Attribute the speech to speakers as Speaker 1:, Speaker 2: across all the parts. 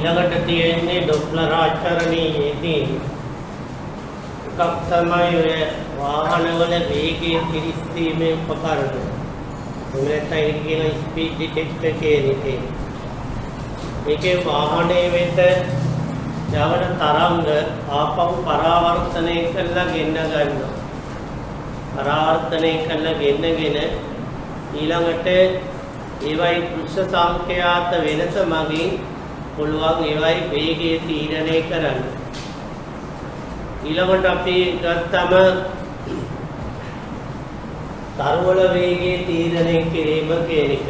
Speaker 1: ඊළඟට තියෙන්නේ ඩොප්ලර් ආචරණයේදී එකක් තමයි ඔය වාහනවල වේගය පිරික්සීමේ උපකරණ. එහෙම කියන ස්පීඩ් ඩිටෙක්ටර් කියන එක. මේකේ වාහනේ වෙත යවන තරංග ආපහු පරාවර්තනය කරලා ගෙන්න ගන්නවා. පරාවර්තනය කරලා ගෙන්නගෙන ඊළඟට ඒවයි දෘශ්‍ය සංකේත වෙනස මගින් පුළුවන් ඒවයි වේගය තීරණය කරන්න. ඊළඟට අපි ගත්තම තරුවල වේගය තීරණය කිරීම කියන එක.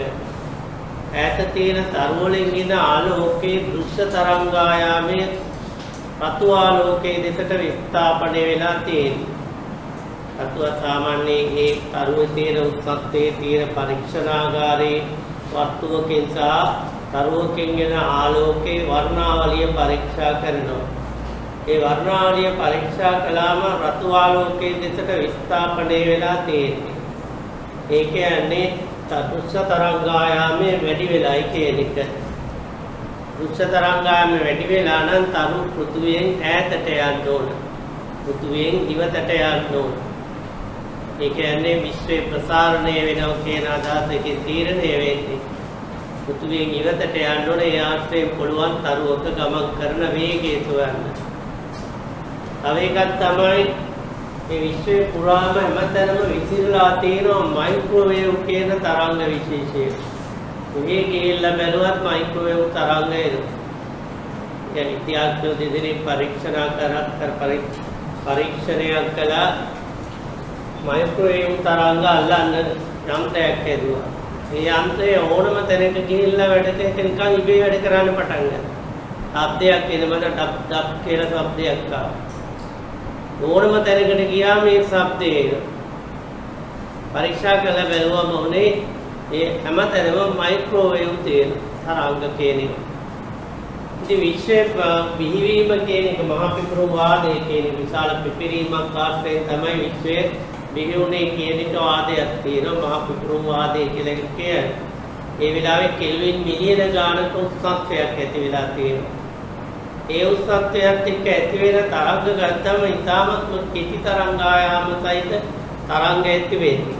Speaker 1: ඈත තියෙන තරුවලින් එන ආලෝකයේ දෘශ්‍ය තරංගායාමයේ රතු ආලෝකයේ දෙසට විස්ථාපනය වෙලා තියෙනවා. රතුව සාමාන්‍යයෙන් ඒ තරුවේ තියෙන උත්සත්තයේ තියෙන පරීක්ෂණාගාරයේ වස්තුවකින් සහ තරුවකින් එන ආලෝකයේ වර්ණාවලිය පරීක්ෂා කරනවා. ඒ වර්ණාවලිය පරීක්ෂා කළාම රතු ආලෝකයේ දෙසට විස්ථාපනය වෙලා තියෙන්නේ. ඒ කියන්නේ දෘශ්‍ය තරංගායාමයේ වැඩි වෙලයි කියන එක. දෘශ්‍ය තරංගායාමයේ වැඩි වෙලා නම් තරු පෘථුවියෙන් ඈතට යන්න ඕන. පෘථුවියෙන් ඉවතට යන්න ඕන. ඒ කියන්නේ විශ්වයේ ප්‍රසාරණය වෙනවා කියන අදහසකින් තීරණය වෙන්නේ. පෘථුවියෙන් ඉවතට යන්න ඕනේ. ඒ ආශ්‍රයෙන් පුළුවන් තරුවක ගමන් කරන වේගය සොයන්න. තව එකක් තමයි මේ විශ්වයේ පුරාම හැමතැනම විසිරලා තියෙන මයික්‍රෝවේව් කියන තරංග විශේෂය. මේ ගිහිල්ලා බැලුවත් මයික්‍රෝවේව් තරංග එනවා. ඒ විද්‍යාඥයෝ දෙදෙනෙක් පරීක්ෂණයක් කළා මයික්‍රෝවේව් තරංග අල්ලන්න යන්ත්‍රයක් හදුවා. මේ යන්ත්‍රය ඕනම තැනක ගිහිල්ලා වැඩ කරන නිකන් ඉබේ වැඩ කරන්න පටන් ගත්තා. ශබ්දයක් එනමද ඩබ් ඩබ් කියලා ශබ්දයක් ආවා. ඕනම තැනකට ගියාම මේ ශබ්දය එනවා. පරීක්ෂා කරලා බැලුවම උනේ ඒ හැමතැනම මයික්‍රෝවේව් තියෙන තරංග කියන එක. ඉතින් විශ්වයේ බිහිවීම කියන එක මහා පිපිරුම් වාදය කියන විශාල පිපිරීමක් ආශ්‍රයෙන් තමයි විශ්වයේ බිහි වුණේ කියන එක වාදයක් තියෙනවා. මහා පිපිරුම් වාදය කියලා කියන්නේ. ඒ වෙලාවේ කෙල්වින් මිලියන ගානක උත්සත්වයක් ඇති වෙලා තියෙනවා. ඒ උත්සත්වයත් එක්ක ඇති වෙන තරංග ගත්තම ඉතාමත් කෙටි තරංගායාම සහිත තරංග ඇති වෙන්නේ.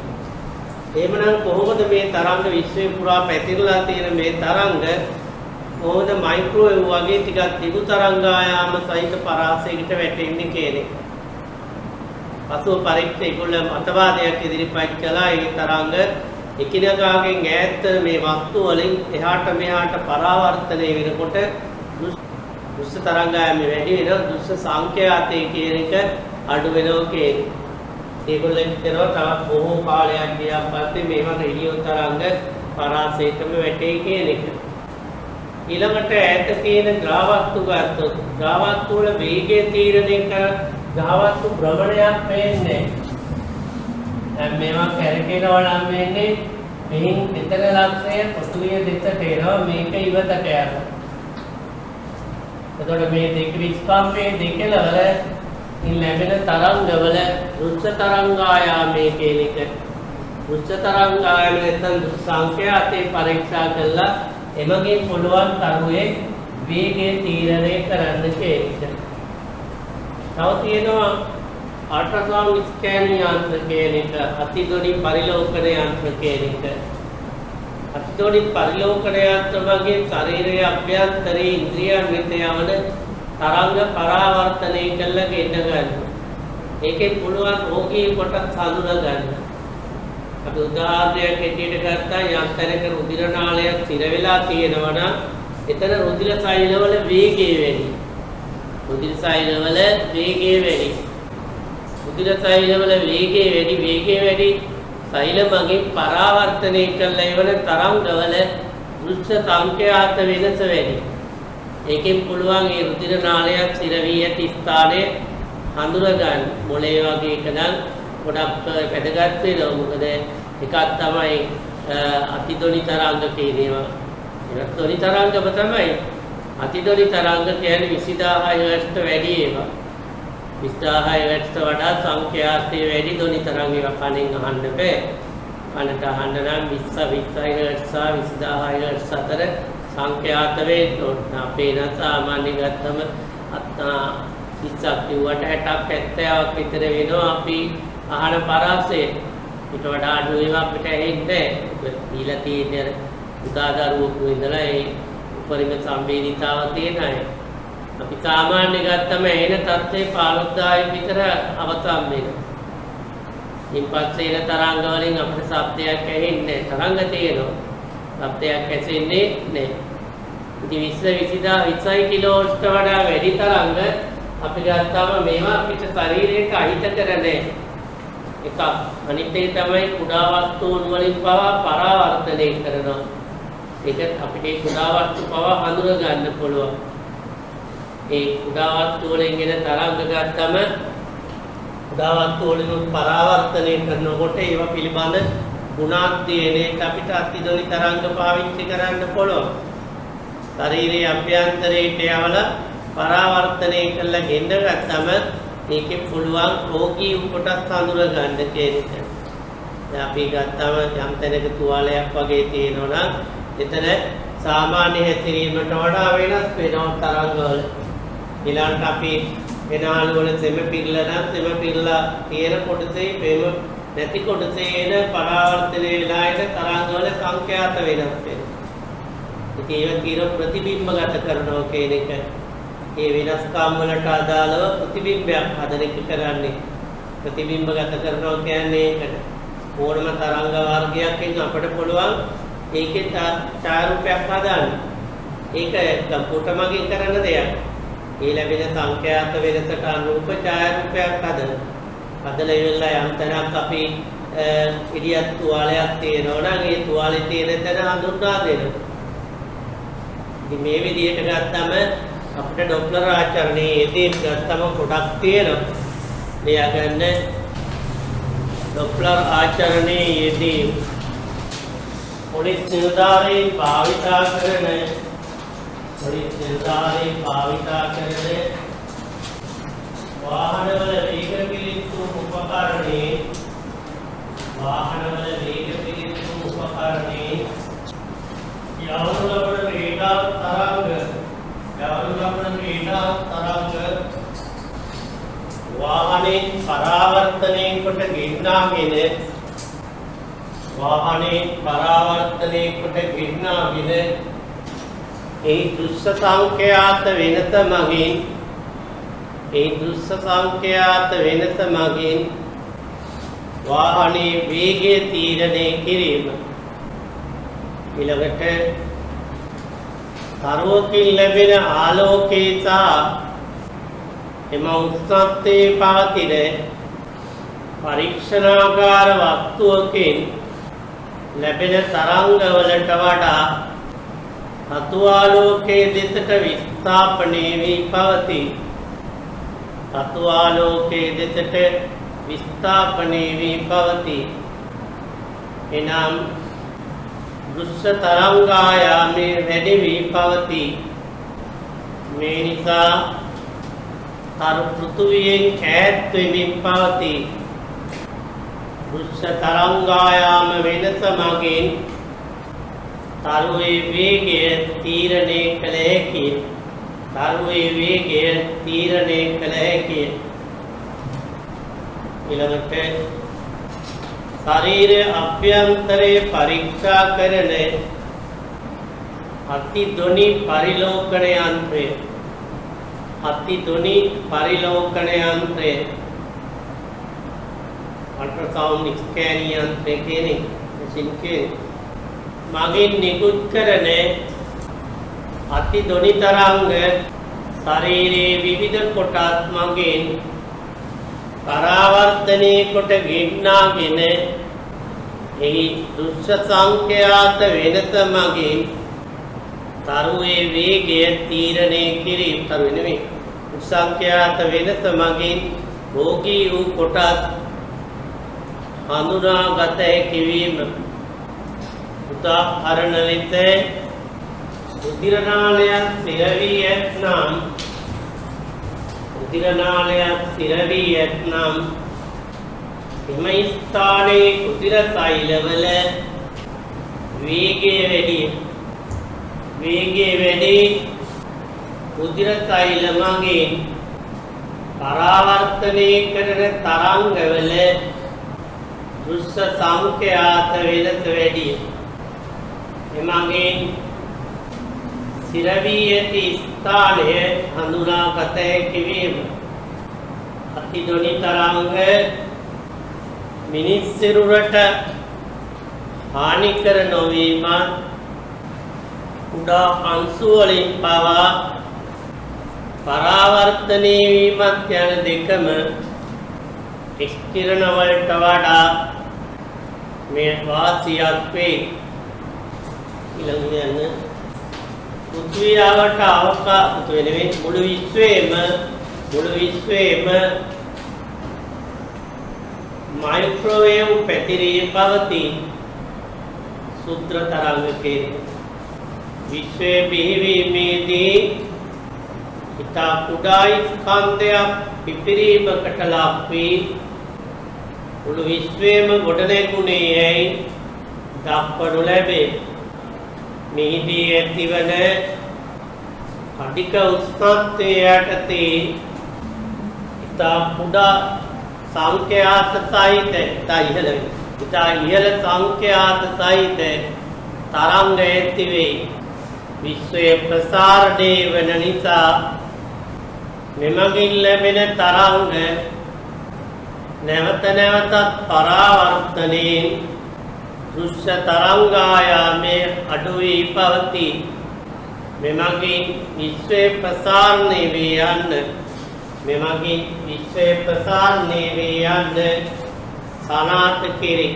Speaker 1: එහෙමනම් කොහොමද මේ තරංග විශ්වය පුරා පැතිරලා තියෙන මේ තරංග කොහොමද මයික්‍රෝවේව් වගේ ටිකක් දිගු තරංගායාම සහිත පරාසයකට වැටෙන්නේ කියන එක. පසුව පරීක්ෂා ඒගොල්ලෝ මතවාදයක් ඉදිරිපත් කළා. ඒ තරංග එකිනෙකාගෙන් ඈත් මේ වස්තු වලින් එහාට මෙහාට පරාවර්තනය වෙනකොට දෘශ්‍ය තරංගායාමයේ වැඩි වෙනවා. දෘශ්‍ය සංකේතය කියන එක අඩු වෙනවා කියන්නේ. ඒගොල්ලෝ කියනවා තවත් බොහෝ කාලයක් ගියාන් පස්සේ මේවා රේඩියෝ තරංග පරාසයටම වැටේ කියන එක. ඊළඟට ඈත තියෙන ග්‍රහවස්තු ගත්තොත් ග්‍රහවස්තු වල වේගය තීරණය කර ග්‍රහවස්තු භ්‍රමණයක් වෙන්නේ. දැන් මේවා කැරකෙනවා නම් වෙන්නේ මෙහින් විතර ලක්ෂය පෘථිවිය දෙසට එනවා. මේක ඉවතට යනවා. එතකොට මේ දෙක විස්කම්පයේ දෙකවල ලැබෙන තරංගවල දෘශ්‍ය තරංගායාමයේ කියන එක. දෘශ්‍ය තරංගායාමයේ නැත්නම් සංකේතය පරීක්ෂා කළා එමගින් පුළුවන් තරුවේ වේගය තීරණය කරන්න කියන එක. තව තියෙනවා අල්ට්‍රාසවුන්ඩ් ස්කෑනින් යන්ත්‍ර කියන එක, අතිදොඩි පරිලෝකන යන්ත්‍ර කියන එක. අතිදොඩි පරිලෝකන යන්ත්‍ර වගේ ශරීරයේ අභ්‍යන්තරයේ ඉන්ද්‍රියන් වෙත යවන තරංග පරාවර්තනය කරලා ගෙන්න ගන්න. ඒකෙන් පුළුවන් රෝගී කොටස් හඳුනා ගන්න. අපි උදාහරණයක් ඇටියට ගත්තා යම් තැනක රුධිර නාලයක් සිර වෙලා තියෙනවා නම් එතන රුධිර සෛලවල වේගය වැඩි. රුධිර සෛලවල වේගය වැඩි. රුධිර සෛලවල වේගය වැඩි සෛල මගින් පරාවර්තනය කරලා එවන තරංගවල දෘශ්‍ය සංකේත වෙනස වැඩි. ඒකෙන් පුළුවන් ඒ රුධිර නාලයක් සිර වී ඇති ස්ථානයේ හඳුනා ගන්න. මොළේ වගේ එක නම් ගොඩක් වැදගත් වෙනවා. මොකද එකක් තමයි අතිදොලි තරංග කියනවා. ඒක දොලි තරංගම තමයි. අතිදොලි තරංග කියන්නේ 20000 හර්ට්ස් වැඩි ඒවා. 20000 හර්ට්ස් වඩා සංඛ්‍යාතයේ වැඩි දොලි තරංග ඒවා කණෙන් අහන්න බෑ. කනට අහන්න නම් 20 හර්ට්ස් සහ 20000 හර්ට්ස් අතර සංඛ්‍යාත වෙන්න ඕන. අපේ නම් සාමාන්‍ය ගත්තම 30ක් කිව්වට 60ක් 70ක් විතර වෙනවා අපි අහන පරාසය. ඊට වඩා අඩු ඒවා අපිට ඇහෙන්නේ නැහැ. දීලා තියෙන උදා දරුවෙකු ඉඳලා ඒ උපරිම සම්වේදීතාව තියෙන අය. අපි සාමාන්‍ය ගත්තම එන තත්ත්වේ 15000 විතර අවසන් වෙනවා. ඉන් පස්සේ එන තරංග වලින් අපිට ශබ්දයක් ඇහෙන්නේ නැහැ. තරංග තියෙනවා. ශබ්දයක් ඇසෙන්නේ නැහැ. ඉතින් 20 කිලෝවොට්ට වඩා වැඩි තරංග අපි ගත්තාම මේවා අපිට ශරීරයට අහිත කරන්නේ එකක්. අනිත් එක තමයි කුඩා වස්තුන් වලින් පවා පරාවර්තනය කරනවා. ඒක අපිට කුඩා වස්තු පවා හඳුනා ගන්න පුළුවන්. ඒ කුඩා වස්තු වලින් එන තරංග ගත්තම කුඩා වස්තු වලින් පරාවර්තනය කරනකොට ඒවා පිළිබඳ ගුණාත්මක අපිට අතිදොලි තරංග පාවිච්චි කරන්න පුළුවන්. ශරීරයේ අභ්‍යන්තරයට යවලා පරාවර්තනය කරලා ගෙන්න ගත්තම මේකේ පුළුවන් රෝගී කොටස් හඳුනා ගන්න කෙනෙක්. දැන් අපි ගත්තම යම් තැනක තුවාලයක් වගේ තියෙනවා නම් එතන සාමාන්‍ය හැසිරීමට වඩා වෙනස් වෙනවා තරංග වල. ඊළඟට අපි එනාල වල සෙම පිරලා නම් සෙම පිරලා තියෙන කොටසේ ප්‍රේම නැති කොටසේ එන පරාවර්තනය වෙලා එන තරංග වල සංඛ්‍යාත වෙනස් වෙනවා. ඉතින් ඒක తీර ප්‍රතිබිම්බගත කරනවා කියන එක. ඒ වෙනස්කම් වලට අදාළව ප්‍රතිබිම්බයක් හදන එක කරන්නේ. ප්‍රතිබිම්බගත කරනවා කියන්නේ ඒකට. ඕනම තරංග වර්ගයකින් අපිට පුළුවන් ඒකේ ඡායාරූපයක් හදාන්න. ඒක කම්පියුටර් මගින් කරන දෙයක්. ඒ ලැබෙන සංඛ්‍යාත වෙනසට අනුරූප ඡායාරූපයක් හදනවා. හදලා ඉවරලා යම් තැනක් අපි ඉදියත් තුවාලයක් තියෙනවා නම් ඒ තුවාලේ තියෙන තැන හඳුන්වා දෙනවා. ඉතින් මේ විදිහට ගත්තම අපිට ඩොප්ලර් ආචරණයේදී ගත්තම කොටක් තියෙනවා. එයා ගන්න ඩොප්ලර් ආචරණයේදී පොලිස් නිලධාරීන් භාවිතා කරන වාහනවල වේග පිළිත්තු උපකරණේ යවනු ලබන රේඩාර් තරංග වාහනේ පරාවර්තනය කොට ගෙන්නාගෙන ඒ දෘශ්‍ය සංඛ්‍යාත වෙනස මගින් වාහනේ වේගය තීරණය කිරීම. ඊළඟට තරවකින් ලැබෙන ආලෝකයේ සහ එම උත්සත්තේ පවතින පරීක්ෂණාගාර වස්තුවකින් ලැබෙන තරංගවලට වඩා අතු ආලෝකයේ දෙසට විස්ථාපනය වී පවතී. එනම් දෘශ්‍ය තරංගායාමයේ වැඩි වී පවතී. මේ නිසා පෘථුවියෙන් ඈත් වෙමින් පවතී. දෘශ්‍ය තරංගායාම වෙනස මගින් තරුවේ වේගය තීරණය කළ හැකිය. ඊළඟට ශරීරයේ අභ්‍යන්තරයේ පරීක්ෂා කරන අතිධ්වනි පරිලෝකන යන්ත්‍රය අල්ට්‍රාසවුන්ඩ් ස්කෑනින් යන්ත්‍රය කියන්නේ මගින් නිකුත් කරන අතිධ්වනි තරංග ශරීරයේ විවිධ කොටස් මගින් පරාවර්තනය කොට ගෙන්නාගෙන එහි දෘශ්‍ය සංඛ්‍යාත වෙනස මගින් තරුවේ වේගය තීරණය කිරීම. සංඛ්‍යාත වෙනස මගින් රෝගී වූ කොටස් හඳුනාගත හැකි වීම. උදාහරණ ලෙස රුධිර නාලයක් සිර වී ඇතනම් එම ස්ථානයේ රුධිර සෛලවල වේගය වැඩි. වේගයේ වැඩි රුධිර සෛල මගින් පරාවර්තනය කරන තරංගවල දෘශ්‍ය සංඛ්‍යාත වෙනස වැඩි. එමගින් සිරවී ඇති ස්ථානය හඳුනාගත හැකි වීම. අතිධ්වනි තරංග මිනිස් සිරුරට හානි කර නොවීම කුඩා අංශු වලින් පවා පරාවර්තනය වීමත් යන දෙකම කිරණ වලට වඩා මේ වාසියක් වේ. ඊළඟට යන පෘථිවියට අවකාශ වෙනවේ මුළු විශ්වයේම මයික්‍රෝවේව් පැතිරී පවතී. සූත්‍ර තරංගකේ විශ්වයේ බිහිවීමේදී ඉතා කුඩා ස්කන්ධයක් පිපිරීමකට ලක් වී මුළු විශ්වයේම ගොඩනැගුණේයි දක්වනු ලැබේ. මෙහිදී ඇතිවන අධික උෂ්ණත්වය යටතේ ඉතා කුඩා සංඛ්‍යාත සහිත ඉතා ඉහළ සංඛ්‍යාත සහිත තරංග ඇති වේ. විශ්වයේ ප්‍රසාරණය වන නිසා මෙමගින් ලැබෙන තරංග නැවත නැවතත් පරාවර්තනයෙන් දෘශ්‍ය තරංගායාමයේ අඩු වී පවතී. මෙමගින් විශ්වයේ ප්‍රසාරණය වේ යන්න සනාථ කෙරේ.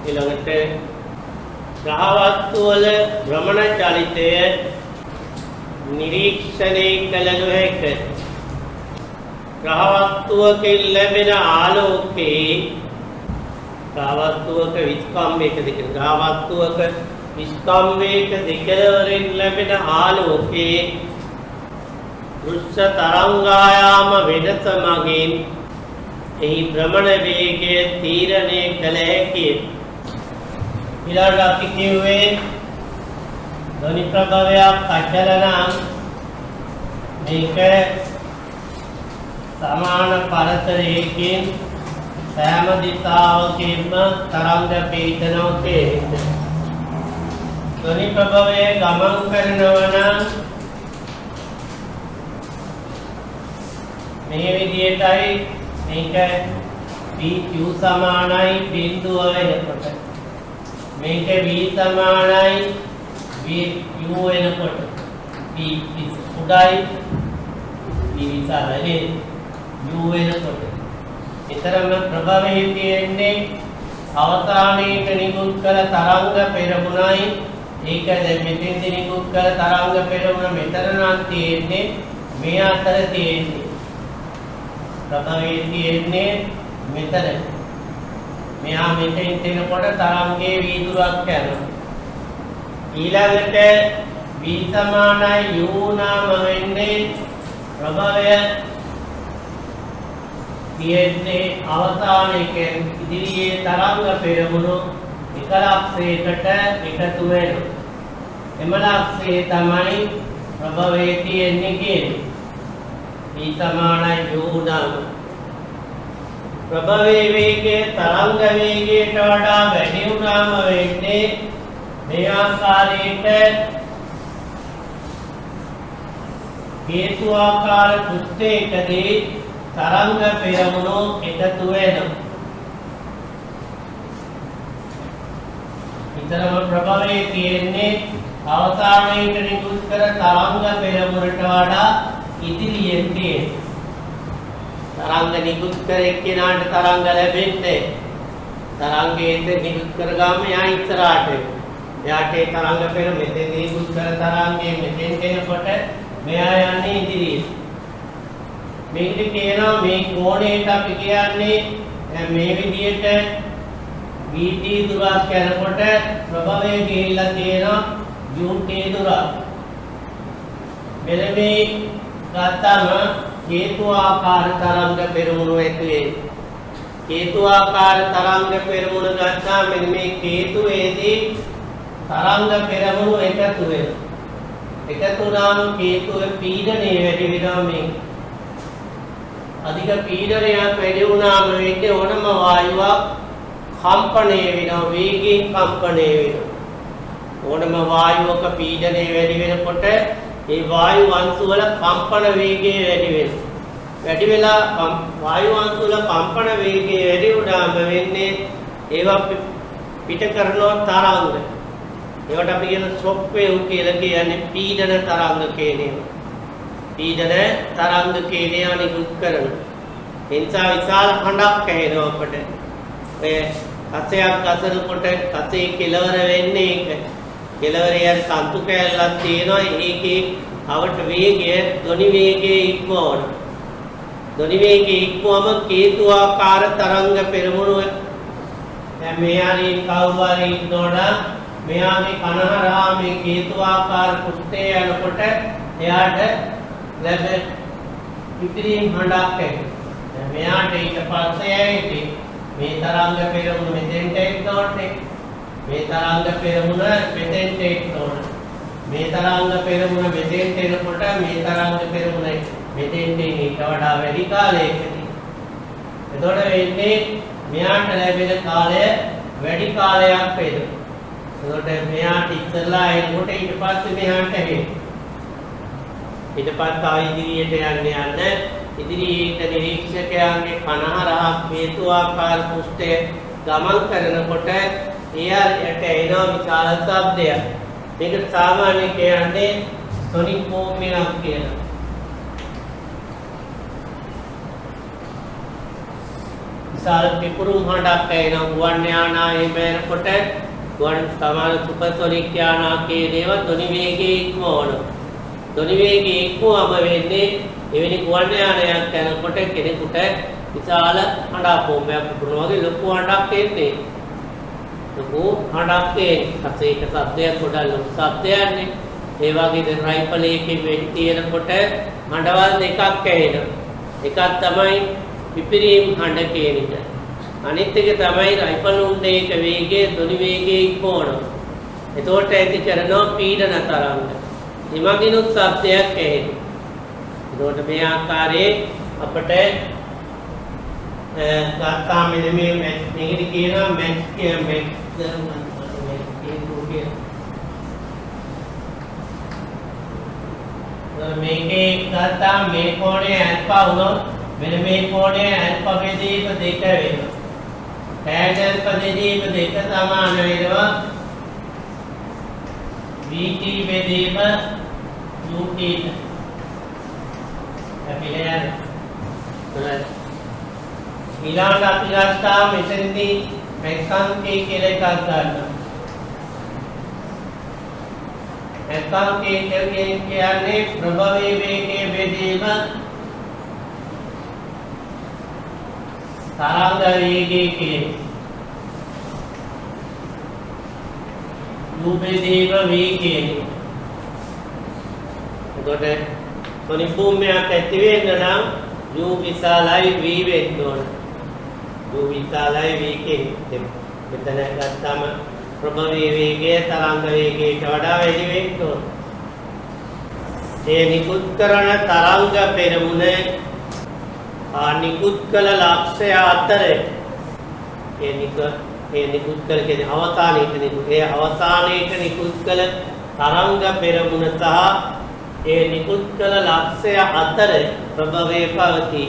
Speaker 1: ඊළඟට ග්‍රහවස්තු වල භ්‍රමණ චලිතය නිරීක්ෂණය කළ නොහැක. ග්‍රහවස්තුවකින් ලැබෙන ආලෝකයේ ග්‍රහවස්තුවක විස්කම්භයක දෙකවරින් ලැබෙන ආලෝකයේ දෘශ්‍ය තරංගායාම වෙනස මගින් එහි භ්‍රමණ වේගය තීරණය කළ හැකිය. ඊළඟට අපි කියුවේ ධ්වනි ප්‍රභවයක් අචල නම් මේක සමාන පරතරයකින් සෑම දිශාවකින්ම තරංග පීඩනෝ තේරෙයි. ධ්වනි ප්‍රභවයේ ගමන් කරනවා නම් මේ විදිහටයි මේක PQ සමානයි බිඳුව වෙනකොට මේක V සමානයි VQ වෙනකොට P උඩයි V විසාරයි U වෙනකොට ඊතරම් ප්‍රභවයේ තියෙන්නේ අවසානයේට නිකුත් කළ තරංග පෙරමුණයි. ඒක දැන් මෙතෙන්දී නිකුත් කළ තරංග පෙරමුණ මෙතන නම් තියෙන්නේ මේ අතර තියෙන්නේ ප්‍රභවයේ තියෙන්නේ මෙතන. මෙහා මෙතෙන් එනකොට තරංගයේ වීදුරක් යනවා. ඊළඟට V සමානයි U නාම වෙන්නේ ප්‍රභවය තියෙන්නේ අවසානයේ ඉදිරියේ තරංග පෙරමුණු එක ලක්ෂයකට එකතු වෙනවා. එම ලක්ෂය තමයි ප්‍රභවයේ තියෙන්නේ කියන්නේ. V සමානයි U නාම ප්‍රභවයේ වේගය තරංග වේගයට වඩා වැඩි වුණාම වෙන්නේ මේ ආකාරයට හේතුආකාර පෘෂ්ඨයකදී තරංග පෙරමුණු එකතු වෙනවා. ඊතරම ප්‍රභවයේ තියෙන්නේ අවසානයේට නිකුත් කර තරංග පෙරමුණට වඩා ඉදිරියෙන් තියෙන තරංග නිකුත් කර එක්කෙනාට තරංග ලැබෙන්නේ තරංගයේ නිකුත් කරගාම යා ඉස්සරහට එයාට ඒ තරංග පෙර මෙතෙන් නිකුත් කර තරංගයේ මෙතෙන් එනකොට මෙයා යන්නේ ඉදිරියට. මේක කියනවා මේ කෝණයට අපි කියන්නේ මේ විදිහට VT දුරක් යනකොට ප්‍රභවයේ ගිහිල්ලා තියෙනවා UT දුරක්. මෙන්න මේ ගත්තම හේතුආකාර තරංග පෙරමුණු ඇතුලේ හේතුආකාර තරංග පෙරමුණ ගත්තාම මෙන්න මේ හේතුවේදී තරංග පෙරමුණු එකතු වෙනවා. එකතු වුණාම කේතුවේ පීඩනය වැඩි වෙනවා මේ. අධික පීඩනයක් වැඩි වුණාම වෙන්නේ ඕනම වායුවක් කම්පණය වෙනවා, වේගයෙන් කම්පණය වෙනවා. ඕනම වායුවක පීඩනය වැඩි වෙනකොට ඒ වායු අංශු වල කම්පන වේගය වැඩි වෙනවා. වැඩි වෙලා වායු අංශු වල කම්පන වේගය වැඩි වුණාම වෙන්නේ ඒවා පිට කරනවා තරංග. ඒවට අපි කියන ෂොක් වේව් කියලා කියන්නේ පීඩන තරංග කියනවා. පීඩන තරංග කියනවා නිකුත් කරන. ඒ නිසා විශාල හඬක් ඇහෙනවා අපට. ඔය කසයක් ගසනකොට කසේ කෙලවර වෙන්නේ ඒක. කෙලවරේ සන්තු කැලලක් තියෙනවා. ඒකේ අවට වේගය ධ්වනි වේගයේ ඉක්මවන. ධ්වනි වේගයේ ඉක්මවම කේතුආකාර තරංග පෙරමුණු දැන් මෙයානේ කවුරුහරි ඉන්නවනම් මෙයාගේ කනහරහා මේ කේතුආකාර කුෂ්ඨය යනකොට එයාට ලැබෙන ඉතිරින් හඬක් ඇහෙනවා. දැන් මෙයාට ඊට පස්සේ මේ තරංග පෙරමුණ මෙතෙන්ට එනකොට මේ තරංග පෙරමුණ මෙතෙන්ට එනකොට මේ තරංග පෙරමුණ මෙතෙන්ට එනකොට මේ තරංග පෙරමුණ මෙතෙන්ට ඊට වඩා වැඩි කාලයකදී එතකොට වෙන්නේ මෙයාට ලැබෙන කාලය වැඩි කාලයක් වෙනවා. එතකොට මෙයාට ඉස්සෙල්ලා එනකොට ඊට පස්සේ මෙයාට එන්නේ ඊට පස්සේ ආ ඉදිරියට යන්න ඉදිරියට නිරීක්ෂකයන්ගේ කනහරහා හේතුආකාර කුෂ්ඨය ගමන් කරනකොට එයාට එනවා විශාල ශබ්දයක්. මේක සාමාන්‍ය කියන්නේ සොනික් බූම් එකක් කියනවා. විශාල පිපුරුම් හඬක් එනවා ගුවන් යානා එමෙනකොට ගුවන් සමාන සුපර්සොනික් යානා කියන ඒවා ධ්වනි වේගයේ ඉක්මවනවා. ධ්වනි වේගයේ ඉක්මවම වෙන්නේ එවැනි ගුවන් යානයක් යනකොට කෙනෙකුට විශාල හඬක් බෝම්බයක් පුපුරනවා වගේ ලොකු හඬක් එන්නේ. ලොකු හඬක් එන්නේ. ඒක ශබ්දයක් ගොඩක් ලොකු ශබ්දයක්නේ. ඒ වගේ දැන් රයිෆල් එකකින් වෙඩි තියනකොට හඬවල් දෙකක් ඇහෙනවා. එකක් තමයි පිපිරීම් හඬ කියන එක. අනිත් එක තමයි රයිෆල් උණ්ඩේක වේගයේ ධ්වනි වේගයේ ඉක්මවනවා. එතකොට ඇති කරනවා පීඩන තරංග. එමගිනුත් ශබ්දයක් ඇහෙනවා. එතකොට මේ ආකාරයේ අපට ගත්තා මෙන්න මේ මේකට කියනවා මැච් මේකේ ගත්තා මේ කෝණය ඇල්ෆා වුණොත් මෙන්න මේ කෝණය ඇල්ෆා බෙදීම 2 වෙනවා. tan ඇල්ෆා බෙදීම 2 සමාන වෙනවා vt බෙදීම ut ට. අපි යන්නේ ඊළඟ අපි ගත්තා මෙතනදී මැක්සන්කේ කියලා එකක් ගන්නවා. මැක්සන්කේ කියන්නේ ප්‍රභවී වේගයේ බෙදීම තරංග වේගයේ කියන. u බෙදීම v කියන්නේ. එතකොට තොනි භූමියක් ඇති වෙන්න නම් u විශාලයි v වෙන්න ඕන. u විශාලයි v කියන්නේ. මෙතන ගත්තාම ප්‍රභවී වේගය තරංග වේගයට වඩා වැඩි වෙන්න ඕන. ඒ නිකුත් කරන තරංග පෙරමුණ නිකුත් කළ ලක්ෂ්‍ය අතර ඒ නිකුත් කළ කියන්නේ අවසානයේට නිකුත්. ඒ අවසානයේට නිකුත් කළ තරංග පෙරමුණ සහ ඒ නිකුත් කළ ලක්ෂ්‍ය අතර ප්‍රභවයේ පවතී.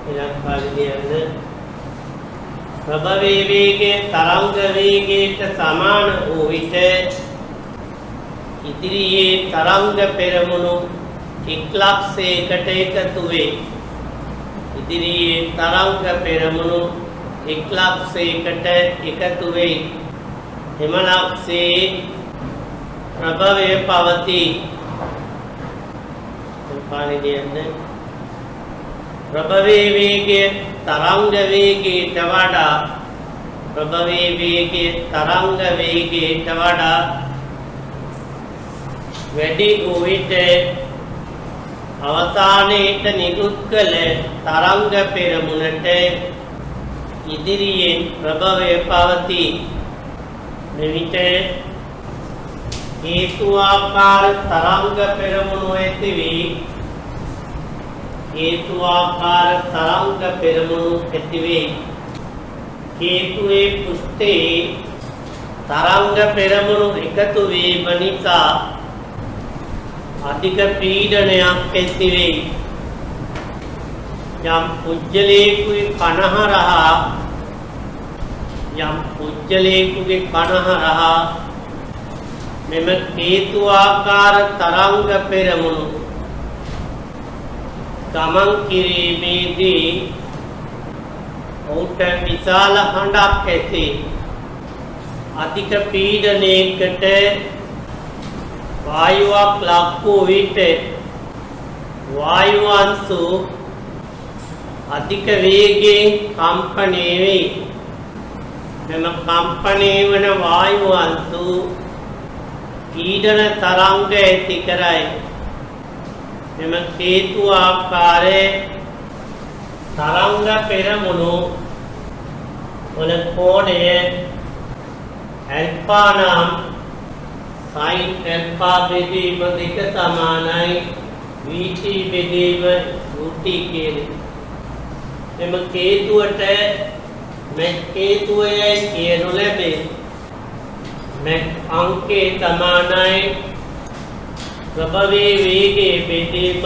Speaker 1: ඊළඟ පාඩියන්නේ ප්‍රභවී වේගයේ තරංග වේගයට සමාන වූ විට ඉදිරියේ තරංග පෙරමුණු එක් ලක්ෂයකට එකතු වේ. ඉදිරියේ තරංග පෙරමුණු එක් ලක්ෂයකට එකතු වේ. එම ලක්ෂයේ ප්‍රභවයේ පවතී. පාඩියන්නේ ප්‍රභවී වේගයේ තරංග වේගයට වඩා ප්‍රභවී වේගයේ තරංග වේගයට වඩා වැඩි වූ විට අවසානයේට නිකුත් කළ තරංග පෙරමුණට ඉදිරියෙන් ප්‍රභවය පවතී. මෙවිට හේතුආකාර තරංග පෙරමුණු ඇති වී හේතුආකාර තරංග පෙරමුණු ඇති වේ. හේතුවේ පෘෂ්ඨයේ තරංග පෙරමුණු එකතු වීම නිසා අධික පීඩනයක් ඇති වේ. යම් පුජ්‍යලේකුගේ කනහරහා මෙම හේතුආකාර තරංග පෙරමුණු ගමන් කිරීමේදී ඔහුට විශාල හඬක් ඇති අධික පීඩනයකට වායුවක් ලක් වූ විට වායු අංශු අධික වේගයෙන් කම්පණය වේ. මෙම කම්පණය වන වායු අංශු පීඩන තරංග ඇති කරයි. මෙම හේතුආකාරයේ තරංග පෙරමුණු වල කෝණය ඇල්ෆා නම් sin ඇල්ෆා බෙදීම 2 සමානයි vt බෙදීම ut කියන්නේ. එම හේතුවට මේ හේතුවේ කියනු ලැබේ. මේ අංකේ සමානයි ප්‍රභවී වේගයේ බෙදීම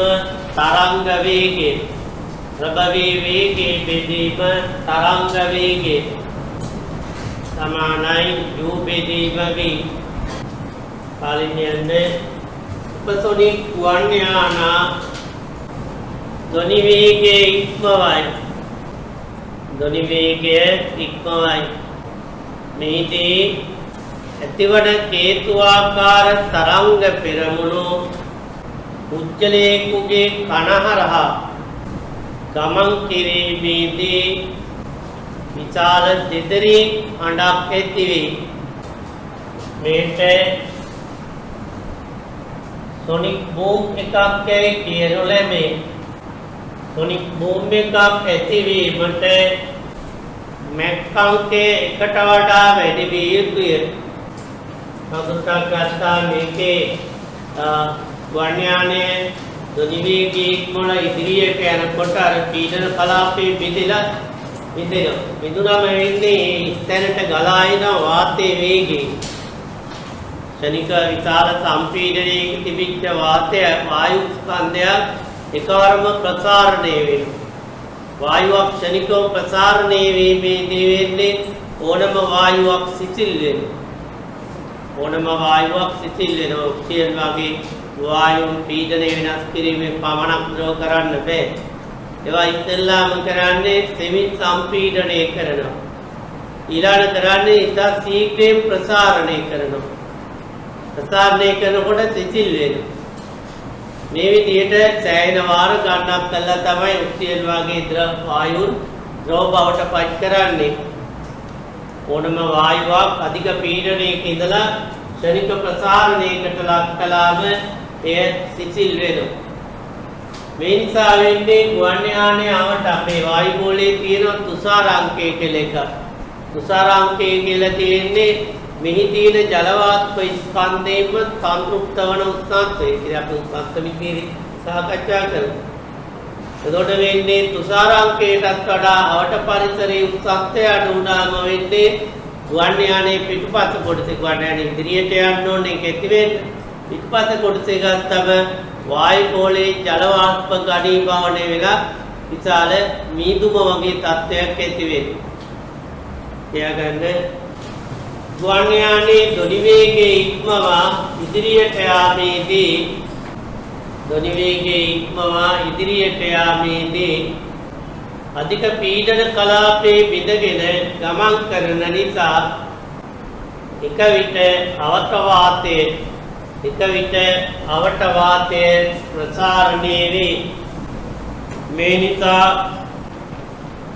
Speaker 1: තරංග වේගය. ප්‍රභවී වේගයේ බෙදීම තරංග වේගය සමානයි u බෙදීම v. පාලිනියන්නේ උපසොනික් ගුවන් යාන ධ්වනි වේගයේ ඉක්මවයි. ධ්වනි වේගයේ ඉක්මවයි. මේදී ඇතිවන හේතුආකාර තරංග පෙරමුණු පුජ්‍යලේකුගේ කනහරහා ගමන් කිරීමේදී විශාල දෙදරි හඬක් ඇති වේ. මේට සොනික් බූම් එකක් කියනු ලැබේ. සොනික් බූම් එකක් ඇතිවීමට මැක් අංකය 1ට වඩා වැඩි විය යුතුය. කවුරුටක් ගත්තා මේකේ ගුවන් යානයේ ධ්වනි වේගයේ ඉක්මන ඉදිරියට යනකොට අර පීඩන කලාපේ මිදුනම වෙන්නේ ස්ථැනට ගලා එන වාතයේ වේගය. ශනික විශාල සම්පීඩනයක තිබිච්ච වාතය වායු ස්කන්ධයක් එකවරම ප්‍රසාරණය වෙනවා. වායුවක් ශනිකව ප්‍රසාරණය වීමේදී වෙන්නේ ඕනම වායුවක් සිසිල් වෙනවා. ඔක්සිජන් වගේ වායු පීඩනය වෙනස් කිරීමෙන් පමණක් ද්‍රව කරන්න බෑ. ඒවා ඉස්සෙල්ලාම කරන්නේ සෙමින් සම්පීඩනය කරනවා. ඊළඟ කරන්නේ ඉතා ශීඝ්‍රයෙන් ප්‍රසාරණය කරනවා. ප්‍රසාරණය කරනකොට සිසිල් වෙනවා. මේ විදිහට සෑහෙන වාර ගණනක් කළා තමයි ඔක්සිජන් වගේ වායු ද්‍රව බවට පත් කරන්නේ. ඕනම වායුවක් අධික පීඩනයක ඉඳලා ශනික ප්‍රසාරණයකට ලක් කළාම එය සිසිල් වෙනවා. මේ නිසා වෙන්නේ ගුවන් යානයට අපේ වායු ගෝලයේ තියෙන තුෂාරාංකය කියලා එකක්. තුෂාරාංකය කියලා තියෙන්නේ මෙහි තියෙන ජල වාෂ්ප ස්කන්ධයෙන්ම සංතෘප්ත වන උෂ්ණත්වය. ඉතින් අපි උෂ්ණත්වයේ සාකච්ඡා කරමු. එතකොට වෙන්නේ තුෂාරාංකයටත් වඩා අවට පරිසරයේ උෂ්ණත්වය අඩු වුණාම වෙන්නේ ගුවන් යානයේ පිටුපස කොටසේ ගුවන් යානයේ ඉදිරියට යන්න ඕනේ ඒක ඇති වෙන්නේ. පිටුපස කොටසේ ගත්තම වායු ගෝලයේ ජල වාෂ්ප ඝනීභවණය වෙලා විශාල මීදුම වගේ තත්ත්වයක් ඇති වෙන්නේ. එයාගන්න ගුවන් යානයේ ධ්වනි වේගයේ ඉක්මවා ඉදිරියට යාමේදී අධික පීඩන කලාපයේ බිඳගෙන ගමන් කරන නිසා එක විට අවට වාතයේ ප්‍රසාරණය වේ. මේ නිසා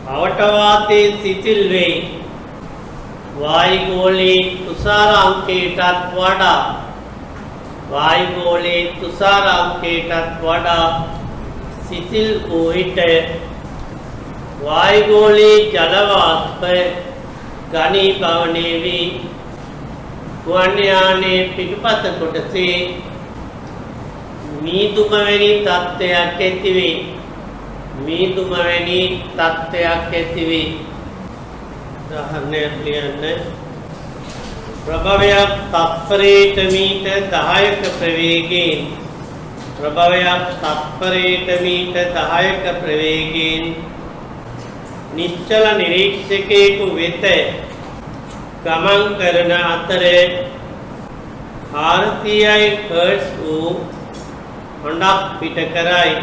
Speaker 1: අවට වාතයේ සිසිල් වේ. වායු ගෝලයේ තුෂාරාංකයටත් වඩා සිසිල් වූ විට වායු ගෝලයේ ජල වාෂ්ප ඝනීභවණය වී ගුවන් යානයේ පිටුපස කොටසේ මීදුම වැනි තත්ත්වයක් ඇති වේ. මීදුම වැනි තත්ත්වයක් ඇති වේ. උදාහරණයක් ලියන්න. ප්‍රභවයක් තත්පරයට මීටර් 10ක ප්‍රවේගයෙන් ප්‍රභවයක් තත්පරයට මීටර් 10ක ප්‍රවේගයෙන් නිශ්චල නිරීක්ෂකයෙකු වෙත ගමන් කරන අතර 400යි හර්ට්ස් වූ හඬක් පිට කරයි.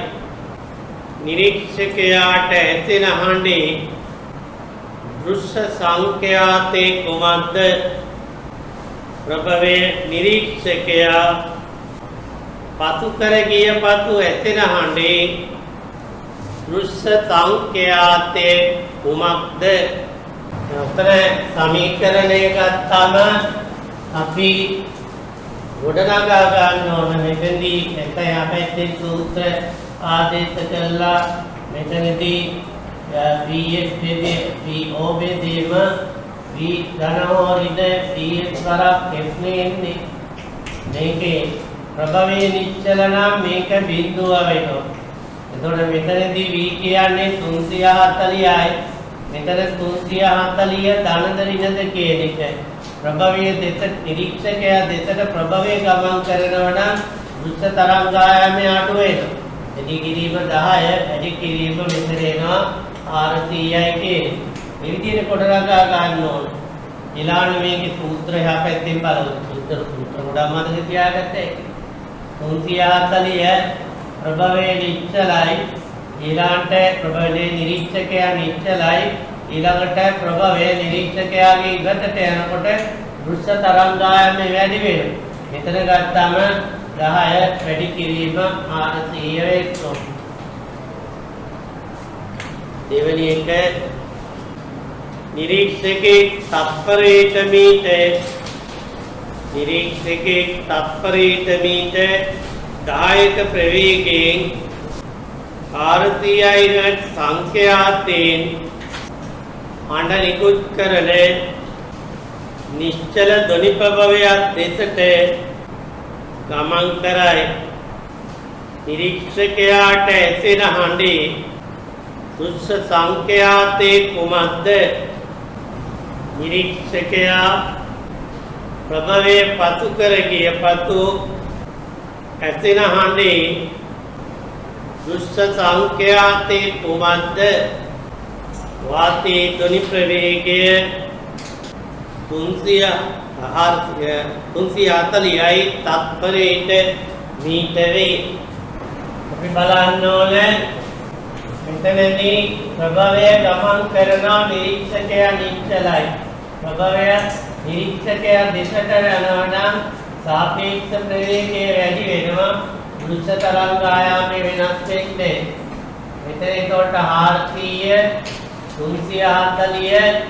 Speaker 1: නිරීක්ෂකයාට ඇසෙන හඬේ දෘශ්‍ය සංඛ්‍යාතේ කුමක්ද? ප්‍රභවයේ නිරීක්ෂකයා පසු කර ගිය පසු ඇසෙන හඬේ දෘශ්‍ය සංඛ්‍යාතේ කුමක්ද? උත්තර සමීකරණය ගත්තම අපි ගොඩනගා ගන්න ඕන මෙතනදී එකයි අපැත්තේ සූත්‍ර ආදේශ කළා. මෙතනදී VS VO බෙදීම V ධනෝරිද VS වරක් F නේ. මේකේ ප්‍රභවයේ නිශ්චල නම් මේක බිඳුව වෙනවා. එතකොට මෙතනදී V කියන්නේ 340යි. මෙතන 340 ධනද ඍණද කියන එක. ප්‍රභවයේ දෙස නිරීක්ෂකයා දෙසට ප්‍රභවයේ ගමන් කරනවා නම් දෘශ්‍ය තරංගායමයේ අඩු වෙනවා. වැඩි කිරීම 10 වැඩි කිරීම මෙතන එනවා 400යි කියන්නේ. මේ විදිහට කොටනගා ගන්න ඕන. ඊළඟ මේකේ සූත්‍රය හැපැත්තෙන් බලමු. සූත්‍ර ගොඩක් මතක තියාගත්තේ. 340 ප්‍රභවයේ නිශ්චලයි. ඊළඟට ප්‍රභවයේ නිරීක්ෂකයා නිශ්චලයි. ඊළඟට ප්‍රභවයේ නිරීක්ෂකයාගේ ඉවතට යනකොට දෘශ්‍ය තරංගායමය වැඩි වෙනවා. මෙතන ගත්තාම 10 වැඩි කිරීම 400 වෙනවා. දෙවෙනි එක නිරීක්ෂකේ තත්පරයට මීටර් නිරීක්ෂකේ තත්පරයට මීටර් 10ක ප්‍රවේගයෙන් 400යි හර්ට් සංඛ්‍යාතෙන් හඬ නිකුත් කරන නිශ්චල ධ්වනි ප්‍රභවයක් දෙසට ගමන් කරයි. නිරීක්ෂකයාට ඇසෙන හඬේ දෘශ්‍ය සංඛ්‍යාතේ කුමක්ද? නිරීක්ෂකයා ප්‍රභවයේ පසු කර ගිය පසු ඇසෙන හඬේ දෘශ්‍ය සංඛ්‍යාතේ කුමක්ද? වාතයේ ධ්වනි ප්‍රවේගය 340යි තත්පරයට මීටරේ. අපි බලන්න ඕනේ මෙතනදී ප්‍රභවය ගමන් කරන නිරීක්ෂකයා නිශ්චලයි. ප්‍රභවය නිරීක්ෂකයා දෙසට යනවා නම් සාපේක්ෂ ප්‍රවේගය වැඩි වෙනවා. දෘශ්‍ය තරංගායාමයේ වෙනස් වෙන්නේ. මෙතන ඒකට 400 340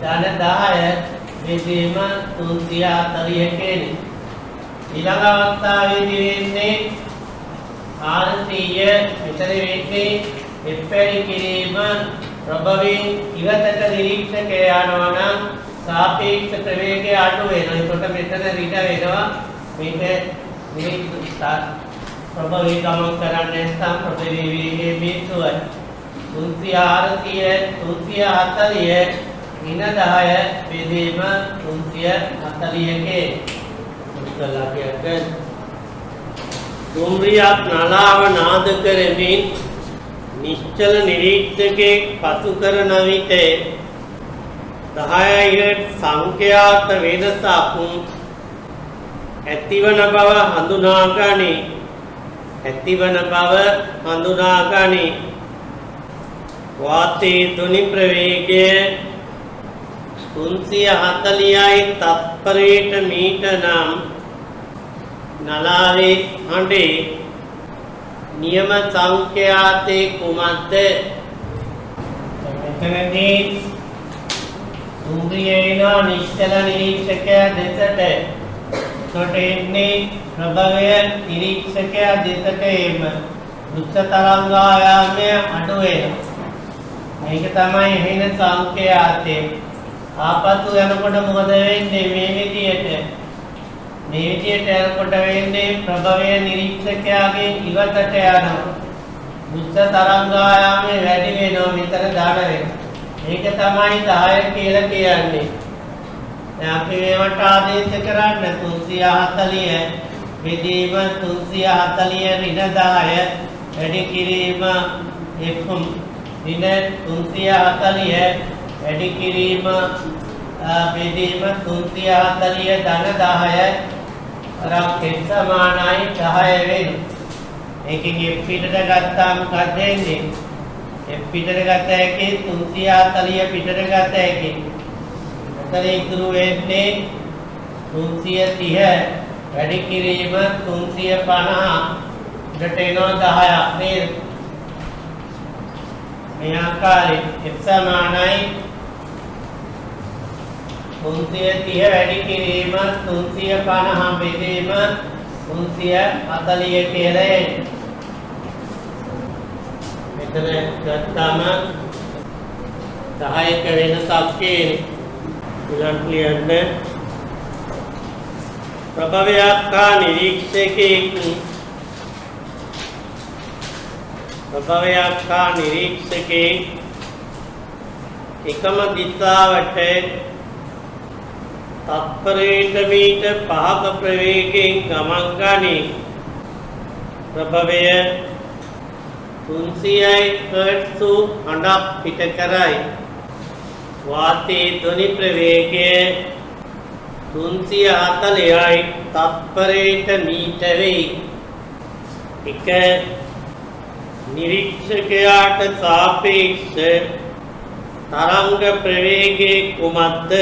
Speaker 1: ධන 10 බෙදීම 340 කියන්නේ. ඊළඟ අවස්ථාවේදී වෙන්නේ 400 මෙතන වෙන්නේ F වැඩි කිරීම ප්‍රභවයෙන් ඉවතට නිරීක්ෂකයා යනවා නම් සාපේක්ෂ ප්‍රවේගය අඩු වෙනවා. ඒකට මෙතන ඍණ වෙනවා. මේක ප්‍රභවයේ ගමන් කරන්නේ නැත්නම් ප්‍රභවයේ වේගයේ බිඳුවයි. 340 ඍණ 10 බෙදීම 340 උත්තරලකයක දුම්රියක් නලාව නාද කරමින් නිශ්චල නිරීක්ෂකේ පසු කරන විට 10යි හර්ට් සංඛ්‍යාත වෙනසක් ඇතිවන බව හඳුනා ගනී. ඇතිවන බව හඳුනා ගනී. වාතයේ ධ්වනි ප්‍රවේගය 340යි තත්පරයට මීටර් නම් නලාවේ හඬේ නියම සංඛ්‍යාතේ කුමක්ද? මෙතනදී දුම්රියේන නිශ්චල නිරීක්ෂකයා දෙසට එන්නේ ප්‍රභවය නිරීක්ෂකයා දෙසට එම දෘශ්‍ය තරංගායාමය අඩු වෙනවා. මේක තමයි එහෙන සංඛ්‍යාතේ. ආපසු යනකොට මොකද වෙන්නේ? මේ විදියට මේ විදියට යනකොට වෙන්නේ ප්‍රභවය නිරීක්ෂකයාගේ ඉවතට යනවා. උච්ච තරංගායාමයේ වැඩි වෙනවා විතර දාන වෙනවා. මේක තමයි 10 කියලා කියන්නේ. දැන් අපි මේවට ආදේශ කරන්න 340 බෙදීම 340 ඍණ 10 වැඩි කිරීම එක්කම ඍණ 340 වැඩි කිරීම බෙදීම 340 ධන 10 රක් සමානයි 10 වෙනවා. මේකෙන් f පිටට ගත්තාම මොකද වෙන්නේ? f පිටට ගත්ත එකේ 340 පිටට ගත්ත එකේ එතන ඉතුරු වෙන්නේ 330 වැඩි කිරීම 350 කට එනවා 10ක් නේද? මේ ආකාරයෙන් f සමානයි 330 වැඩි කිරීම 350 බෙදීම 340 කියලා එන්නේ. මෙතන ගත්තාම 10ක වෙනසක් කියන්නේ. ඊළඟට ලියන්න ප්‍රභවයක් හා නිරීක්ෂකේ එකම දිශාවට තත්පරයට මීට 5ක ප්‍රවේගයෙන් ගමන් ගනී. ප්‍රභවය 300යි හර්ට්ස් හඬක් පිට කරයි. වාතයේ ධ්වනි ප්‍රවේගය 340යි තත්පරයට මීටර වෙයි. එක නිරීක්ෂකයාට සාපේක්ෂ තරංග ප්‍රවේගයේ කුමක්ද?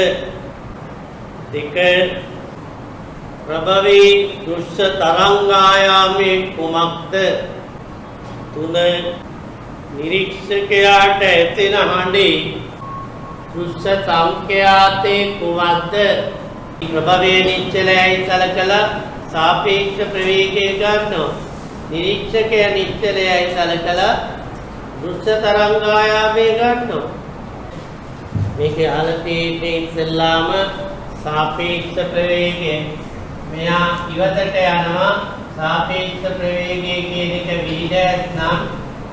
Speaker 1: දෙක ප්‍රභවී දෘශ්‍ය තරංගායාමයේ කුමක්ද? තුන නිරීක්ෂකයාට ඇසෙන හඬේ දෘශ්‍ය සංඛ්‍යාතේ කුමක්ද? ප්‍රභවයේ නිශ්චලයයි සලකලා සාපේක්ෂ ප්‍රවේගය ගන්නවා. නිරීක්ෂකයා නිශ්චලයයි සලකලා දෘශ්‍ය තරංගායාමය ගන්නවා. මේක අහලා තියෙන්නේ ඉස්සෙල්ලාම සාපේක්ෂ ප්‍රවේගය. මෙයා ඉවතට යනවා. සාපේක්ෂ ප්‍රවේගය කියන එක v' නම්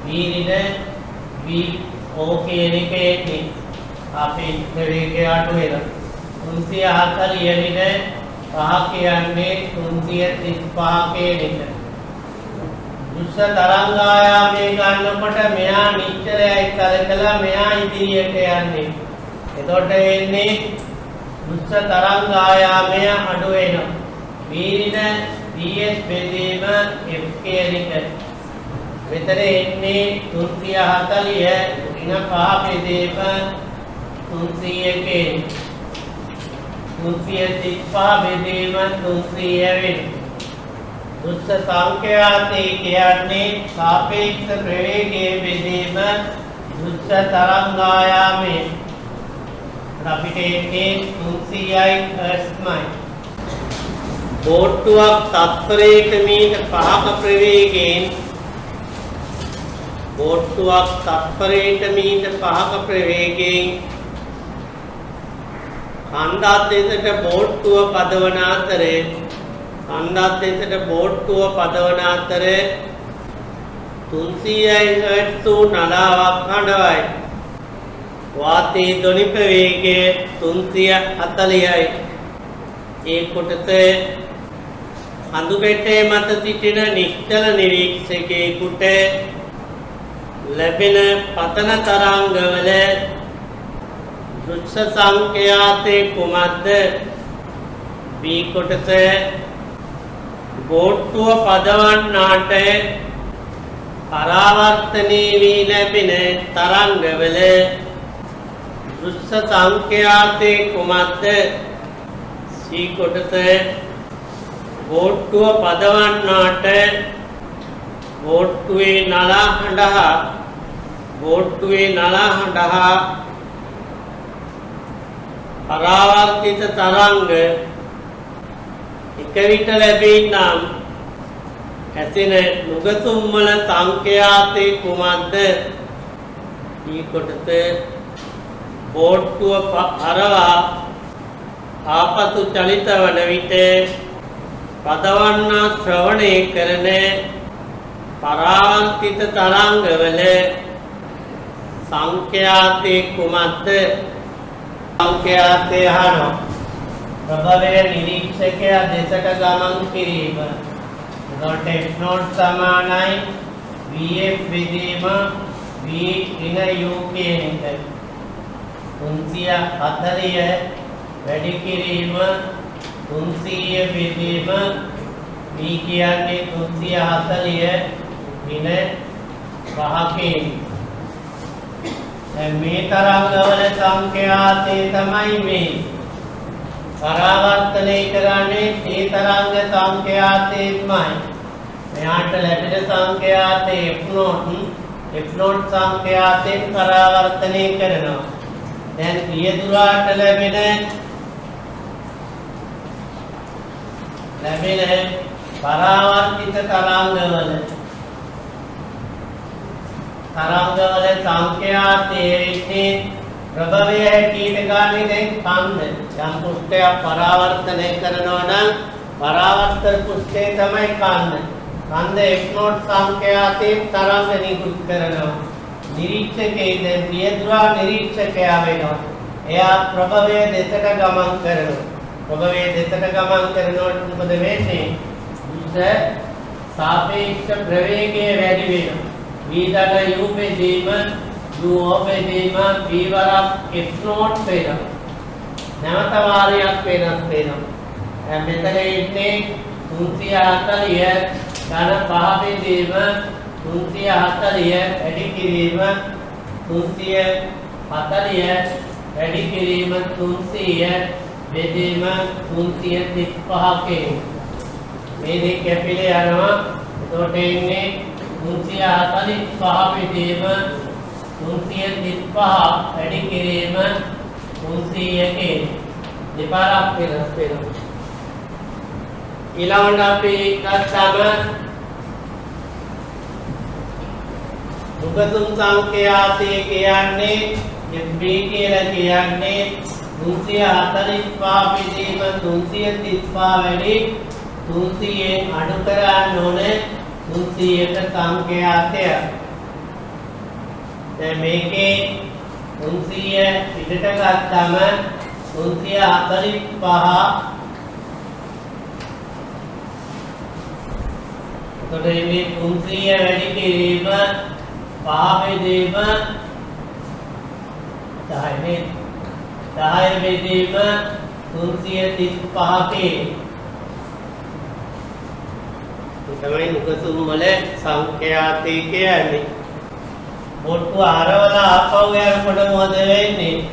Speaker 1: v ඍණ v o කියන එක එන්නේ. සාපේක්ෂ ප්‍රවේගය අඩු වෙනවා. 340 ඍණ 5 කියන්නේ 335 කියන එක. දෘශ්‍ය තරංගායාමය ගන්නකොට මෙයා නිශ්චලයයි සලකලා මෙයා ඉදිරියට යන්නේ. එතකොට වෙන්නේ දෘශ්‍ය තරංගායාමය අඩු වෙනවා. v ඍණ ds බෙදීම f කියන එක. මෙතන එන්නේ 340 ඍණ 5 බෙදීම 300 කියන. 335 බෙදීම 300 වෙනවා. දෘශ්‍ය සංඛ්‍යාතේ කියන්නේ සාපේක්ෂ ප්‍රවේගයේ බෙදීම දෘශ්‍ය තරංගායාමය. අපිට එන්නේ 300යි හර්ට්ස්මයි. බෝට්ටුවක් තත්පරයකට මීටර 5ක ප්‍රවේගයෙන් කන්දක් දෙසට බෝට්ටුව පදවන අතරේ 300යි හර්ට්ස් නලාවක් හඬවයි. වාතයේ ධ්වනි ප්‍රවේගය 340යි. ඒ කොටස හඳු පෙට්ටේ මත සිටින නිශ්චල නිරීක්ෂකයෙකුට ලැබෙන පතන තරංගවල දෘශ්‍ය සංඛ්‍යාතේ කුමක්ද? B කොටස බෝට්ටුව පදවන්නාට පරාවර්තනී වී ලැබෙන තරංගවල දෘශ්‍ය සංඛ්‍යාතේ කුමක්ද? C කොටස බෝට්ටුව පදවන්නාට බෝට්ටුවේ නල හඬහා පරාවර්තිත තරංග එක විට ලැබී නම් ඇසෙන නුගතුම් වල සංඛ්‍යාතේ කුමක්ද? ඊ කොටස බෝට්ටුව හරවා ආපසු චලිත වන විට පදවන්න ශ්‍රවණය කරන පරාවර්තිත තරංගවල සංඛ්‍යාතේ කුමක්ද? සංඛ්‍යාතේ අහනවා. ප්‍රභවය නිරීක්ෂකයා දෙසට ගමන් කිරීම. එතකොට f0 සමානයි vf බෙදීම v ඍණ u කියන එක. 340 වැඩි කිරීම 300 බෙදීම v කියන්නේ 340 ඍණ 5කින්. මේ තරංගවල සංඛ්‍යාතේ තමයි මේ පරාවර්තනය කරන්නේ ඒ තරංග සංඛ්‍යාතේමයි. මෙයාට ලැබෙන සංඛ්‍යාතේ f0 සංඛ්‍යාතෙන් පරාවර්තනය කරනවා. දැන් පියදුරාට ලැබෙන පරාවර්තිත තරංගවල සංඛ්‍යාතේ වෙන්නේ ප්‍රභවය හැටියට ගන්නේ දැන් කන්ද. යම් පුෂ්ඨයක් පරාවර්තනය කරනවා නම් පරාවර්තන පුෂ්ඨය තමයි කන්ද. කන්ද f0 සංඛ්‍යාතේ තරංග නිකුත් කරනවා. නිරීක්ෂකයේ දැන් පියදුරා නිරීක්ෂකයා වෙනවා. එයා ප්‍රභවය දෙසට ගමන් කරනවා. ප්‍රභවය දෙසට ගමන් කරනකොට මොකද වෙන්නේ? සාපේක්ෂ ප්‍රවේගය වැඩි වෙනවා. v දඩ u බෙදීම u බෙදීම v වරක් f0 වෙනවා. නැවත වාරයක් වෙනස් වෙනවා. මෙතන ඉන්නේ 340 ධන 5 බෙදීම 340 වැඩි කිරීම 340 වැඩි කිරීම 300 බෙදීම 335 මේ දෙක කැපිලා යනවා. එතකොට ඉන්නේ 345 බෙදීම 335 වැඩි කිරීම 300 දෙපාරක් වෙනස් වෙනවා. ඊළඟට අපි ගත්තම උගතුම් සංඛ්‍යාතේ කියන්නේ FB කියලා කියන්නේ 345 බෙදීම 335 වැඩි 300ෙන් අඩු කරන්න ඕනේ 300ක සංඛ්‍යාතය. දැන් මේකේ 300 පිටට ගත්තම 345 එතකොට මේ 300 වැඩි කිරීම 5 බෙදීම 10 බෙදීම 335 තමයි උගතුම් වල සංඛ්‍යාතේ කියන්නේ. බොට්ටු ආරවල ආපහු යනකොට මොකද වෙන්නේ?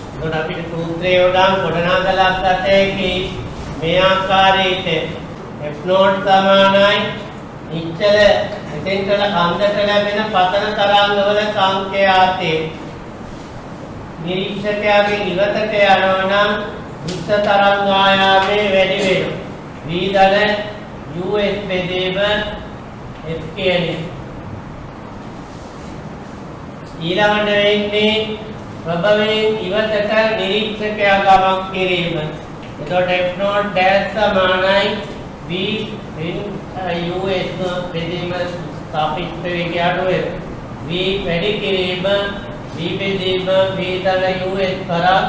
Speaker 1: එතකොට අපිට සූත්‍රය උඩන් ගොඩනගලා ගන්නට මේ ආකාරයට f0 සමානයි නිශ්චල එතෙන්ටල කන්දට ලැබෙන පතන තරංගවල සංඛ්‍යාතේ. නිරීක්ෂකයාගේ ඉවතට යනවා නම් දුෂ්ට තරංග ආයාමයේ වැඩි වෙනවා. v දල us බෙදීම f කියන්නේ. ඊළඟට වෙන්නේ ප්‍රභවයෙන් ඉවතට නිරීක්ෂකයා ගමන් කිරීම. එතකොට f0 dash සමානයි v us බෙදීම ස්ථාපිත වේගය අඩුවේ. v වැඩි කිරීම v බෙදීම v දල us කරා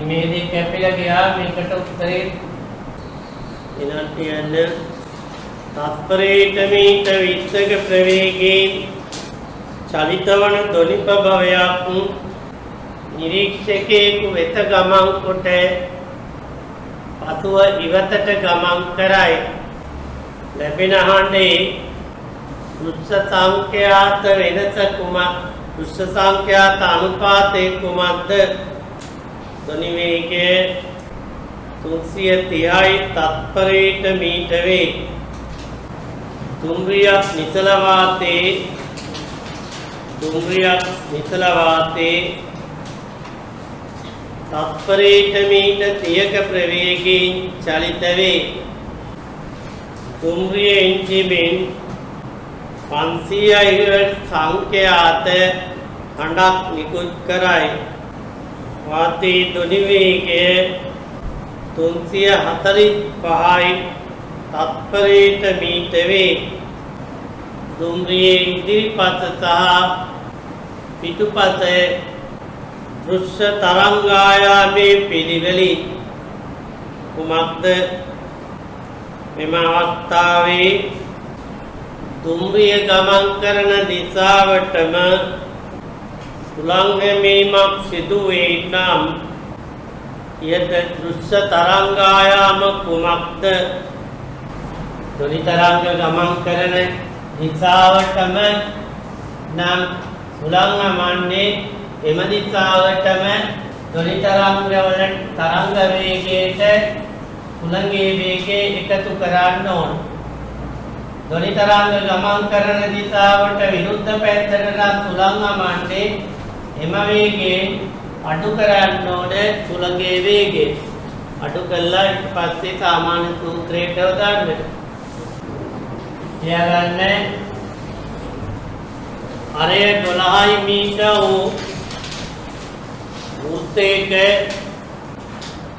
Speaker 1: මේ දෙක කැපිලා ගියා. මේකට උත්තරේ එනන්ට යන තත්පරයට මීට 20ක ප්‍රවේගයෙන් චලිතවන දොලිප භවයක් නිරීක්ෂකයෙකු වෙත ගමන් කොට පසුව ඉවතට ගමන් කරයි. ලැබෙන හඬේ දුෂ්ට සංඛ්‍යාත වෙනස කුමක්? දුෂ්ට සංඛ්‍යාත අනුපාතේ කුමක්ද? ධ්වනි වේගය 330යි තත්පරයට මීට වේ. දුම්රියක් නිසල වාතයේ තත්පරයට මීට 30ක ප්‍රවේගයෙන් චලිත වේ. දුම්රිය එන්ජිමෙන් 500 සංඛ්‍යාත හඬක් නිකුත් කරයි. වාතී දොඩිවේගය 345යි තත්පරයට මීටර වේ. දුම්රියේ ඉදිරිපස සහ පිටුපස දෘශ්‍ය තරංගායාමේ පිළිවෙලින් කුමක්ද? මෙම අවස්ථාවේ දුම්රිය ගමන් කරන දිශාවටම සුළංගමීමක් සිදු වේ නම් යත දෘශ්‍ය තරංගායාම කුමක්ද? ධ්වනි තරංග ගමන් කරන දිශාවටම නම් සුළංගමන්නේ එම දිශාවටම ධ්වනි තරංගවල තරංග වේගයට සුළංගයේ වේගය එකතු කරන්න ඕන. ධ්වනි තරංග ගමන් කරන දිශාවට විරුද්ධ පැත්තට නම් සුළංගමන්නේ එම වේගයෙන් අඩු කරන්න ඕන සුළඟේ වේගය. අඩු කළා ඊට පස්සේ සාමාන්‍ය සූත්‍රයට යොදන්න. තියාගන්න අරය 12 මීටර වූ වෘත්තයක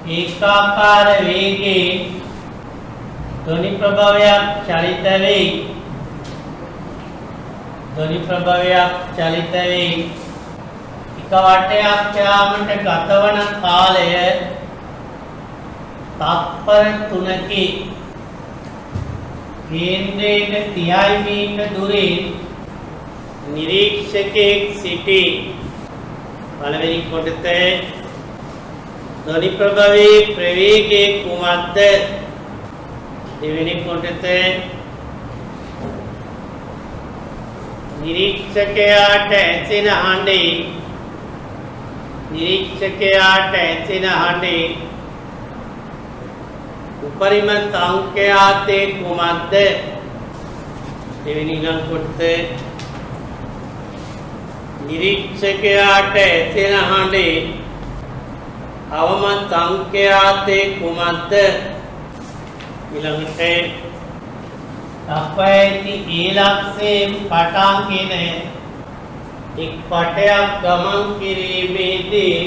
Speaker 1: ඒකාකාර වේගයෙන් ධ්වනි ප්‍රභවයක් චලිත වෙයි. ධ්වනි ප්‍රභවයක් චලිත වෙයි. එක වටයක් යාමට ගතවන කාලය තත්පර 3කි. කේන්ද්‍රයට 30 මීටර දුරින් නිරීක්ෂකයෙක් සිටි. පළවෙනි කොටසේ ධ්වනි ප්‍රභවයේ ප්‍රවේගය කුමක්ද? දෙවෙනි කොටසේ නිරීක්ෂකයාට ඇසෙන හඬේ උපරිම සංඛ්‍යාතේ කුමක්ද? දෙවෙනි කොටසේ නිරීක්ෂකයාට ඇසෙන හඬේ අවම සංඛ්‍යාතේ කුමක්ද? ඊළඟට අපයිති ඊලක්ෂයෙන් පටන්ගෙන එක් පටයක් ගමන් කිරීමේදී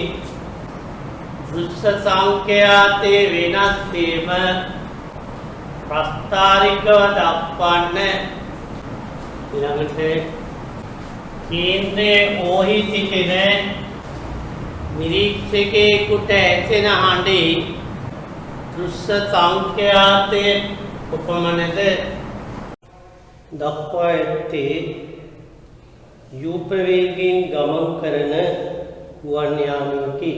Speaker 1: දෘශ්‍ය සංඛ්‍යාතේ වෙනස් වීම ප්‍රස්ථාරිකව දක්වන්න. ඊළඟට කේන්ද්‍රයේ ඕහි සිටින නිරීක්ෂකයෙකුට ඇසෙන හඬේ දෘශ්‍ය සංඛ්‍යාතයේ උපමනද දක්වා ඇත්තේ යු ප්‍රවේගයෙන් ගමන් කරන ගුවන් යානයකි.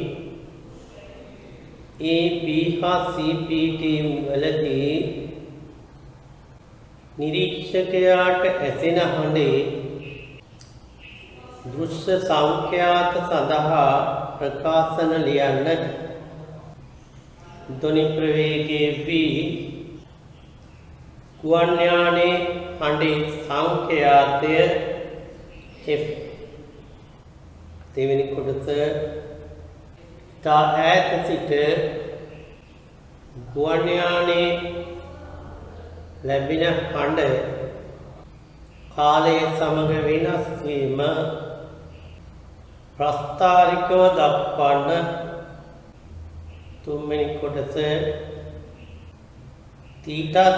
Speaker 1: A, B හා C PTM වලදී නිරීක්ෂකයාට ඇසෙන හඬේ දෘශ්‍ය සංඛ්‍යාත සඳහා ප්‍රකාශන ලියන්න. ධ්වනි ප්‍රවේගයේ V ගුවන් යානයේ හඬේ සංඛ්‍යාතය F. දෙවෙනි කොටස ඈත සිට ගුවන් යානයේ ලැබෙන හඬ කාලය සමග වෙනස් වීම ප්‍රස්ථාරිකව දක්වන්න. තුන්වෙනි කොටස θ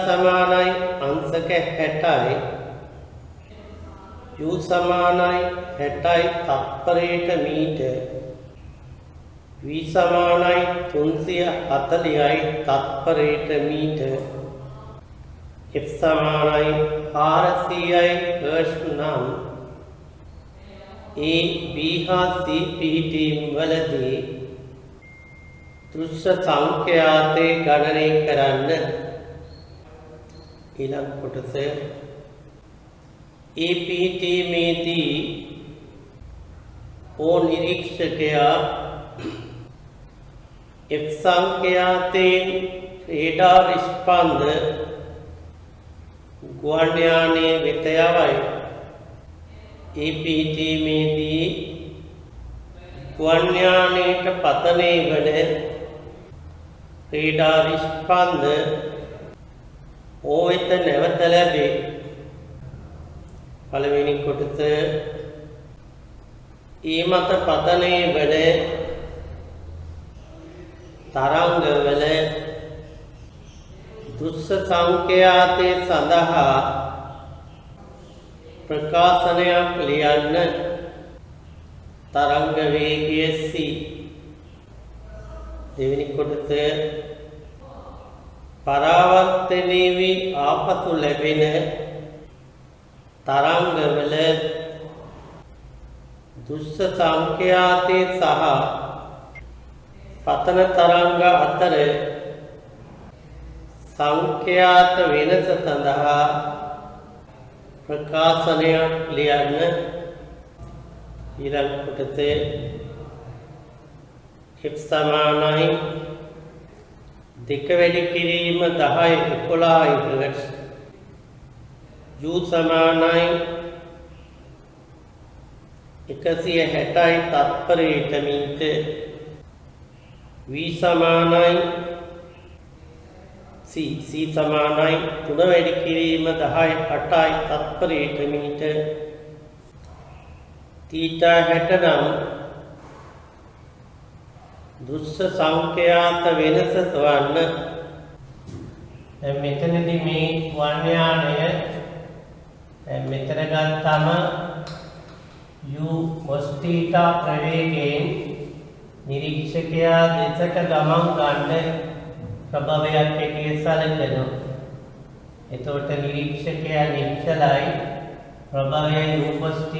Speaker 1: සමානයි අංශක 60යි u සමානයි 60යි තත්පරයට මීටර v සමානයි 340යි තත්පරයට මීටර f සමානයි 400යි හර්ට්ස් නම් A, B හා C PTM වලදී දෘශ්‍ය සංඛ්‍යාතේ ගණනය කරන්න. ඊළඟ කොටස APTM මේදී ඕ නිරීක්ෂකයා F සංඛ්‍යාතයෙන් රේඩාර් ස්පන්ද ගුවන් යානයේ වෙත යවයි. APTM මේදී ගුවන් යානයට පතනය වන රේඩාර් ස්පන්ද ඕ වෙත නැවත ලැබේ. පළවෙනි කොටස ඒ මත පතනය වන තරංගවල දුස්ස සංඛ්‍යාතේ සඳහා ප්‍රකාශනයක් ලියන්න. තරංග වේගය c. දෙවෙනි කොටස පරාවර්තනය වී ආපසු ලැබෙන තරංගවල දුස්ස සංඛ්‍යාතේ සහ පතන තරංග අතර සංඛ්‍යාත වෙනස සඳහා ප්‍රකාශනයක් ලියන්න. ඊළඟ කොටසේ f සමානයි 2 වැඩි කිරීම 10 11 Hz, u සමානයි 160යි තත්පරයට මීටර්, v සමානයි c සමානයි 3 වැඩි කිරීම 10 8යි තත්පරයට මීටර්, θ 60 නම් දුස්ස සංඛ්‍යාත වෙනස සොයන්න. දැන් මෙතනදී මේ වන් යානය දැන් මෙතන ගත්තම u cos θ ප්‍රවේගයෙන් නිරීක්ෂකයා දෙසට ගමන් ගන්න ප්‍රභවයක් හැටියට සැලකෙනවා. එතකොට නිරීක්ෂකයා නිශ්චලයි. ප්‍රභවයේ u cos θ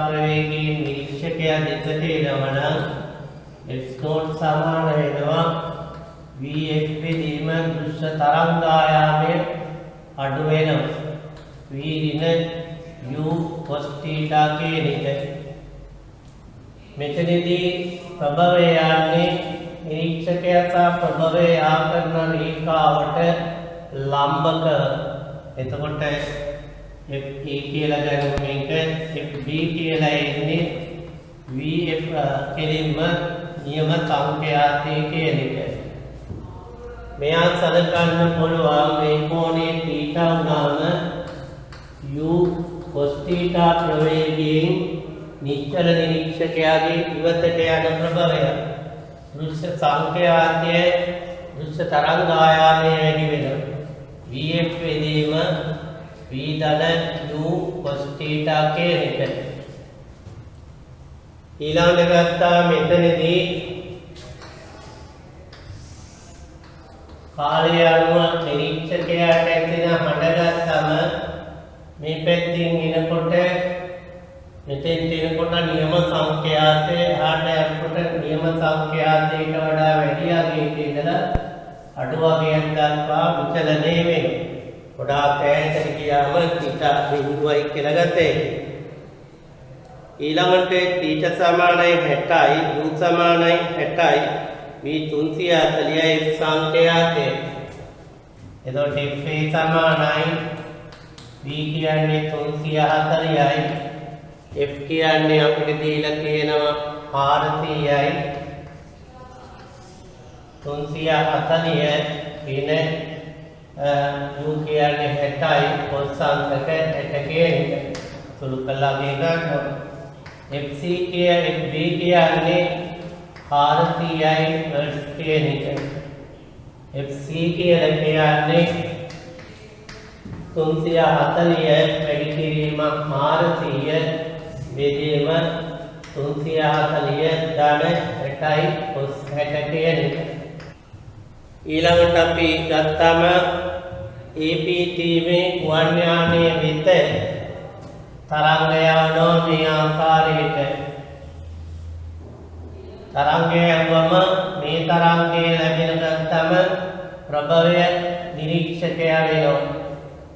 Speaker 1: ප්‍රවේගයෙන් නිරීක්ෂකයා දෙසට එනවා නම් x0 සමාන වෙනවා vf බෙදීම දෘශ්‍ය තරංගායාමය අඩු වෙනවා v ඍණ u cos θ කියන එක. මෙතනදී ප්‍රභවය යන්නේ නිරීක්ෂකයා සහ ප්‍රභවය යා කරන රේඛාවට ලම්බක. එතකොට fa කියලා ගන්න මේක fb කියලා එන්නේ vf කෙලින්ම නියම සංඛ්‍යාතේ කියන එක. මෙයා සලකන්න පුළුවන් මේ කෝණේ θ උනාම u cos θ ප්‍රවේගයෙන් නිශ්චල නිරීක්ෂකයාගේ ඉවතට යන ප්‍රභවය දෘශ්‍ය සංඛ්‍යාතයේ දෘශ්‍ය තරංගායාමය වැඩි වෙනවා. vf වෙදීම v දල u cos θ කියන එක. ඊළඟට ගත්තා මෙතනදී කාලය අනුව නිරීක්ෂකයාට ඇතින හඬ ගත්තම මේ පැත්තෙන් එනකොට මෙතෙන් එනකොට නියම සංඛ්‍යාතේ ආට යනකොට නියම සංඛ්‍යාතයට වඩා වැඩි අගයක ඉඳලා අඩු අගයක් දක්වා විචලනය වෙනවා. ගොඩාක් ඈතට ගියාම θ බිඳුවයි කියලා ගත්තේ. ඊළඟට θ සමානයි 60යි, u සමානයි 60යි, v 340යි f සංඛ්‍යාතය. එතකොට fa සමානයි v කියන්නේ 340යි, f කියන්නේ අපිට දීලා තියෙනවා 400යි, 340 වෙන u කියන්නේ 60යි, කොස්සන්තක 60 කියන එක. සුළු කළා ගන්නවා. fc fb කියන්නේ 400යි Hz කියන එක. fc කියලා කියන්නේ 340 වැඩි කිරීම 400 බෙදීම 340 ධන 60යි cos 60 කියන එක. ඊළඟට අපි ගත්තම APT මේ වන් යානයේ වෙත තරංගය යනවා මේ ආකාරයට. තරංගය යවම මේ තරංගය ලැබෙන ගත්තම ප්‍රභවය නිරීක්ෂකයා වෙනවා.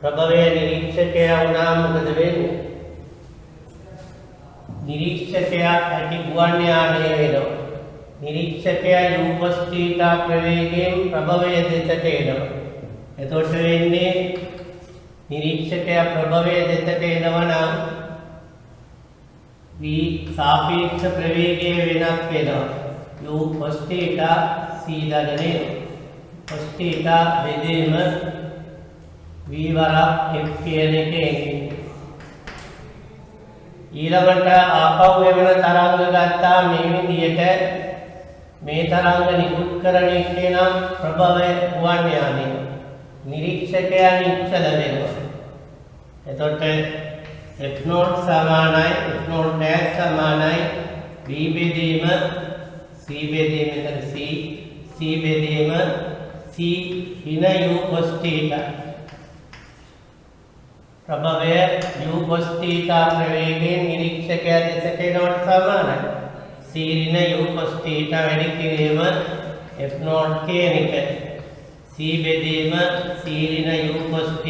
Speaker 1: ප්‍රභවය නිරීක්ෂකයා වුණා මොකද වෙන්නේ? නිරීක්ෂකයා ඇති ගුවන් යානය වෙනවා. නිරීක්ෂකයා u cos θ ප්‍රවේගයෙන් ප්‍රභවය දෙසට එනවා. එතකොට වෙන්නේ නිරීක්ෂකයා ප්‍රභවය දෙසට එනවා නම් v සාපේක්ෂ ප්‍රවේගය වෙනස් වෙනවා. u cos θ c දඩනේ cos θ බෙදීම v වරක් f කියන එකේ. ඊළඟට ආපහු එවන තරංග ගත්තා මේ විදිහට මේ තරංග නිකුත් කරන එකේ නම් ප්‍රභවය වුවන් යාමේ නිරීක්ෂකයා නිශ්චල වෙනවා. එතකොට f0 සමානයි f0 dash සමානයි b බෙදීම c බෙදීම එතන c බෙදීම c ඍණ u cos θ ප්‍රභවය u cos θ ප්‍රවේගයෙන් නිරීක්ෂකයා දෙසට එනවට සමානයි. c ඍණ u cos θ වැඩි කිරීම f0 කියන එක. c බෙදීම c ඍණ u cos θ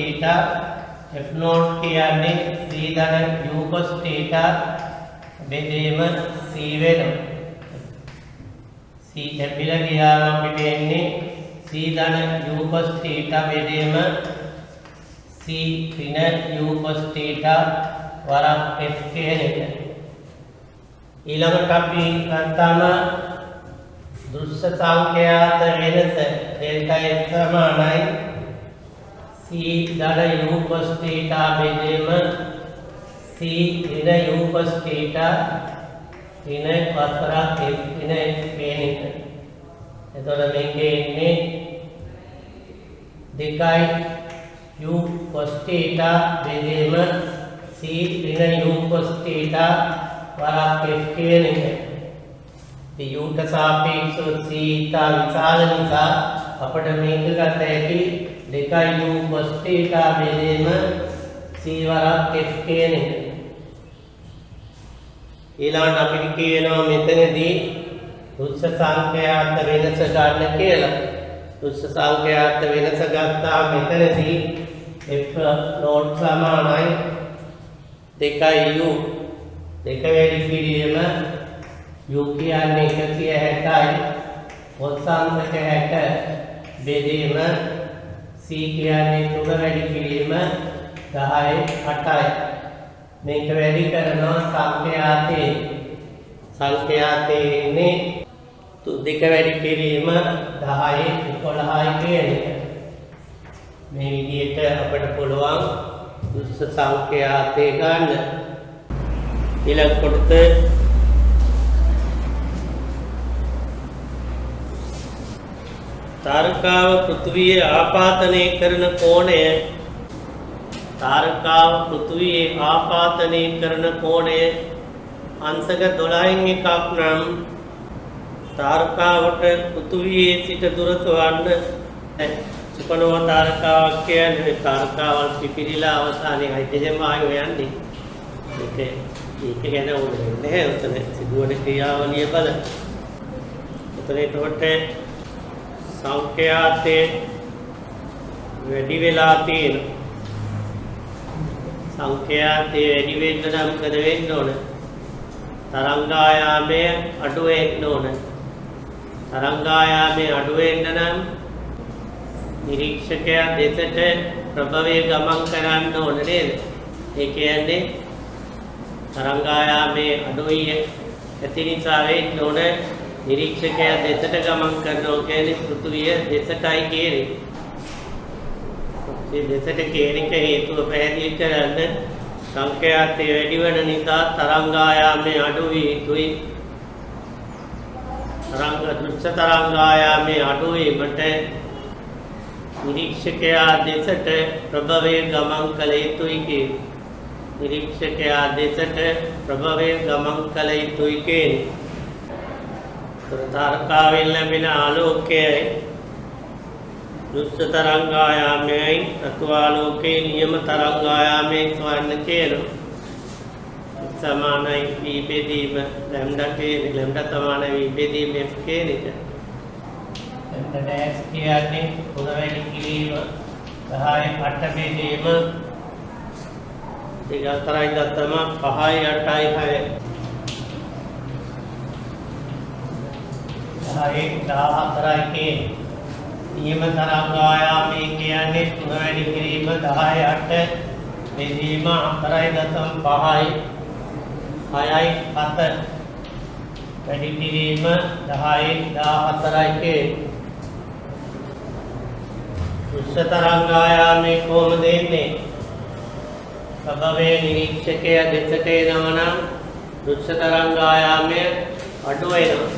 Speaker 1: f0 කියන්නේ c ධන u cos θ බෙදීම c වෙනවා. c ලැබිලා ගියාම අපිට එන්නේ c ධන u cos θ බෙදීම c ඍණ u cos θ වරක් f කියන එක. ඊළඟට අපි ගන්නාම දෘශ්‍ය සංඛ්‍යාත වෙනස delta f සමානයි c ධන u cos θ බෙදීම c ඍණ u cos θ ඍණ වරක් f ඍණ f කියන එක. එතකොට මේකේ ඉන්නේ 2 u cos θ බෙදීම c ඍණ u cos θ වරක් f කියන එක. මේ u ට සාපේක්ෂව c ඉතා විශාල නිසා අපිට මේක ගත හැකි 2 u cos θ බෙදීම c වරක් f කියන එක. ඊළඟට අපිට කියනවා මෙතනදී දෘශ්‍ය සංඛ්‍යාත වෙනස ගන්න කියලා. දෘශ්‍ය සංඛ්‍යාත වෙනස ගත්තා මෙතනදී f0 සමානයි 2u දෙක වැඩි කිරීම u කියන්නේ 160යි වත්සාංශක 60 බෙදීම c කියන්නේ 3 වැඩි කිරීම 10යි 8යි. මේක වැඩි කරනවා සංඛ්‍යාතේ ඉන්නේ දෙක වැඩි කිරීම 10යි 11යි කියන එක. මේ විදිහට අපිට පුළුවන් දෘශ්‍ය සංඛ්‍යාතේ ගන්න. ඊළඟ කොටස තාරකාව පෘථිවියේ ආපාතනය කරන කෝණය අංශක 12න් එකක් නම් තාරකාවට පෘථිවියේ සිට දුරත වන්න සුපනෝවා තාරකාවක් කියන්නේ තාරකාවල් පිපිරිලා අවසානයේ හයිඩ්‍රජන් වායුව යන්නේ. ඒක ගැන ඕනේ නැහැ. උතන සිදුවන ක්‍රියාවලිය බල. උතන ඒකට සංඛ්‍යාතේ වැඩි වෙලා තියෙනවා. සංඛ්‍යාතේ වැඩි වෙන්න නම් මොකද වෙන්න ඕන? තරංගායාමය අඩු වෙන්න ඕන. තරංගායාමය අඩු වෙන්න නම් නිරීක්ෂකයා දෙසට ප්‍රභවයේ ගමන් කරන්න ඕන නේද? ඒ කියන්නේ තරංගායාමයේ අඩුයි ඇති නිසා වෙන්න ඕන නිරීක්ෂකයා දෙසට ගමන් කරනවා කියන්නේ පෘථිවිය දෙසටයි කියන්නේ. මේ දෙසට කියන එක හේතුව පැහැදිලි කරන්න සංඛ්‍යාතේ වැඩි වෙන නිසා තරංගායාමයේ අඩු වී යුතුයි. දෘශ්‍ය තරංගායාමයේ අඩු වීමට නිරීක්ෂකයා දෙසට ප්‍රභවයේ ගමන් කළ යුතුයි කියන්නේ. නිරීක්ෂකයා දෙසට ප්‍රභවයේ ගමන් කළ යුතුයි කියන්නේ. තාරකාවෙන් ලැබෙන ආලෝකයයි දෘශ්‍ය තරංගායාමයයි තත්වාලෝකයේ නියම තරංගායාමයේ ස්වර්ණ කියනවා. සමානයි v බෙදීම ලැම්ඩා සමානයි v බෙදීම f කියන එක. ලැම්ඩා ඩෑෂ් කියන්නේ 3 වැඩි කිරීම 10යි 8 බෙදීම 2.5යි 8යි 10යි 14යි කියන නියම තරංගායාමයේ කියන්නේ 3 වැඩි කිරීම 10යි 8 බෙදීම 4.5යි 6යි 7 වැඩි කිරීම 10යි 14යි කියන දෘශ්‍ය තරංගායාමයේ කොහොමද එන්නේ? ප්‍රභවයේ නිරීක්ෂකයා දෙසට එනවා නම් දෘශ්‍ය තරංගායාමය අඩු වෙනවා.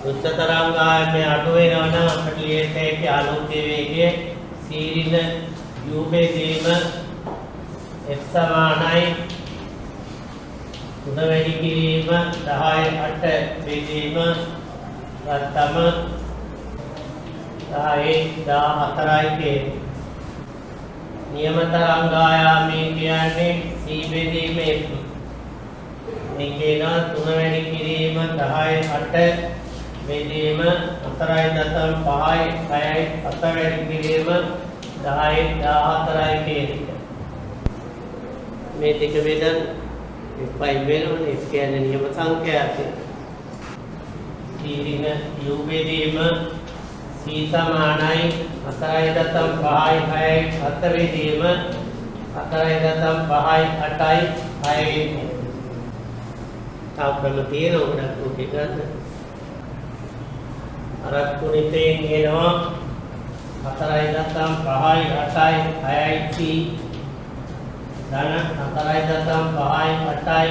Speaker 1: උච්ච තරංගායමේ අඩු වෙනවා නම් අපිට ලියත හැකි ආලෝකයේ වේගය සීරින u බෙදීම f සමානයි 3 වැඩි කිරීම 10 8 බෙදීම ගත්තම 10 14යි නියම තරංගායාමයේ කියන්නේ c බෙදීම f මේකේ නා 3 වැඩි කිරීම 10 8 බෙදීම 4.5යි 6යි 7 වැඩි කිරීම 10යි 14යි කියන මේ දෙක බෙදන් f5 වෙනවනේ f කියන්නේ නියම සංඛ්‍යාවක් සීරින u බෙදීම c සමානයි 4.5යි 6යි 7 බෙදීම 4.5යි 8යි 6යි තාප්‍රම තියෙන උඩක් උකේ ගන්න අරක් කුණිතෙන් එනවා 4.5යි 8යි 6යි c ධන 4.5යි 8යි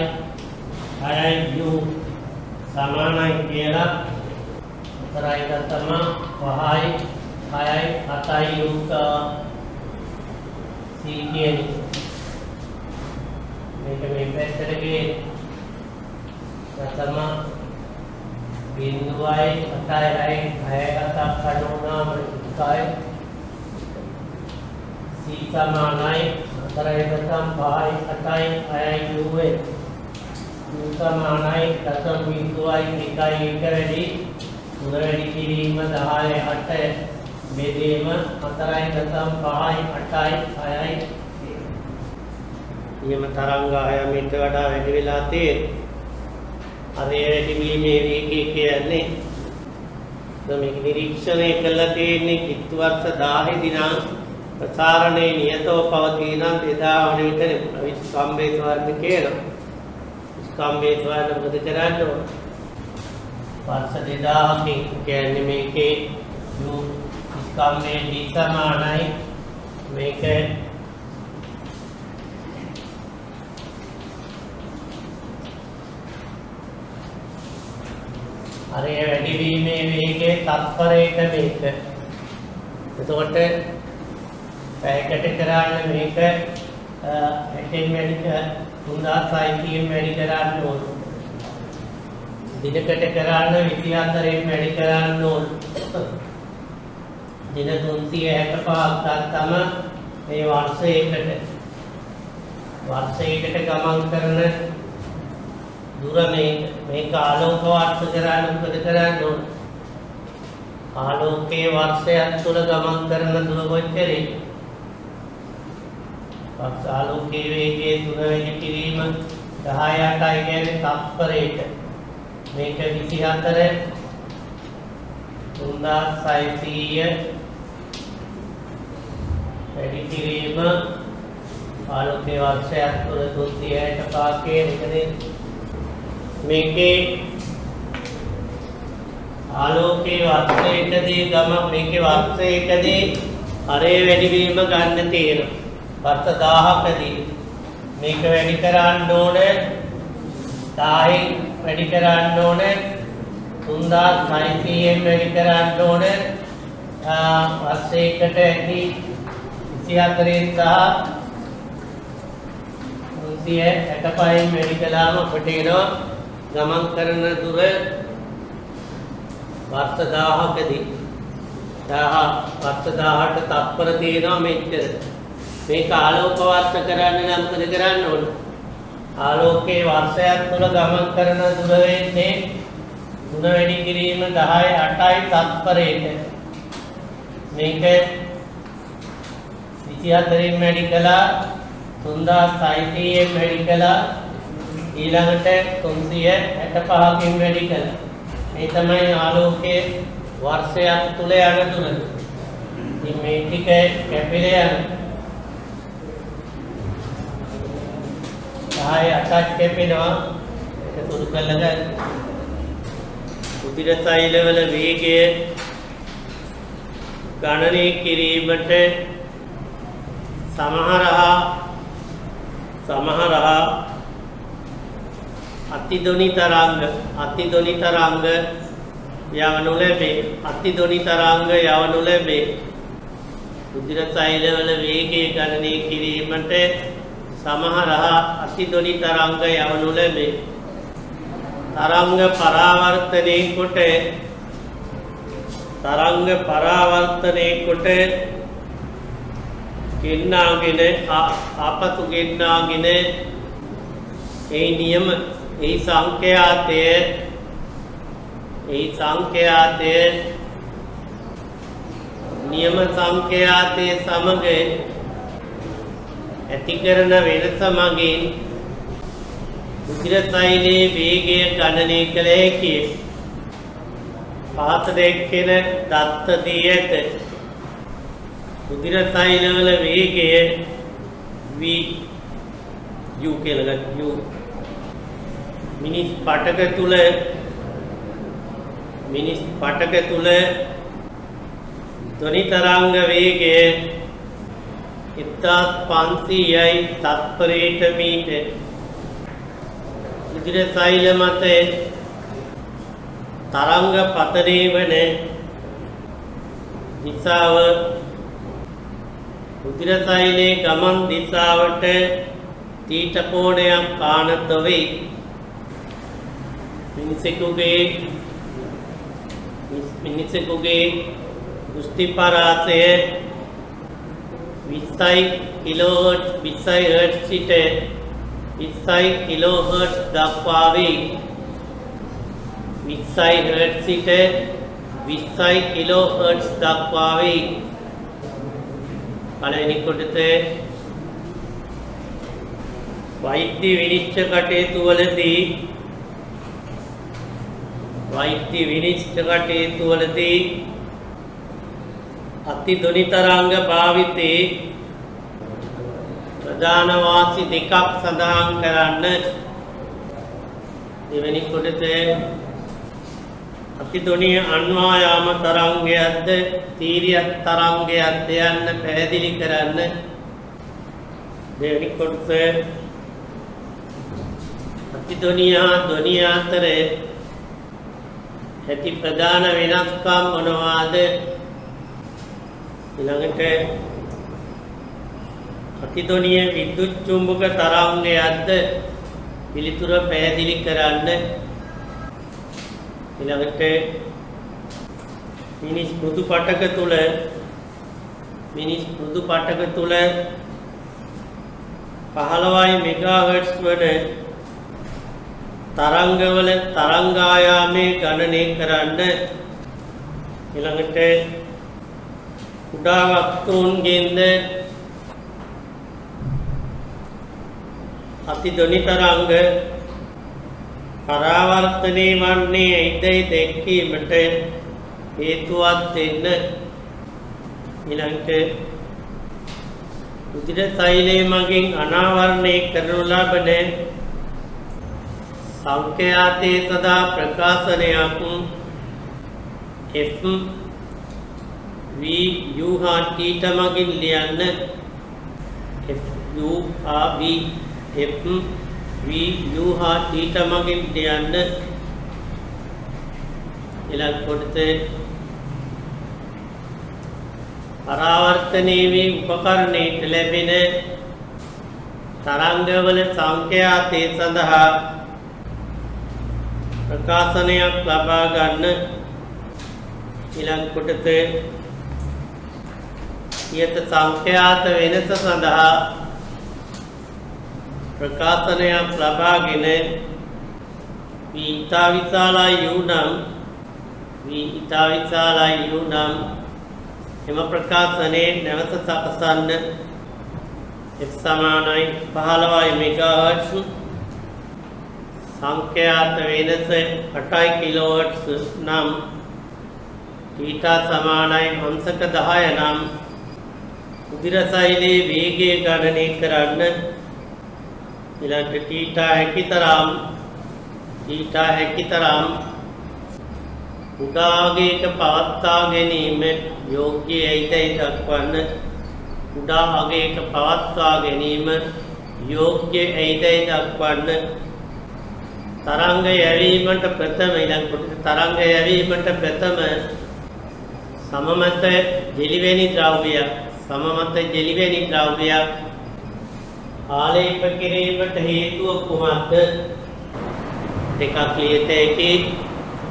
Speaker 1: 6යි u සමානයි කියලා 4.5යි 6යි 7යි u c කියන්නේ මේක මේ පැත්තට ගියේ प्रथम बिंदुआई 8 6 कणुनाम काय c समानाय 4.5 8 6 u u समानाय प्रथम बिंदुआई 1 වැඩි 3 වැඩි කිරීම 10 8 බෙදීම 4.5යි 8යි 6යි නියම තරංගායමයට වඩා වැඩි වෙලා තියෙනවා අරේ වැඩි වීමේ වේගය කියන්නේ මේක නිරීක්ෂණය කළා තියෙන්නේ කිත්තු වර්ෂ 10 දිනම් ප්‍රසාරණේ නියතව පවතින 2000 වන විතර විස්කම්බේ වර්ණ කියනවා. විස්කම්බේ වර්ණ මොකද කරන්නේ? වර්ෂ 2000කින් කියන්නේ මේකේ u විස්කම්බේ d සමානයි මේක අරේ වැඩි වීමේ වේගයේ තත්පරයක මේක. එතකොට පැයකට කරන්නේ මේක 8 වැඩි 3600 වැඩි කරන්න ඕන. දිනකට කරන්නේ 24 වැඩි කරන්න ඕන. දින 365ක් ගත්තම මේ වර්ෂයකට ගමන් කරන දුර මේක ආලෝක වර්ෂ කරන්නේ මොකද කරන්නේ ඕන ආලෝකයේ වර්ෂයක් තුල ගමන් කරන දුර කොච්චරද වර්ෂ ආලෝකයේ වේගයේ 3 වැඩි කිරීම 10 8යි කියන්නේ තත්පරයක මේක 24 3600 වැඩි කිරීම ආලෝකයේ වර්ෂයක් තුල 365 කියන්නේ මේකේ ආලෝකයේ වර්ෂයකදී ගම මේකේ වර්ෂයකදී අරේ වැඩි වීම ගන්න තියෙනවා. වර්ෂ 1000කදී මේක වැඩි කරන්න ඕනේ 10යි වැඩි කරන්න ඕනේ 3600න් වැඩි කරන්න ඕනේ වර්ෂයකට ඇති 24න් සහ 365න් වැඩි කළාම අපිට එනවා ගමන් කරන දුර වර්ෂ 1000කදී 1000 වර්ෂ 1000ට තත්පර තියෙනවා මෙච්චර. මේක ආලෝක වර්ෂ කරන්න නම් මොකද කරන්න ඕන? ආලෝකයේ වර්ෂයක් තුල ගමන් කරන දුර වෙන්නේ 3 වැඩි කිරීම 10 8යි තත්පරයක. මේක 24න් වැඩි කළා 3600න් වැඩි කළා ඊළඟට 365කින් වැඩි කළා. මේ තමයි ආලෝකයේ වර්ෂයක් තුල යන දුර. ඉතින් මේ ටික කැපිලා යන 10 8ක් කැපෙනවා. ඒක තුරු කළා ගන්න. උදිර සෛලවල වේගය ගණනය කිරීමට සමහරහා අතිධ්වනි තරංග යවනු ලැබේ. අතිධ්වනි තරංග යවනු ලැබේ. රුධිර සෛලවල වේගය ගණනය කිරීමට සමහර අතිධ්වනි තරංග යවනු ලැබේ. තරංග පරාවර්තනය කොට ගෙන්නාගෙන ආපසු ගෙන්නාගෙන ඒ සංඛ්‍යාතය නියම සංඛ්‍යාතය සමග ඇති කරන වෙනස මගින් රුධිර සෛලයේ වේගය ගණනය කළ හැකිය. පහත දැක්වෙන දත්ත දී ඇත. රුධිර සෛලවල වේගය v u කියලා ගන්න u මිනිස් පටක තුල ධ්වනි තරංග වේගය 1500යි තත්පරයට මීටර්. රුධිර සෛල මත තරංග පතනය වන දිශාව රුධිර සෛලයේ ගමන් දිශාවට තීට කෝණයක් කාණත වේ. මිනිසෙකුගේ දෘෂ්ටි පරාසය 20 හර්ට්ස් සිට 20 කිලෝහර්ට්ස් දක්වා වේ. 20 හර්ට්ස් සිට 20 කිලෝහර්ට්ස් දක්වා වේ. පළවෙනි කොටසේ වෛද්‍ය විනිශ්චය කටයුතු වලදී අතිධ්වනි තරංග භාවිතේ ප්‍රධාන වාසි දෙකක් සඳහන් කරන්න. දෙවෙනි කොටසේ අතිධ්වනි අන්වායාම තරංගයක්ද තීර්ය තරංගයක්ද යන්න පැහැදිලි කරන්න. දෙවෙනි කොටසේ අතිධ්වනිය හා ධ්වනිය අතර ඇති ප්‍රධාන වෙනස්කම් මොනවාද? ඊළඟට අතිධ්වනිය විද්‍යුත් චුම්බක තරංගයක්ද පිළිතුර පැහැදිලි කරන්න. ඊළඟට මිනිස් මෘදු පටක තුල 15 මෙගාහර්ට්ස් වන තරංගවල තරංගායාමයේ ගණනය කරන්න. ඊළඟට කුඩා වස්තුන්ගෙන්ද අතිධ්වනි තරංග පරාවර්තනය වන්නේ ඇයිදයි දැක්වීමට හේතුවක් දෙන්න. ඊළඟට රුධිර සෛලය මගින් අනාවරණය කරනු ලබන සංඛ්‍යාතයේ සදා ප්‍රකාශනයක් f v u හා t මගින් ලියන්න. f u හා v f v u හා t මගින් ලියන්න. ඊළඟ කොටසේ පරාවර්තනයේ වී උපකරණයට ලැබෙන තරංගවල සංඛ්‍යාතය සඳහා ප්‍රකාශනයක් ලබා ගන්න. ඊළඟ කොටසේ ඊට සංඛ්‍යාත වෙනස සඳහා ප්‍රකාශනයක් ලබාගෙන ඊතා විශාලයි u නම් එම ප්‍රකාශනයේ නැවත සකසන්න. f සමානයි 15 මෙගාහර්ට්ස් සංඛ්‍යාත වෙනස 8 කිලෝහර්ට්ස් නම් θ සමානයි අංශක 10 නම් රුධිර සෛලයේ වේගය ගණනය කරන්න. ඊළඟට θ හැකිතරම් උඩාගයක පවත්වා ගැනීම යෝග්‍යයිදයි දක්වන්න. තරංග යැවීමට ප්‍රථම ඊළඟ කොටස තරංග යැවීමට ප්‍රථම සමමත ජෙලිවැනි ද්‍රව්‍යයක් සමමත ජෙලිවැනි ද්‍රව්‍යයක් ආලේප කිරීමට හේතුව කුමක්ද? දෙකක් ලියත හැකි.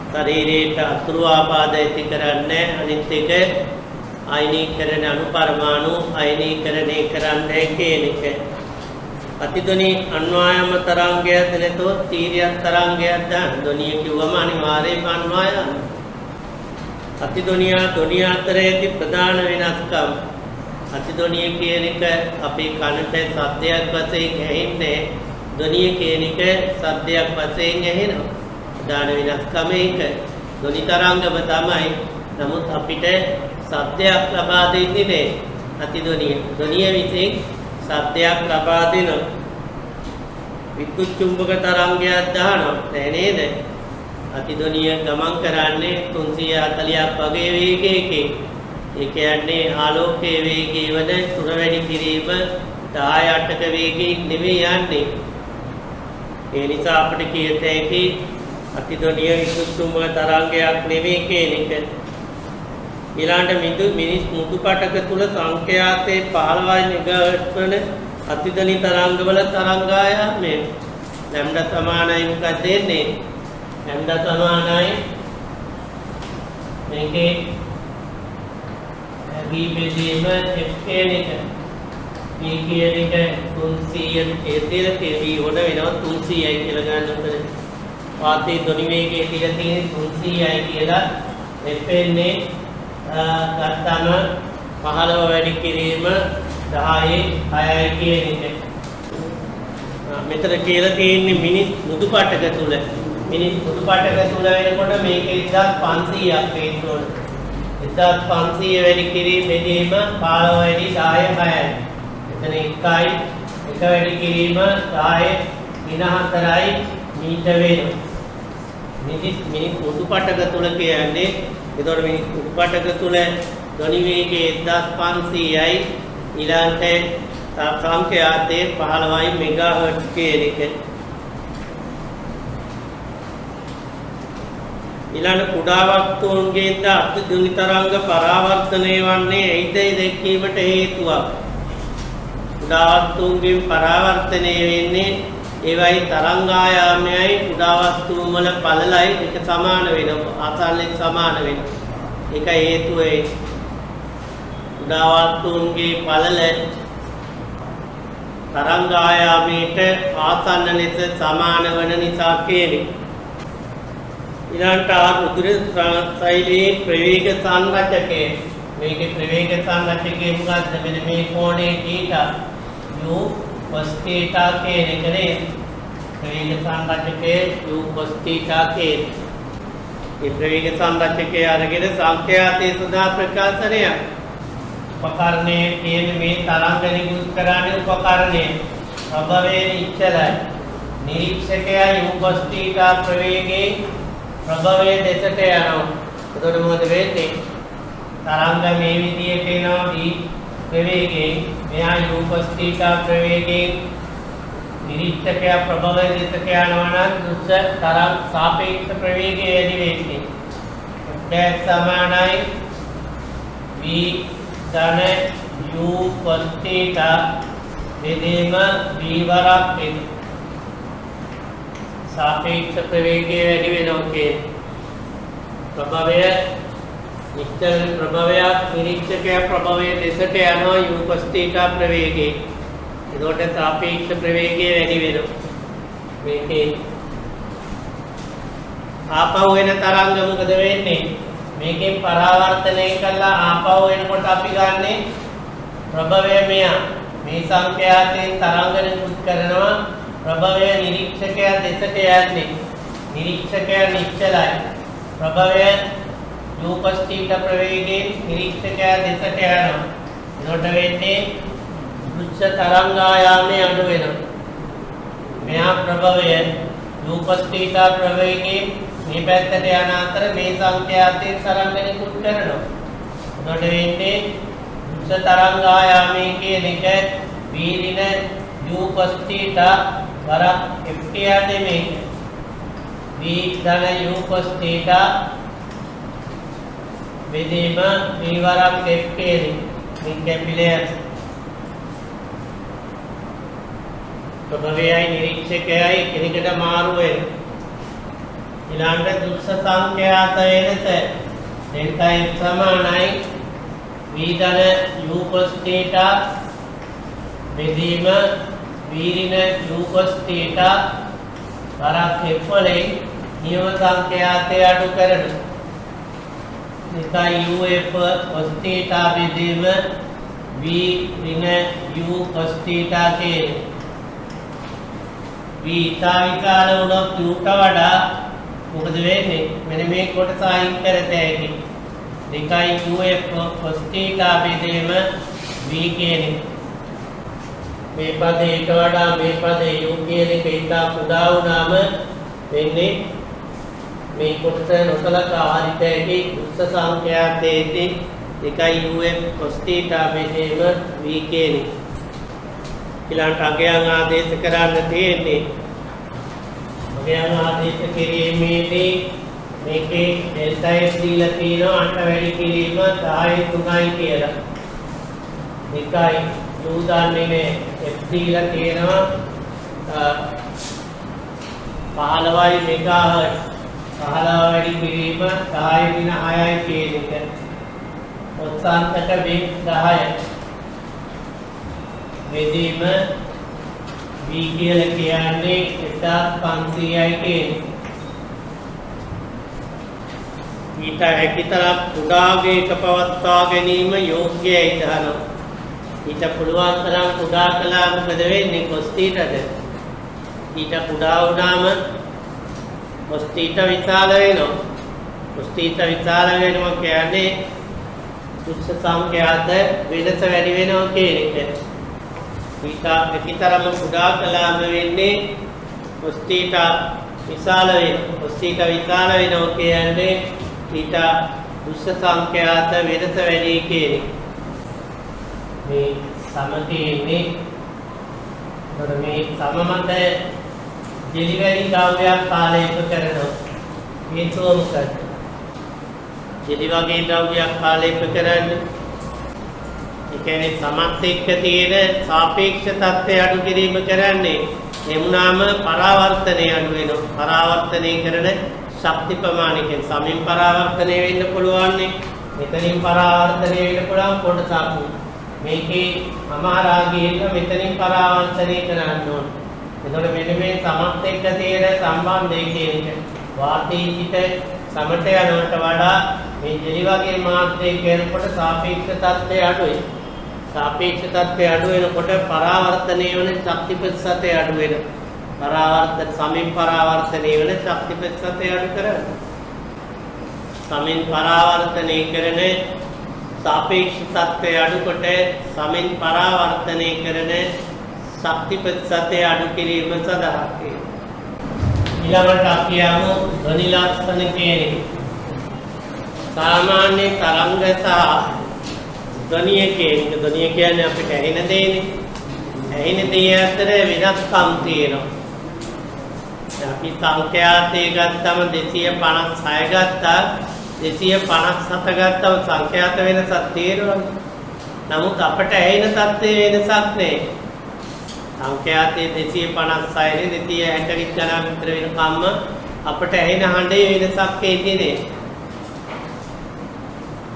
Speaker 1: ශරීරයට අතුරු ආබාධ ඇති කරන්නේ අනිත් එක අයනීකරණ අණුපරමාණු අයනීකරණය කරන්නේ කියන එක. අතිධ්වනි අන්වායම තරංගයද නැතොත් තීර්යක් තරංගයක් දාන ධ්වනිය කිව්වම අනිවාර්යයෙන්ම අන්වාය. අතිධ්වනිය ධ්වනිය අතර ඇති ප්‍රධාන වෙනස්කම් අතිධ්වනිය කියන එක අපේ කනට ශබ්දයක් වශයෙන් ඇහෙන්නේ ධ්වනිය කියන එක ශබ්දයක් වශයෙන් ඇහෙනවා. ප්‍රධාන වෙනස්කම ඒක. ධ්වනි තරංගම තමයි. නමුත් අපිට ශබ්දයක් ලබා දෙන්නේ නැහැ අතිධ්වනිය. ධ්වනිය විසින් ශබ්දයක් ලබා දෙන විද්‍යුත් චුම්බක තරංගයක් දානවා නේද? අතිධ්වනිය ගමන් කරන්නේ 340ක් වගේ වේගයකින්. ඒ කියන්නේ ආලෝකයේ වේගය වන තුර වැඩි කිරීම 10ක වේගයෙන් නෙමෙයි යන්නේ. ඒ නිසා අපිට කියත හැකි අතිධ්වනිය විද්‍යුත් චුම්බක තරංගයක් නෙමෙයි කියන එක. ඊළඟට මිනිස් මුතු පටක තුල සංඛ්‍යාතේ 15 මෙගාහර්ට්ස් වන අතිධ්වනි තරංගවල තරංගායාමය ලැම්ඩා සමානයි මොකක්ද දෙන්නේ? ලැම්ඩා සමානයි මේකේ B බෙදීම F කියන එක. B කියන එක 300 KB වල වෙනවා 300යි කියලා ගන්න උතන. වාතයේ ධ්වනි වේගය කියලා තියෙන්නේ 300යි කියලා. F එන්නේ ගත්තම 15 වැඩි කිරීම 10යි 6යි කියන එක. මෙතන කියලා තියෙන්නේ මිනිස් මුදු පාටක තුල. මිනිස් මුදු පාටක තුල වෙනකොට මේක 1500ක් වෙන්න ඕන. 1500 වැඩි කිරීමේදීම 15 වැඩි 10 6යි. එතන 1යි 1 වැඩි කිරීම 10 4යි මීටර වෙනවා. මිනිස් මුදු පාටක තුල කියන්නේ එතකොට මේ උපටක තුල ධ්වනි වේගය 1500යි ඊළඟට සංඛ්‍යාතේ 15යි මෙගාහර්ට්ස් කියන එක. ඊළඟ කුඩා වස්තුන්ගේ අතිධ්වනි තරංග පරාවර්තනය වන්නේ ඇයිද දැක්වීමට හේතුවක්. කුඩා වස්තුන්ගේ පරාවර්තනය වෙන්නේ ඒවයි තරංගායාමයයි කුඩා වස්තුන් වල පළලයි එක සමාන වෙනවා. ආසන්නයෙන් සමාන වෙනවා. ඒක හේතුව ඒ කුඩා වස්තුන්ගේ පළල තරංගායාමයට ආසන්න ලෙස සමාන වන නිසා කියන්නේ. ඊළඟට රුධිර ශෛලයේ ප්‍රවේග සංරචකය. මේකේ ප්‍රවේග සංරචකය මොකක්ද? මෙන්න මේ කෝණේ θ u cos θ කියන එක නේද? ප්‍රවේග සංරචකයේ u cos θ කියන. මේ ප්‍රවේග සංරචකය අරගෙන සංඛ්‍යාතයේ සදා ප්‍රකාශනය. උපකරණයේ තියෙන මේ තරංග නිකුත් කරන්නේ උපකරණය. ප්‍රභවයේ නිශ්චලයි. නිරීක්ෂකයා u cos θ ප්‍රවේගයේ ප්‍රභවයේ දෙසට යනවා. එතකොට මොකද වෙන්නේ? තරංග මේ විදියට එනවා v ප්‍රවේගයෙන්. මෙහා u cos θ ප්‍රවේගයෙන් නිරීක්ෂකයා ප්‍රභවයේ දෙසට යනවා නම් දුස්ස තරංග සාපේක්ෂ ප්‍රවේගය වැඩි වෙන්නේ. දැන් සමානයි v ධන u cos θ බෙදීම v වරක් වෙනවා. सापेक्ष प्रवेग වැඩි වෙනවා කියන්නේ ප්‍රභවය නිශ්චල ප්‍රභවය නිරීක්ෂකය ප්‍රභවයේ දෙසට යනවා u cos θ ප්‍රවේගයේ. ඒකට සාපේක්ෂ ප්‍රවේගය වැඩි වෙනවා. මේකේ ආපහු වෙන තරංග මොකද වෙන්නේ? මේකෙන් පරාවර්තනය කළා ආපහු වෙනකොට අපි ගන්නෙ ප්‍රභවය මෙයා. මේ සංඛ්‍යාතයෙන් තරංග නිකුත් කරනවා. ප්‍රභවය නිරීක්ෂකයා දෙසට යන්නේ. නිරීක්ෂකයා නිශ්චලයි. ප්‍රභවය u cos θ ප්‍රවේගයෙන් නිරීක්ෂකයා දෙසට යනවා. එතකොට වෙන්නේ දෘශ්‍ය තරංගායාමය අඩු වෙනවා. මෙහා ප්‍රභවය u cos θ ප්‍රවේගයෙන් මේ පැත්තට යන අතර මේ සංඛ්‍යාතයෙන් තරංග නිකුත් කරනවා. එතකොට වෙන්නේ දෘශ්‍ය තරංගායාමය කියන එක v ඍණ u cos θ වරක් ft නෙමෙයි. v ධන u cos theta බෙදීම v වරක් f කියන මේ කැපිලයන් ප්‍රභවයයි නිරීක්ෂකයයි කෙනෙකුට මාරු වෙන ඊළඟට දුස්ස සංඛ්‍යාත වෙනස delta f සමානයි v ධන u cos theta බෙදීම v ඍණ u cos theta වරක් f වලින් නියම සංඛ්‍යාතය අඩු කරන delta uf cos theta බෙදීම v ඍණ u cos theta කියන v ඉතා විශාල වුණොත් u ට වඩා මොකද වෙන්නේ මෙන්න මේ කොටස අයින් කරත හැකි දෙකයි uf cos theta බෙදීම v කියන්නේ මේ පදයට වඩා මේ පදේ u කියන එක ඉතා කුඩා වුණාම වෙන්නේ මේ කොටස නොසලකා හරිත හැකි උස්ස සංඛ්‍යාතයේදී දෙකයි uf cos theta බෙදීම v කියන්නේ ඊළඟට අගයන් ආදේශ කරන්න තියෙන්නේ අගයන් ආදේශ කිරීමේදී මේකේ delta f දීලා තියෙනවා අට වැඩි කිරීම 10 3යි කියලා. දෙකයි u දන්නේ f දීලා තියෙනවා 15යි මෙගාහර්ට් 15 වැඩි කිරීම 10 × 6යි කියන එක. ඔත්සාන්තක බිම් 10යි බෙදීම v කියලා කියන්නේ 1500යි කියන්නේ. ඊට හැකිතරම් කුඩාගේක පවත්වා ගැනීම යෝග්‍යයි දහනවා. ඊට පුළුවන් තරම් කුඩා කළා මොකද වෙන්නේ cos θද? ඊට කුඩා වුණාම cos θ විශාල වෙනවා. cos θ විශාල වෙනවා කියන්නේ උච්ච සංඛ්‍යාත වෙනස වැඩි වෙනවා කියන එක. ඊටතරම කුඩා කළාම වෙන්නේ cos θ විශාල වෙනවා. cos θ විශාල වෙනවා කියන්නේ ඊට උස්ස සංඛ්‍යාත වෙනස වැඩි කියන මේ සම තියෙන්නේ මේ සම මත ජෙලිවැරි ද්‍රව්‍යයක් පාලනය කරනවා. හේතුව මොකක්ද? ජෙලි වගේ ද්‍රව්‍යයක් පාලනය කරන්නේ ඒ කියන්නේ සමත් එක්ක තියෙන සාපේක්ෂ තත්ත්වය අඩු කිරීම කරන්නේ එමුණාම පරාවර්තනය අඩු වෙනවා. පරාවර්තනය කරන ශක්ති ප්‍රමාණයකින් සමින් පරාවර්තනය වෙන්න පුළුවන් නේ. මෙතනින් පරාවර්තනය වෙන්න පුළුවන් කොටසක්. මේකේ අමාරා ගිහින් මෙතනින් පරාවර්තනය කරන්න ඕන. එතකොට මෙන්න මේ සමත් එක්ක තියෙන සම්බන්ධය කියන එක වාතයේ සිට සමට යනවට වඩා මේ ජෙලි වගේ මාත්‍රයේ කරනකොට සාපේක්ෂ තත්ත්වය අඩුයි. සාපේක්ෂ තත්ත්වය අඩු වෙනකොට පරාවර්තනය වෙන ශක්ති ප්‍රතිශතය අඩු වෙනවා. පරාවර්තන සමින් පරාවර්තනය වෙන ශක්ති ප්‍රතිශතය අඩු කරනවා. සමින් පරාවර්තනය කරන සාපේක්ෂ තත්ත්වය අඩු කොට සමින් පරාවර්තනය කරන ශක්ති ප්‍රතිශතය අඩු කිරීම සඳහා ඊළඟට අපි යමු ධ්වනි ලක්ෂණ කියන සාමාන්‍ය තරංග සහ ධ්වනිය කියන්නේ අපිට ඇහෙන දේනේ. ඇහෙන දේ අතර වෙනස්කම් තියෙනවා. අපි සංඛ්‍යාතය ගත්තම 256 ගත්තා 257 ගත්තම සංඛ්‍යාත වෙනසක් තියෙනවා. නමුත් අපට ඇහෙන තත්ත්වයේ වෙනසක් නැහැ. සංඛ්‍යාතයේ 256 නේ 260 ගණන් විතර වෙනකම්ම අපට ඇහෙන හඬේ වෙනසක් එන්නේ නැහැ.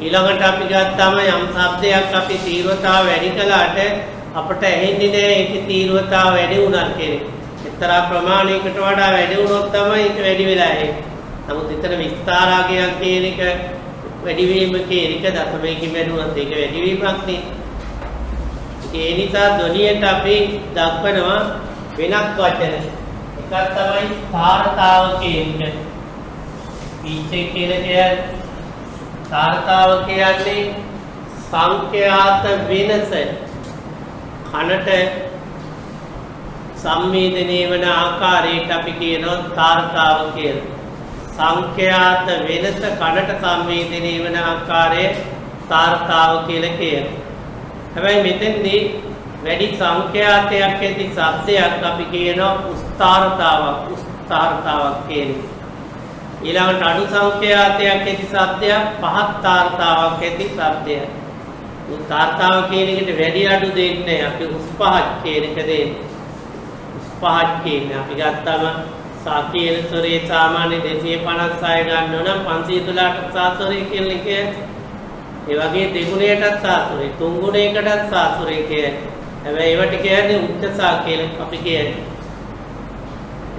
Speaker 1: ඊළඟට අපි ගත්තාම යම් ශබ්දයක් අපි තීව්‍රතාව වැඩි කළාට අපට ඇහෙන්නේ නැහැ ඒකේ තීව්‍රතාව වැඩි වුණා කියන්නේ. එක්තරා ප්‍රමාණයකට වඩා වැඩි වුණොත් තමයි ඒක වැඩි වෙලා එන්නේ. නමුත් විතර විස්තරාගයක් කියන එක වැඩි වීම කියන එක දශමයකින් වැඩි වුණත් ඒක වැඩි වීමක් නේ. ඒ නිසා ධ්වනියට අපි දක්වනවා වෙනත් වචන. එකක් තමයි තාරතාව කියන එක. පීචේ කියලා කියන්නේ තාරතාව කියන්නේ සංඛ්‍යාත වෙනස කනට සංවේදනය වන ආකාරයට අපි කියනවා තාරතාව කියලා. සංඛ්‍යාත වෙනස කනට සංවේදනය වන ආකාරය තාරතාව කියලා කියනවා. හැබැයි මෙතෙන්දී වැඩි සංඛ්‍යාතයක් ඇති ශබ්දයක් අපි කියනවා උස්තාරතාවක්. උස්තාරතාවක් කියන්නේ ඊළඟට අඩු සංඛ්‍යාතයක් ඇති શબ્දයක් පහත් තාර්තාවක් ඇති શબ્දයක්. තාර්තාව කියන එකට වැඩි අඩු දෙන්නේ අපි උස් පහත් කියන එක දෙන්නේ. උස් පහත් කියන්නේ අපි ගත්තම සාකීන ස්වරේ සාමාන්‍ය 256 ගන්න නම් 512ට සාස්වරේ කියන එක. ඒ වගේ දෙගුණයටත් සාස්වරේ, තුන් ගුණයකටත් සාස්වරේ කියන්නේ. හැබැයි ඒවට කියන්නේ උච්චසා කියලා අපි කියන්නේ.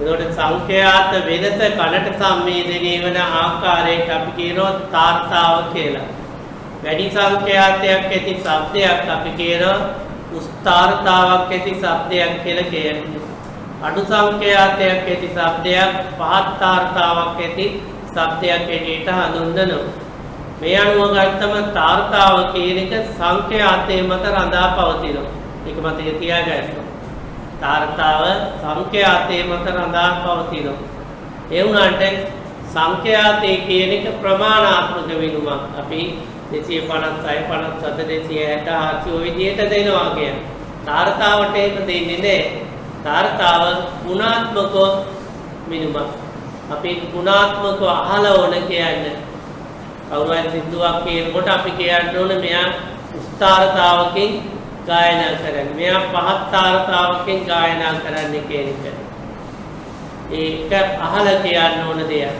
Speaker 1: ඒකට සංඛ්‍යාත වෙනස කනට සංවේදනීය වන ආකාරයට අපි කියනවා තාර්තාව කියලා. වැඩි සංඛ්‍යාතයක් ඇති શબ્දයක් අපි කියනවා උස්තාර්තාවක් ඇති શબ્දයක් කියලා කියන්නේ. අඩු සංඛ්‍යාතයක් ඇති શબ્දයක් පහත් තාර්තාවක් ඇති શબ્දයක් ඇටියට හඳුන්වනවා. මේ අනුව ගත්තම තාර්තාව කියන එක සංඛ්‍යාතයේ මත රඳා පවතිනවා. ඒක මතක තියාගන්න. තාර්තාව සංඛ්‍යාතයේ මත රඳා පවතිනවා. ඒ වුණාට සංඛ්‍යාතයේ කියන එක ප්‍රමාණාත්මක විනුමක්. අපි 256 57 260 ඔය විදිහට දෙනවා කියන්නේ. තාර්තාවට ඒක දෙන්නේ නැහැ. තාර්තාව ගුණාත්මක විනුමක්. අපි ගුණාත්මකව අහලා ඕන කියන්නේ. කවුරුහරි සිද්ධාක් කියනකොට අපි කියන්න ඕනේ මෙයා උස්තාරතාවකින් ගායනා කරන්නේ. මෙයා පහත් තාරතාවකින් ගායනා කරන්නේ කියන එක. ඒක අහලා කියන්න ඕන දෙයක්.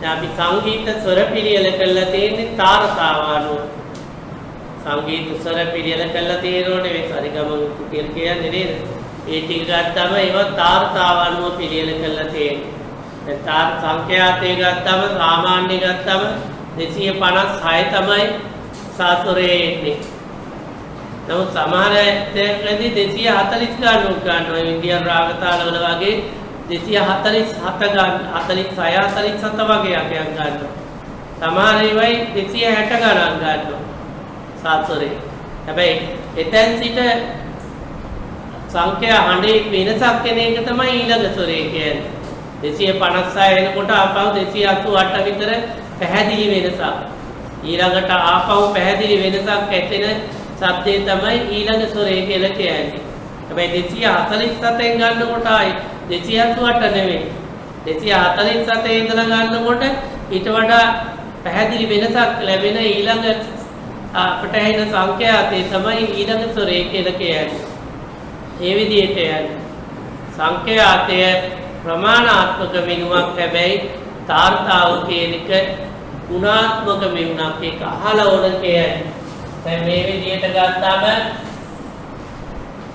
Speaker 1: දැන් අපි සංගීත ස්වර පිළියෙල කරලා තියෙන්නේ තාරතාව අනුව. සංගීත ස්වර පිළියෙල කරලා තියෙනෝනේ මේ සරිගම කියලා කියන්නේ නේද? ඒ ටික ගත්තම ඒවා තාරතාව අනුව පිළියෙල කරලා තියෙන්නේ. දැන් තාර සංඛ්‍යාතය ගත්තම සාමාන්‍ය ගත්තම 256 තමයි සාස්වරයේ එන්නේ. නමුත් සමහර තැන්වලදී 240 ගන්නවා. ඉන්දියානු රාග තාලවල වගේ 247 ගන්න 46 47 වගේ අගයක් ගන්නවා. සමහර ඒවායි 260 ගණන් ගන්නවා සාස්වරේ. හැබැයි එතෙන් සිට සංඛ්‍යා හඬේ වෙනසක් වෙන එක තමයි ඊළඟ ස්වරේ කියන්නේ. 256 එනකොට ආපහු 288 විතර පැහැදිලි වෙනසක්. ඊළඟට ආපහු පැහැදිලි වෙනසක් ඇතින શબ્දේ තමයි ඊළඟ ස්වරේ කියලා කියන්නේ. හැබැයි 247න් ගන්නකොට ආයි 288 නෙවෙයි. 247 ඉඳලා ගන්නකොට ඊට වඩා පැහැදිලි වෙනසක් ලැබෙන ඊළඟ අපට එන සංඛ්‍යාතේ තමයි ඊළඟ ස්වරේ කියලා කියන්නේ. ඒ විදිහට යන්නේ. සංඛ්‍යාතය ප්‍රමාණාත්මක වෙනුවක් හැබැයි තාර්තාව කියන එක ගුණාත්මක වෙනුවක්. ඒක අහලා ඕන කියන්නේ. දැන් මේ විදිහට ගත්තාම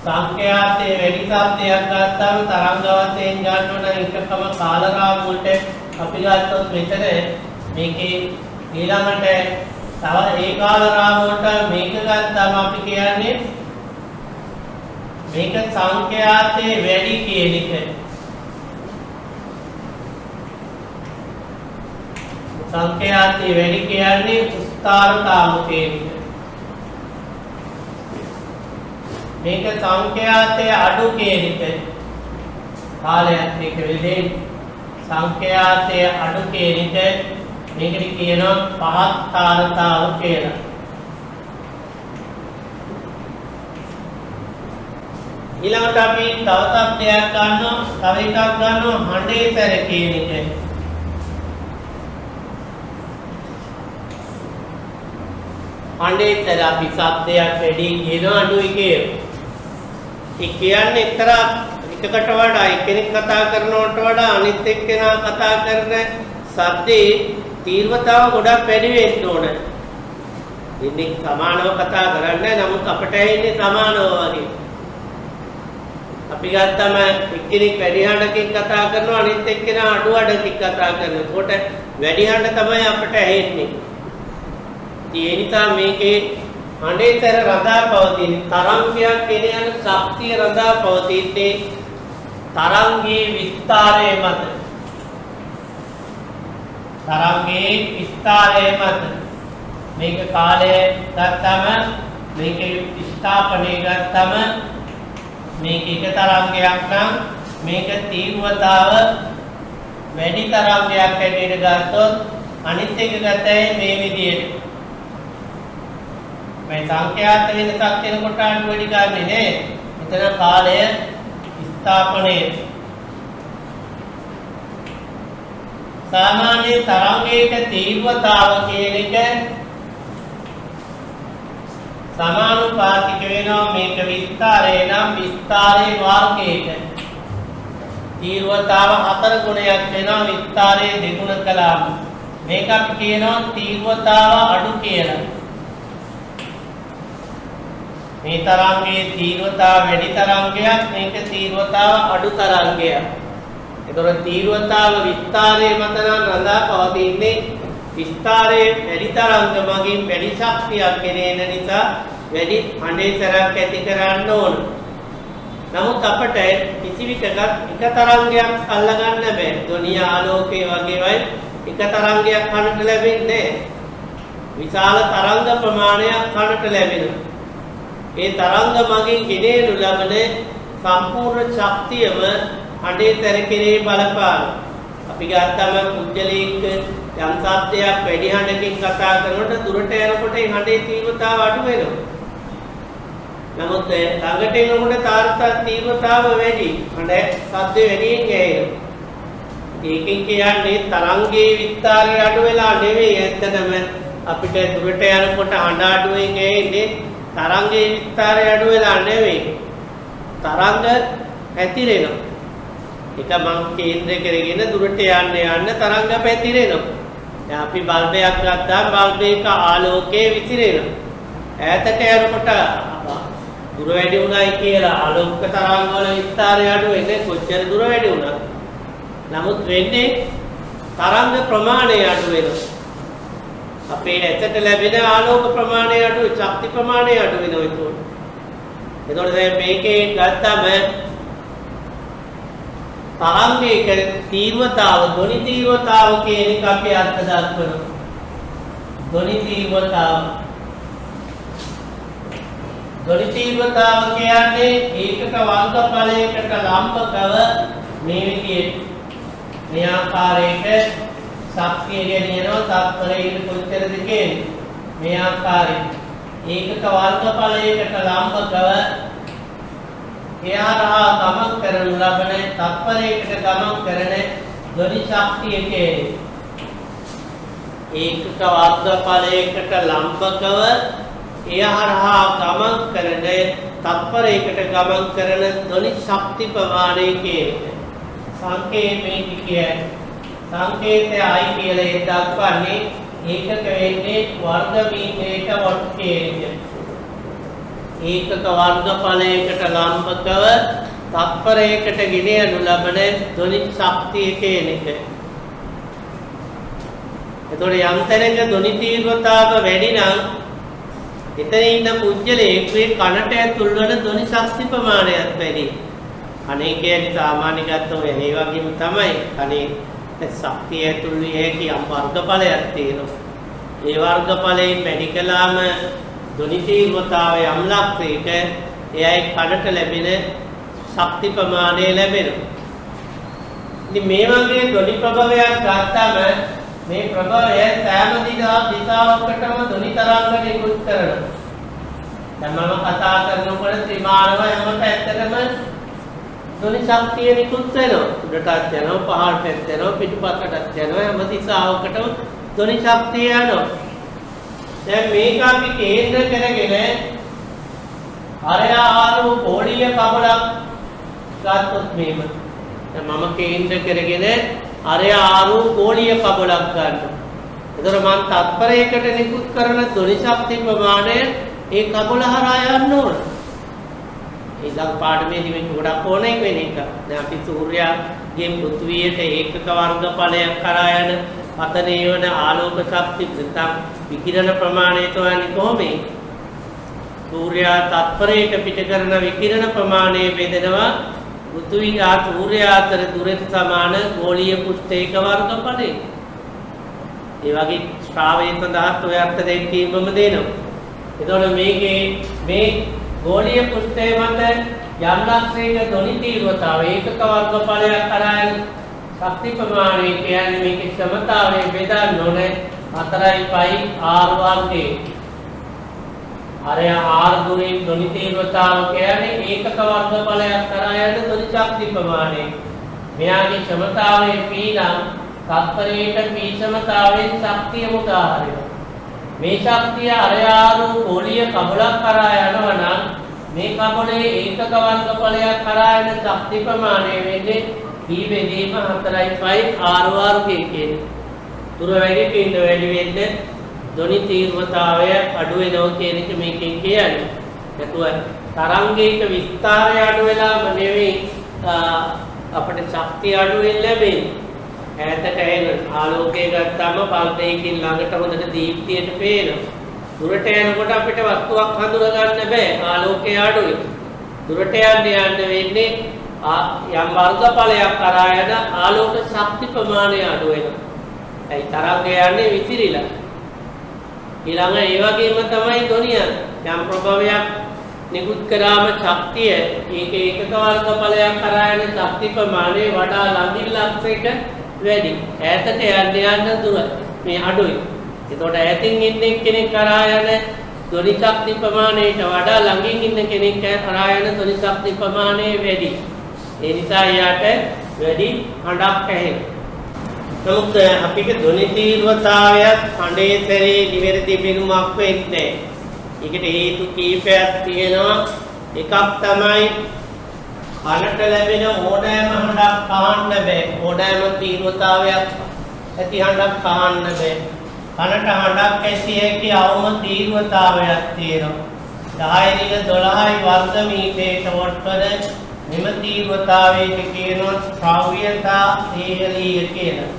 Speaker 1: සංඛ්‍යාතයේ වැඩි શબ્දයක් ගත්තාම තරංග වශයෙන් ගන්නවන එකකම කාලරාම වලට අපි ගත්තොත් මෙතන මේකේ ඊළඟට තව ඒ කාලරාම වලට මේක ගත්තාම අපි කියන්නේ මේක සංඛ්‍යාතයේ වැඩි කියන එක. සංඛ්‍යාතයේ වැඩි කියන්නේ උස්තාරතාව කියන එක. මේක සංඛ්‍යාතයේ අඩු කියන එක. කාලයත් එක්ක වෙලේ සංඛ්‍යාතයේ අඩු කියන එක මේකට කියනවා පහත් තාරතාව කියලා. ඊළඟට අපි තව શબ્දයක් ගන්නවා, තව එකක් ගන්නවා හඬේතර කියන එක. හඬේතර අපි શબ્දයක් වැඩි කියන අඩුයි කියන. ඒ කියන්නේ එක්තරා එකකට වඩා එක්කෙනෙක් කතා කරනවට වඩා අනිත් එක්කෙනා කතා කරන શબ્දේ තීව්‍රතාව ගොඩක් වැඩි වෙන්න ඕන. ඉන්නේ සමානව කතා කරන්නේ නමුත් අපට ඇහෙන්නේ සමානව වගේ. අපි ගත්තම එක්කෙනෙක් වැඩි හඬකින් කතා කරනවා අනිත් එක්කෙනා අඩු හඬකින් කතා කරනවා. ඒකට වැඩි හඬ තමයි අපට ඇහෙන්නේ. ඒ නිසා මේකේ හඬේතර රඳා පවතින තරංගයක් කියන යන ශක්තිය රඳා පවතින්නේ තරංගයේ විස්තරය මත. තරංගයේ විස්තරය මත මේක කාලය ගත්තම මේකේ ස්ථාපනය ගත්තම මේක එක තරංගයක් නම් මේක තීව්‍රතාව වැඩි තරංගයක් හැටියට ගත්තොත් අනිත් එක ගත්තේ මේ විදිහට. මේ සංඛ්‍යාත වෙනසක් වෙනකොට අඩු වැඩි ගන්නෙ නේ. මෙතන කාලය ස්ථාපනය. සාමාන්‍ය තරංගයක තීව්‍රතාව කියන එක සමානුපාතික වෙනවා මේක විස්තරේ නම් විස්තරේ වර්ගයක තීව්‍රතාව 4 ගුණයක් වෙනවා විස්තරේ 2 ගුණ කළාම මේක අපි කියනවා තීව්‍රතාව අඩු කියලා. මේ තරංගයේ තීව්‍රතාව වැඩි තරංගයක් මේක තීව්‍රතාව අඩු තරංගයක්. ඒතර තීව්‍රතාව විස්තරේ මත නම් රඳා පවතින්නේ විස්තරයේ වැඩි තරංග මගින් වැඩි ශක්තියක් ගෙනෙන නිසා වැඩි හඬේතරක් ඇති කරන්න ඕන. නමුත් අපට කිසිවිටක එක තරංගයක් අල්ලගන්න බෑ. ධ්වනිය ආලෝකයේ වගේවයි එක තරංගයක් කනට ලැබෙන්නේ විශාල තරංග ප්‍රමාණයක් කනට ලැබෙනවා. ඒ තරංග මගින් ගෙනෙනු ලබන සම්පූර්ණ ශක්තියම හඬේතර කෙරේ බලපාන. අපි ගත්තම කුජලයක යම් සත්‍යයක් වැඩි හඬකින් කතා කරනකොට දුරට යනකොට ඒ හඬේ තීව්‍රතාව අඩු වෙනවා. නමුත් ළඟට එනකොට තාර්ථ තීව්‍රතාව වැඩි. හඬ ශබ්ද වැඩියෙන් ඇහෙනවා. ඒකෙන් කියන්නේ තරංගයේ විස්තරය අඩු වෙලා නෙවෙයි ඇත්තටම අපිට දුරට යනකොට හඬ අඩුවෙන් ඇහෙන්නේ තරංගයේ විස්තරය අඩු වෙලා නෙවෙයි. තරංග පැතිරෙනවා. එක මං කේන්ද්‍රය කරගෙන දුරට යන්න තරංග පැතිරෙනවා. දැන් අපි බල්බයක් ගත්තාම බල්බයක ආලෝකයේ විසිරෙනවා. ඈතට යනකොට දුර වැඩි උනායි කියලා ආලෝක තරංග වල විස්තරය අඩු වෙන්නේ කොච්චර දුර වැඩි වුණත්. නමුත් වෙන්නේ තරංග ප්‍රමාණය අඩු වෙනවා. අපේ ඇසට ලැබෙන ආලෝක ප්‍රමාණය අඩු, ශක්ති ප්‍රමාණය අඩු වෙනවා ඒකෝට. එතකොට දැන් මේකේ ගත්තම තරංගයක තීව්‍රතාව, ධ්වනි තීව්‍රතාව කියන එක අපි අර්ථ දක්වනවා. ධ්වනි තීව්‍රතාව. ධ්වනි තීව්‍රතාව කියන්නේ ඒකක වර්ගඵලයකට ලම්බකව මේ විදිහට මේ ආකාරයක ශක්තිය ගෙනියනවා තත්පරයකට කොච්චරද කියන්නේ මේ ආකාරයෙන් ඒකක වර්ගඵලයකට ලම්බකව එහාරහා ගමන් කරනු ලබන තත්පරයකට ගමන් කරන ධ්වනි ශක්තිය කියන්නේ ඒකක වර්ගඵලයකට ලම්බකව එහාරහා ගමන් කරන තත්පරයකට ගමන් කරන ධ්වනි ශක්ති ප්‍රමාණය කියන්නේ සංකේතයේ කියන්නේ සංකේතයයි කියලා දක්වන්නේ ඒකක වෙන්නේ වර්ග මීටරයක වටේ ඒකක වර්ගඵලයකට ලම්බකව තත්පරයකට ගෙනියනු ලබන ධ්වනි ශක්තිය කියන එක. එතකොට යම් තැනක ධ්වනි තීව්‍රතාව වැඩි නම් එතන ඉන්න පුජ්‍යලයේ කනට ඇතුල් වන ධ්වනි ශක්ති ප්‍රමාණයත් වැඩි. අනේ කියන්නේ සාමාන්‍ය ගත්තොත් ඒ වගේම තමයි. අනේ ශක්තිය ඇතුල් විය හැකි යම් වර්ගඵලයක් තියෙනවා. ඒ වර්ගඵලයෙන් වැඩි කළාම ධ්වනි තීව්‍රතාවය යම් ලක්ෂයක එයයි කනට ලැබෙන ශක්ති ප්‍රමාණය ලැබෙනවා. ඉතින් මේ වගේ ධ්වනි ප්‍රභවයක් ගත්තම මේ ප්‍රභවය සෑම දිශාවකටම ධ්වනි තරංග නිකුත් කරනවා. දැන් මම කතා කරනකොට ත්‍රිමාණව හැම පැත්තටම ධ්වනි ශක්තිය නිකුත් වෙනවා. උඩටත් යනවා, පහළටත් යනවා, පිටුපසටත් යනවා. හැම දිශාවකටම ධ්වනි ශක්තිය යනවා. දැන් මේක අපි කේන්ද්‍ර කරගෙන ආරයාරු ගෝලීය කබලක් ගත්තොත් මේව. දැන් මම කේන්ද්‍ර කරගෙන ආරයාරු ගෝලීය කබලක් ගන්නවා. ඒතර මම තත්පරයකට නිකුත් කරන ධ්වනි ශක්ති ප්‍රමාණය ඒ කබල හරහා යන්න ඕන. ඊළඟ පාඩමේදී මේක ගොඩක් ඕනේ වෙන එක. දැන් අපි සූර්යාගේ පෘථිවියට ඒකක වර්ගඵලයක් කරා යන පතනේ වන ආලෝක ශක්ති නැත්නම් විකිරණ ප්‍රමාණය තෝරන්නේ කොහොමද? සූර්යා තත්පරයක පිට කරන විකිරණ ප්‍රමාණය බෙදෙනවා පෘථිවි ආ සූර්යා අතර දුරට සමාන ගෝලීය පෘෂ්ඨයක වර්ගඵලය. ඒ වගේ ශ්‍රාවය සඳහා ඔය අර්ථ දෙකීමම දෙනවා. එතකොට මේකේ මේ ගෝලීය පෘෂ්ඨය මත යම් ලක්ෂයක ධ්වනි තීව්‍රතාව ඒකක වර්ගඵලයක් කරා යන ශක්ති ප්‍රමාණය කියන්නේ මේකේ සමතාවය බෙදන්න ඕනේ 4යි r වර්ගයේ. අරය r දුරින් ධ්වනි තීව්‍රතාව කියන්නේ ඒකක වර්ගඵලයක් කරා යන ධ්වනි ශක්ති ප්‍රමාණය. මෙයාගේ සමතාවය p නම් තත්පරයට පීසමතාවෙන් ශක්තිය මුදා හරිනවා. මේ ශක්තිය අරයාරු ගෝලීය කබලක් කරා යනවා නම් මේ කබලේ ඒකක වර්ගඵලයක් කරා යන ශක්ති ප්‍රමාණය වෙන්නේ P බෙදීම 4.5 R කියන්නේ. තුර වැඩි පිට වැඩි වෙන්නේ ධ්වනි තීව්‍රතාවය අඩු වෙනවා කියන එක මේකෙන් කියන්නේ. නැතුව තරංගයක විස්තරය අඩු වෙලාම නෙවෙයි අපිට ශක්තිය අඩු වෙන්නේ ලැබෙන්නේ. ඈතට එන ආලෝකය ගත්තාම පල්පයකින් ළඟට හොඳට දීප්තියට පේනවා. දුරට යනකොට අපිට වස්තුවක් හඳුනා ගන්න බෑ ආලෝකය අඩුයි. දුරට යන්න වෙන්නේ යම් වර්ගඵලයක් කරා යන ආලෝක ශක්ති ප්‍රමාණය අඩු වෙනවා. ඒ තරංගය යන්නේ විසිරිලා. ඊළඟ ඒ වගේම තමයි ධ්වනිය. යම් ප්‍රභවයක් නිකුත් කරාම ශක්තිය ඒක ඒකක වර්ගඵලයක් කරා යන ශක්ති ප්‍රමාණය වඩා ළඟින් ලක්ෂයක වැඩි. ඈතට යන්න දුර මේ අඩුයි. එතකොට ඈතින් ඉන්න කෙනෙක් කරා යන ධ්වනි ශක්ති ප්‍රමාණයට වඩා ළඟින් ඉන්න කෙනෙක් කරා යන ධ්වනි ශක්ති ප්‍රමාණය වැඩි. ඒ නිසා යාට වැඩි හඬක් ඇහෙනවා. නමුත් අපිට ධ්වනි තීව්‍රතාවයත් හඬේතරේ නිවැරදි බිඳුමක් වෙන්නේ. ඒකට හේතු කීපයක් තියෙනවා. එකක් තමයි කනට ලැබෙන ඕනෑම හඬක් අහන්න බෑ. ඕනෑම තීව්‍රතාවයක් ඇති හඬක් අහන්න බෑ. කනට හඬක් ඇසිය හැකි අවම තීව්‍රතාවයක් තියෙනවා. 10 12 වර්ග මීටරයට වටවන මෙම තීව්‍රතාවයට කියනවා ශ්‍රව්‍යතා දේහලීය කියලා.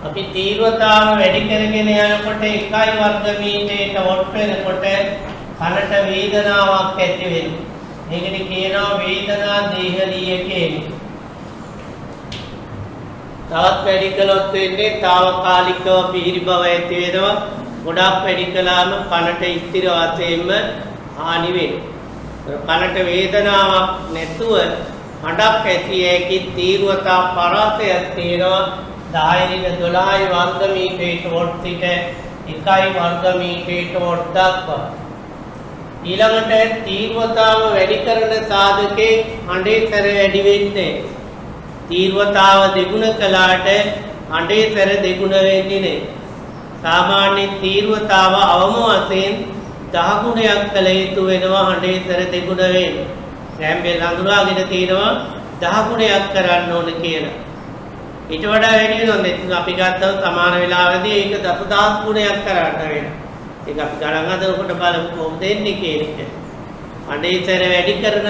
Speaker 1: අපි තීව්‍රතාව වැඩි කරගෙන යනකොට 1 වර්ග මීටරයට වට වෙනකොට කනට වේදනාවක් ඇති වෙනවා. මේකට කියනවා වේදනා දේහලීය කියලා. තවත් වැඩි කළොත් වෙන්නේ తాවකාලිකව පිහිරි බව ඇති වෙනවා. ගොඩක් වැඩි කළාම කනට ස්ථිර වශයෙන්ම හානි වෙනවා. කනට වේදනාවක් නැතුව හඬක් ඇති හැකි තීව්‍රතා පරාසයක් තියෙනවා. 10 12 වර්ග මීටරයට වොට් සිට 1 වර්ග මීටරයට වොට් දක්වා. ඊළඟට තීව්‍රතාව වැඩි කරන සාධකේ හඬේ සැර වැඩි වෙන්නේ. තීව්‍රතාව දෙගුණ කළාට හඬේ සැර දෙගුණ වෙන්නේ නැහැ. සාමාන්‍ය තීව්‍රතාව අවම වශයෙන් 10 ගුණයක් කළ යුතු වෙනවා හඬේ සැර දෙගුණ වෙන්න. රැම්බෙල් හඳුනාගෙන තියෙනවා 10 ගුණයක් කරන්න ඕන කියලා. ඊට වඩා වැඩි වෙනවා. අපි ගත්තොත් සමාන වෙලාවදී ඒක 10000 ගුණයක් කරන්න වෙනවා. ඒක අපි ගණන් හදනකොට බලමු කොහොමද එන්නේ කියන එක. අඬේතර වැඩි කරන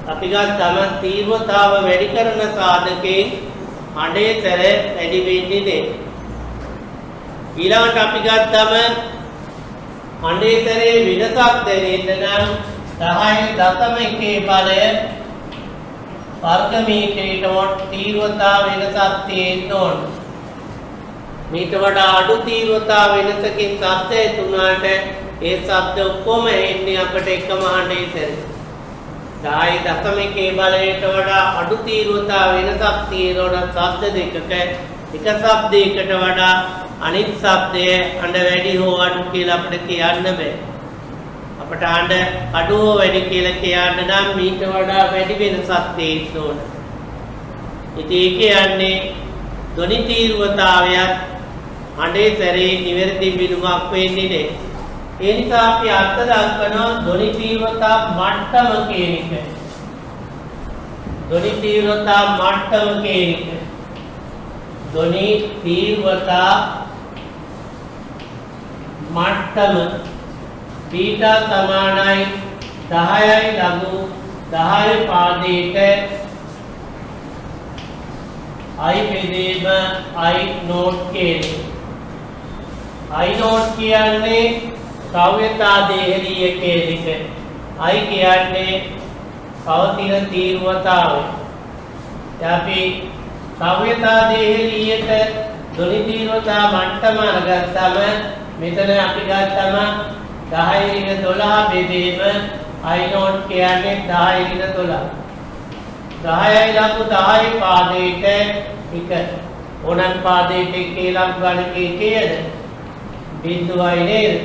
Speaker 1: අපි ගත්තම තීව්‍රතාව වැඩි කරන සාධකේ අඬේතර වැඩි වෙන්නේ නැහැ. ඊළඟට අපි ගත්තම අඬේතරේ වෙනසක් දැනෙන්න නම් 10.1 බලය වර්ග මීටරයට වොට් තීව්‍රතාව වෙනසක් තියෙන්න ඕන. මීට වඩා අඩු තීව්‍රතාව වෙනසකින් ශබ්දය තුනට ඒ ශබ්ද ඔක්කොම එන්නේ අපිට එකම හඬේ සැරේ. 10.1 බලයට වඩා අඩු තීව්‍රතාව වෙනසක් තියෙනවා ශබ්ද දෙකක එක ශබ්දයකට වඩා අනිත් ශබ්දය අඬ වැඩි හෝ අඩු කියලා අපිට කියන්න බෑ. අපට අඬ අඩු හෝ වැඩි කියලා කියන්න නම් මීට වඩා වැඩි වෙනසක් තියෙන්න ඕන. ඉතින් ඒ කියන්නේ ධ්වනි තීව්‍රතාවයත් අඬේ සැරේ නිවැරදි බිඳුමක් වෙන්නේ නැහැ. ඒ නිසා අපි අර්ථ දක්වනවා ධ්වනි තීව්‍රතා මට්ටම කියන එක. ධ්වනි තීව්‍රතා මට්ටම කියන එක. ධ්වනි තීව්‍රතා මට්ටම බීටා සමානයි 10යි ලඝු 10 පාදයක I බෙදීම I නෝට් කියන්නේ. I නෝට් කියන්නේ ශ්‍රව්‍යතා දේහලීය කියන එක. I කියන්නේ පවතින තීව්‍රතාවය. අපි ශ්‍රව්‍යතා දේහලීයට ධ්වනි තීව්‍රතා මට්ටම අරගත්තම මෙතන අපි ගත්තම 10/12 බෙදීම I නෝට් කියන්නේ 10/12. 10යි ලඝු 10 පාදයක එක ඕනන් පාදයක කේලම් ගණකේ කීයද? බිඳුවයි නේද?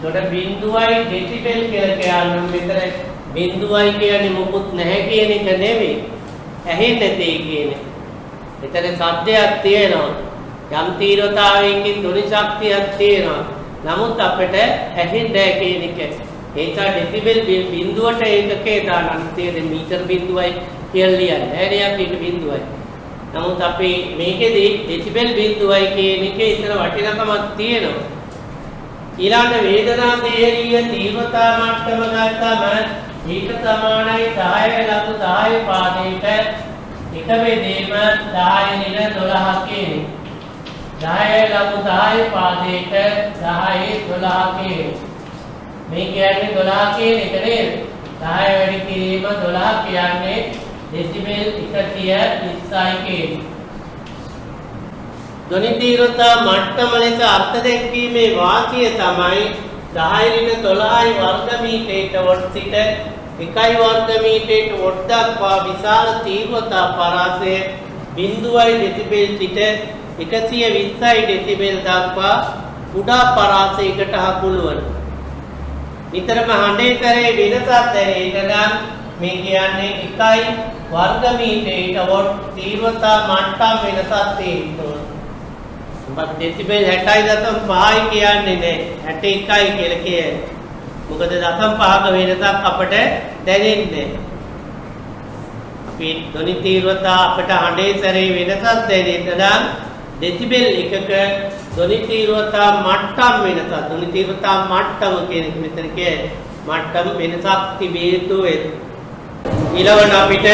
Speaker 1: එතකොට බිඳුවයි ඩෙසිබල් කියලා කියනවා. මෙතන බිඳුවයි කියන්නේ මොකුත් නැහැ කියන එක නෙවෙයි. ඇහෙන්නේ නැtei කියන්නේ. එතන ශබ්දයක් තියෙනවා. යම් තීව්‍රතාවයකින් ධ්වනි ශක්තියක් තියෙනවා. නමුත් අපිට ඇහෙන්නේ නැහැ කියන එක. ඒක ඩෙසිබල් බිඳුවට ඒකකේ දාන අනිත්‍යද මීටර බිඳුවයි කියලා ලියන්නේ. නෑ අපි ඒක බිඳුවයි. නමුත් අපි මේකේදී ඩෙසිබල් බිඳුවයි කියන එකේ ඉතන වටිනකමක් තියෙනවා. ඊළඟ වේදනා තේරිය තීව්‍රතා මට්ටම ගත්තම ඒක සමානයි 10 ලඝු 10 පාදයක එක වේදේම 10 නිල 12 කියන්නේ. 10 ලඝු 10 පාදයක 10 12 කියන්නේ. මේ කියන්නේ 12 කියන එක නේද? 10 වැඩි කිරීම 12 කියන්නේ ඩෙසිබල් 120යි කියන්නේ. ධ්වනි තීව්‍රතා මට්ටම ලෙස අර්ථ දැක්වීමේ වාක්‍යය තමයි 10 ඍණ 12යි වර්ග මීටරයට වොට් සිට 1යි වර්ග මීටරයට වොට් දක්වා විශාල තීව්‍රතා පරාසය 0යි ඩෙසිබල් සිට 120යි ඩෙසිබල් දක්වා කුඩා පරාසයකට හකුළු වන. නිතරම හඬේ කරේ වෙනසක් දැනෙන්න නම් මේ කියන්නේ 1යි වර්ග මීටරයට වොට් තීව්‍රතා මට්ටම් වෙනසක් තියෙනවා. බත් ඩෙසිබල් 60.5යි කියන්නේ නෑ 61යි කියලා කියන්නේ. මොකද 0.5ක වෙනසක් අපට දැනෙන්නේ. අපි ධ්වනි තීව්‍රතා අපට හඬේ සැරේ වෙනසක් දැනෙන්න නම් ඩෙසිබල් එකක ධ්වනි තීව්‍රතා මට්ටම් වෙනසක්. ධ්වනි තීව්‍රතා මට්ටම කියන එක මෙතන කියන්නේ මට්ටම් වෙනසක් තිබිය යුතුයි. ඊළඟට අපිට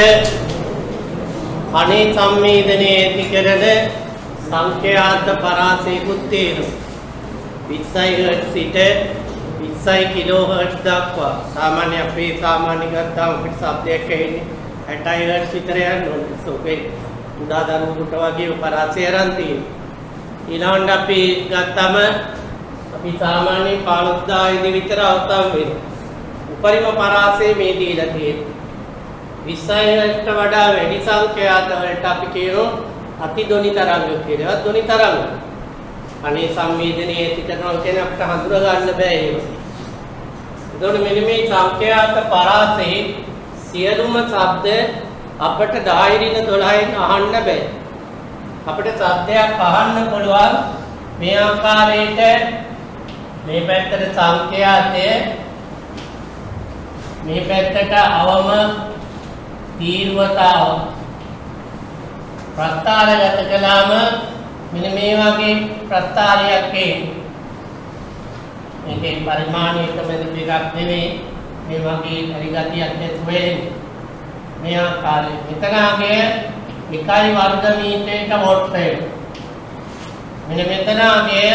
Speaker 1: කනේ සංවේදනයේ ඇති කරන සංඛ්‍යාත පරාසයකුත් තියෙනවා. 20 හර්ට්ස් සිට 20 කිලෝ හර්ට්ස් දක්වා සාමාන්‍ය අපේ සාමාන්‍ය ගත්තාම අපිට ශබ්දයක් ඇහෙන්නේ 60 හර්ට්ස් විතර යනවා. ඒකේ උඩා දරුවෙකුට වගේ පරාසය අරන් තියෙනවා. ඊළඟට අපි ගත්තම අපි සාමාන්‍ය 15000 ඉදි විතර අවස්ථාවක් වෙනවා. උපරිම පරාසය මේ දීලා තියෙනවා. 20 හර්ට්ස්ට වඩා වැඩි සංඛ්‍යාත වලට අපි කියනවා අතිධ්වනි තරංග කියලා. ධ්වනි තරංග. අනේ සංවේදනයේ ඇති කරනවා කියන අපිට හඳුනා ගන්න බෑ ඒක. එතකොට මෙන්න මේ සංඛ්‍යාත පරාසයේ සියලුම ශබ්ද අපිට 10 ඍණ 12න් අහන්න බෑ. අපිට ශබ්දයක් අහන්න පුළුවන් මේ ආකාරයට මේ පැත්තට සංඛ්‍යාතය මේ පැත්තට අවම තීව්‍රතාව ප්‍රත්‍යාරගත කළාම මෙන්න මේ වගේ ප්‍රත්‍යාරයක් එන්නේ. මේකේ පරිමාණයට මෙතන දෙකක් නෙමෙයි මේ වගේ පරිගතියක් නැතුවෙන්නේ. මේ ආකාරයෙන් මෙතනගේ 1යි වර්ග මීටරයට වොට් වෙනවා. මෙන්න මෙතනගේ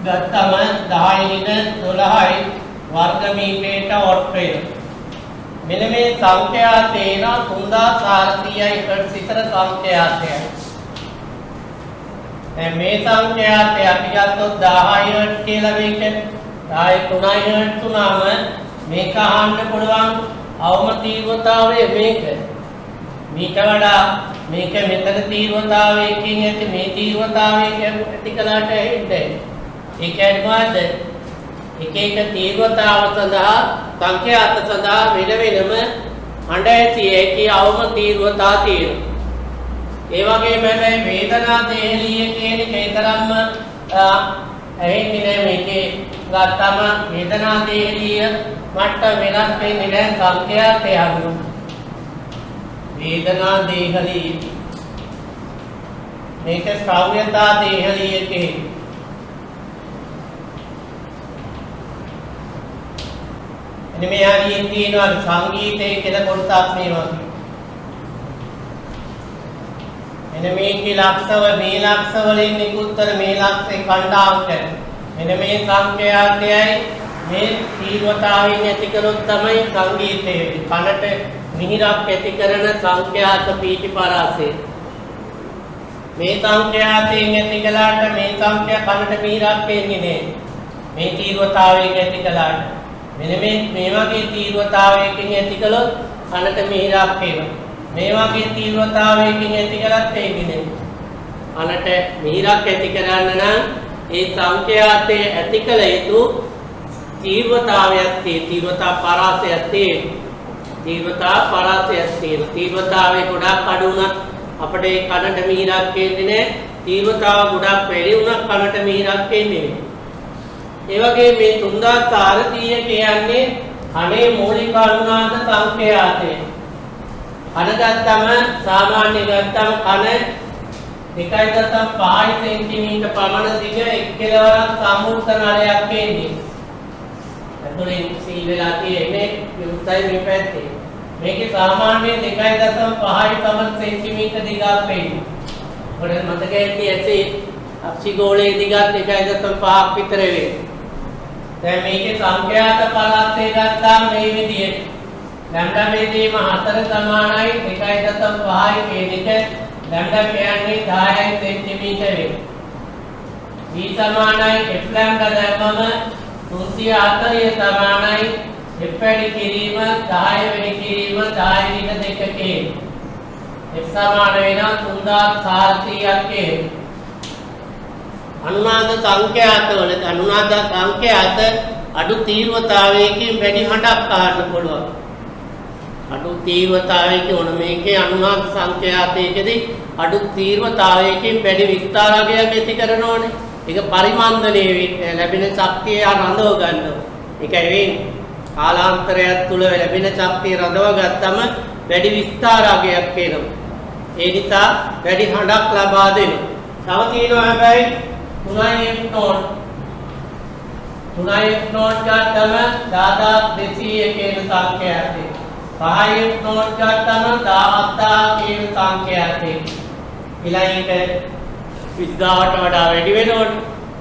Speaker 1: ගත්තම 10 ඍණ 12යි වර්ග මීටරයට වොට් වෙනවා. මෙන්න මේ සංඛ්‍යාතේ නා 3400යි හර්ට්ස් විතර සංඛ්‍යාතයයි. දැන් මේ සංඛ්‍යාතය අපි ගත්තොත් 1000 හර්ට්ස් කියලා මේක 10 3යි හර්ට්ස් උනාම මේක අහන්න පුළුවන් අවම තීව්‍රතාවය මේක. මේක වඩා මේක මෙතන තීව්‍රතාවයකින් ඇති මේ තීව්‍රතාවයකින් ඇති කලකට එන්නේ. ඒ කියන්නේ මොකද්ද? එක එක තීව්‍රතාව සඳහා සංඛ්‍යාත සඳහා වෙන වෙනම හඬ ඇති ඒකේ අවම තීව්‍රතා තියෙනවා. ඒ වගේම මේ වේදනා තේලිය කියන කේතරම්ම ඇහෙන්නේ නැහැ මේකේ ගත්තම වේදනා තේලිය මට්ටම වෙනස් වෙන්නේ නැහැ සංඛ්‍යාතය අනුව. වේදනා දේහලිය මේක ශ්‍රව්‍යතා දේහලිය කියන්නේ මේ ආදී තියෙනවා සංගීතයේ කියලා කොටසක් මේ වගේ. එන මේකේ ලක්ෂව මේ ලක්ෂ වලින් නිකුත්තර මේ ලක්ෂේ කණ්ඩාංක. මෙන්න මේ සංඛ්‍යාතයයි මේ තීව්‍රතාවයෙන් ඇති කරොත් තමයි සංගීතයේ කනට මිහිරක් ඇති කරන සංඛ්‍යාත පීටි පරාසය. මේ සංඛ්‍යාතයෙන් ඇති කළාට මේ සංඛ්‍යා කනට මිහිරක් එන්නේ නැහැ. මේ තීව්‍රතාවයෙන් ඇති කළාට මෙන්න මේ වගේ තීව්‍රතාවයකින් ඇති කළොත් කනට මිහිරක් එනවා. මේ වගේ තීව්‍රතාවයකින් ඇති කළත් ඒකිනේ. කනට මිහිරක් ඇති කරන්න නම් ඒ සංඛ්‍යාතයේ ඇති කළ යුතු තීව්‍රතාවයක් තීව්‍රතා පරාසයක් තියෙනවා. තීව්‍රතා පරාසයක් තියෙනවා. තීව්‍රතාවයේ ගොඩක් අඩු වුණත් අපිට ඒ කනට මිහිරක් එන්නේ නැහැ. තීව්‍රතාව ගොඩක් වැඩි වුණත් කනට මිහිරක් එන්නේ නැහැ. ඒ වගේ මේ 3400 කියන්නේ කනේ මූලික අනුනාද සංකේතය. කන ගත්තම සාමාන්‍ය ගත්තම කන 1.5 සෙන්ටිමීටර පමණ දිග එක් කෙළවරක් සම්මුත නලයක් එන්නේ. ඇතුලෙන් සීල් වෙලා තියෙන්නේ විවෘතයි මේ පැත්තේ. මේකේ සාමාන්‍ය 2.5 තමයි සෙන්ටිමීටර දිගක් වෙන්නේ. ඔයාලට මතක ඇති ඇසේ අක්ෂිගෝලයේ දිගත් 1.5ක් විතර වෙන්නේ. දැන් මේකේ සංඛ්‍යාත පරාසය ගත්තාම මේ විදිහට ලැම්ඩා වේදීම 4 සමානයි 1.5යි කියන එක ලැම්ඩා කියන්නේ 10 සෙන්ටිමීටර වෙනවා. v සමානයි f ලැම්ඩා දැම්මම 340 සමානයි f වැඩි කිරීම 10 වෙනි කිරීම 10 දින දෙකකේ f සමාන වෙනවා 3400ක් අනුනාද සංඛ්‍යාතවල අනුනාද සංඛ්‍යාත අඩු තීව්‍රතාවයකින් වැඩි හඬක් අහන්න පුළුවන්. අඩු තීව්‍රතාවයක උන මේකේ අනුනාද සංඛ්‍යාතයකදී අඩු තීව්‍රතාවයකින් වැඩි විස්තරාගයක් ඇති කරනෝනේ. ඒක පරිමන්දනයේ ලැබෙන ශක්තිය රඳව ගන්නවා. ඒකයි වෙන්නේ. කාලාන්තරයක් තුල ලැබෙන ශක්තිය රඳව ගත්තම වැඩි විස්තරාගයක් එනවා. ඒ නිසා වැඩි හඬක් ලබා දෙනවා. තව තියෙනවා හැබැයි 3f නෝට් 3f නෝට් ගත්තම 10200 කියන සංඛ්‍යාතය 5f නෝට් ගත්තම 17000 කියන සංඛ්‍යාතය ඊළඟට 20000ට වඩා වැඩි වෙනකොට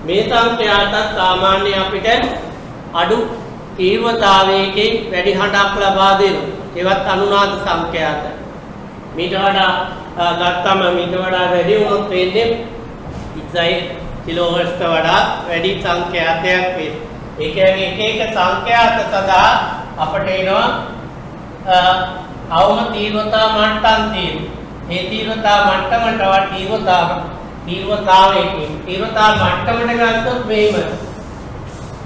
Speaker 1: මේ සංඛ්‍යාතත් සාමාන්‍ය අපිට අඩු තීව්‍රතාවයකින් වැඩි හඬක් ලබා දෙනවා. ඒවත් අනුනාද සංඛ්‍යාත. මීට වඩා ගත්තම මීට වඩා වැඩි වුණොත් වෙන්නේ 6 කිලෝහර්ට්ස්ට වඩා වැඩි සංඛ්‍යාතයක් වේ. ඒ කියන්නේ එක එක සංඛ්‍යාත සඳහා අපට එනවා අවම තීව්‍රතා මට්ටම් තියෙනවා. මේ තීව්‍රතා මට්ටමට වඩා තීව්‍රතාවයකින් තීව්‍රතා මට්ටමට ගත්තොත් මේම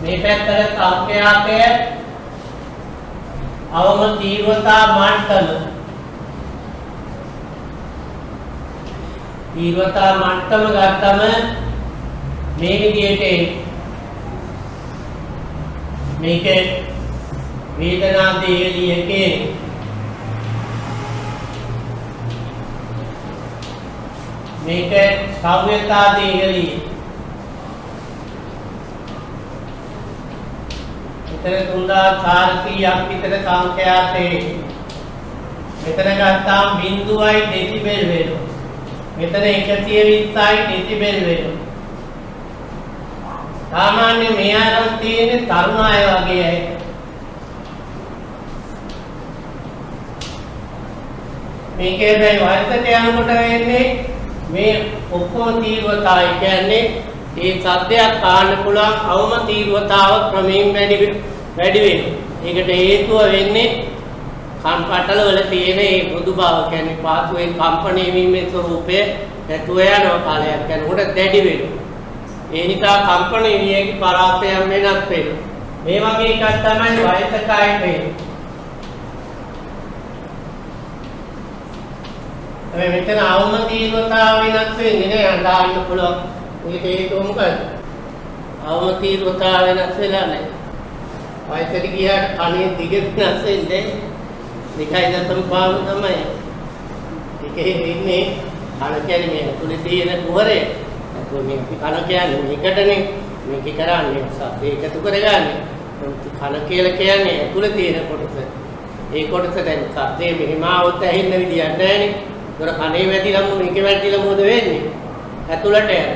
Speaker 1: මේ පැත්තට සංඛ්‍යාතය අවම තීව්‍රතා මට්ටම තීව්‍රතා මට්ටම ගත්තම මේ විදිහට මේක වේදනා දේලියකේ මේක සව්‍යතා දේලිය මෙතන 3400ක් විතර සංඛ්‍යාතේ මෙතන ගත්තාම බිඳුවයි ඩෙසිබල් වෙනවා. මෙතන 120යි ඩෙසිබල් වෙනවා. සාමාන්‍ය මේ අරන් තියෙන තරුණ අය වගේ අය. මේකේ මේ වයසට යනකොට වෙන්නේ මේ ඔක්කොම තීව්‍රතාවය කියන්නේ මේ සද්දයක් ආන්න පුළුවන් අවම තීව්‍රතාව ක්‍රමයෙන් වැඩි වෙනවා. ඒකට හේතුව වෙන්නේ කන් පටල වල තියෙන ඒ මෘදු බව කියන්නේ පාසුවෙන් කම්පණය වීමේ ස්වરૂපය නැතුව යන කාලයක් යනකොට දැඩි වෙනවා. ඒ නිසා කම්පණය වීමේ පරාසයන් වෙනස් වෙනවා. මේ වගේ එකක් තමයි වයසක අයට වෙන්නේ. මේ මෙතන අවම තීව්‍රතාව වෙනස් වෙන්නේ නෑ අඳාන්න පුළුවන්. මේක හේතුව මොකද? අවම තීව්‍රතාව වෙනස් වෙලා නෑ. වයසට ගියාට කනේ දිග වෙනස් වෙන්නේ 2.5 තමයි. ඒකේ ඉන්නේ කන කියන්නේ මේ තුලේ තියෙන කුහරය. ඒක මේ කන කියන්නේ මේකටනේ මේක කරන්නේ සද්ද එකතු කරගන්නේ. කන කියලා කියන්නේ තුලේ තියෙන කොටස. ඒ කොටස දැන් සද්දේ මෙහිම આવුත් ඇහෙන්න විදියක් නැහැනේ. ඒතර කනේ වැදිලා මේක වැදිලා මොකද වෙන්නේ? ඇතුළට යන.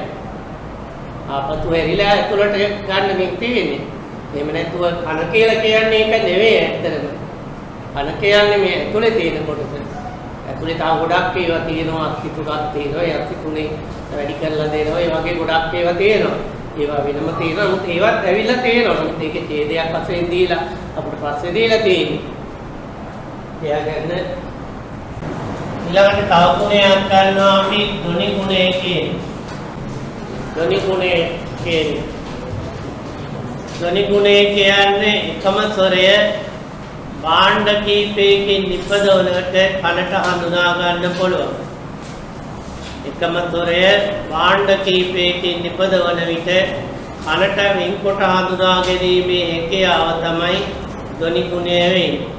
Speaker 1: ආපසු එරිලා ඇතුළට ගන්න මේක තියෙන්නේ. එහෙම නැතුව කන කියලා කියන්නේ ඒක නෙවෙයි ඇත්තටම. කන කියන්නේ මේ ඇතුලේ තියෙන කොටස. ඇතුලේ තව ගොඩක් ඒවා තියෙනවා අක්ෂි තුනක් තියෙනවා. ඒ අක්ෂි තුනේ වැඩි කරලා දෙනවා. ඒ වගේ ගොඩක් ඒවා තියෙනවා. ඒවා වෙනම තියෙනවා. මුත් ඒවත් ඇවිල්ලා තියෙනවා. මුත් ඒකේ ඡේදයක් වශයෙන් දීලා අපිට පස්සේ දීලා තියෙන්නේ. එයා ගන්න ඊළඟට තව ගුණයක් ගන්නවා අපි ධ්වනි ගුණය කියන්නේ. ධ්වනි ගුණය කියන්නේ ධ්වනි ගුණය කියන්නේ එකම ස්වරය භාණ්ඩ කීපයකින් නිපදවනට කනට හඳුනා ගන්න පුළුවන්. එකම තොරය භාණ්ඩ කීපයකින් නිපදවන විට කනට වෙන්කොට හඳුනා ගැනීමේ හැකියාව තමයි ධ්වනි ගුණය වෙන්නේ.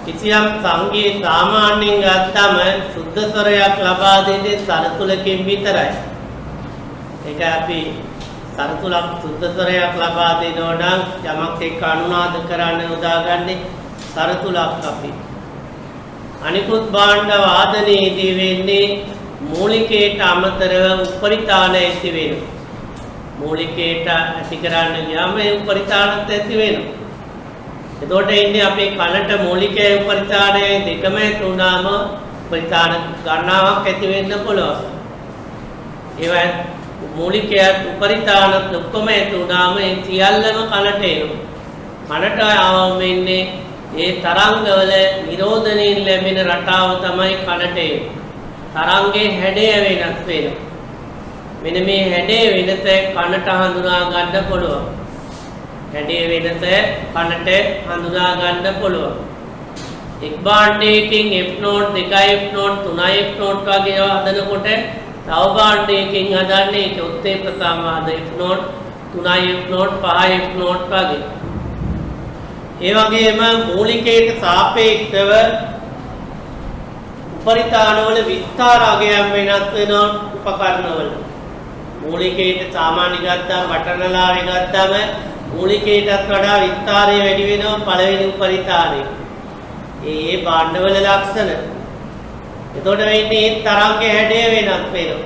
Speaker 1: කිසියම් සංගීත සාමාන්‍යයෙන් ගත්තම සුද්ධ ස්වරයක් ලබා දෙන්නේ සරතුලකින් විතරයි. ඒක අපි සරතුලක් සුද්ධ ස්වරයක් ලබා දෙනවා නම් යමක් එක්ක අනුනාද කරන්න උදාගන්නේ සරතුලක් අපි. අනිකුත් භාණ්ඩ වාදනයේදී වෙන්නේ මූලිකයට අමතරව උපරිතාන ඇති වෙනවා. මූලිකයට ඇති කරන්න ගියාම ඒ උපරිතානත් ඇති වෙනවා. එතකොට ඉන්නේ අපේ කනට මූලිකයේ උපරිතානයේ දෙකම තුනම උපරිතාන ගණනාවක් ඇති වෙන්න පුළුවන්. ඒවා මූලිකයට උපරිතානත් ඔක්කොම තුනම ඒ සියල්ලම කනට එනවා. කනට ආවම වෙන්නේ ඒ තරංගවල නිරෝධණයෙන් ලැබෙන රටාව තමයි කනට එන්නේ. තරංගයේ හැඩය වෙනස් වෙනවා. මෙන්න මේ හැඩේ වෙනස කනට හඳුනා ගන්න පුළුවන්. හැඩේ වෙනස කනට හඳුනා ගන්න පුළුවන්. එක් භාණ්ඩයකින් F note 2 F note 3 F note වගේ හදනකොට තව භාණ්ඩයකින් හදන්නේ චොත්තේ ප්‍රසාමාද F note 3 F note 5 F note වගේ. ඒ වගේම මූලිකයට සාපේක්ෂව උපරිතානවල විස්තර අගයන් වෙනස් වෙන උපකරණවල. මූලිකයට සාමාන්‍ය ගත්තාම බටනලාවේ ගත්තාම මූලිකයටත් වඩා විස්තරය වැඩි වෙනවා පළවෙනි උපරිතානේ. ඒ භාණ්ඩවල ලක්ෂණ. එතකොට වෙන්නේ මේ තරංගයේ හැඩය වෙනස් වෙනවා.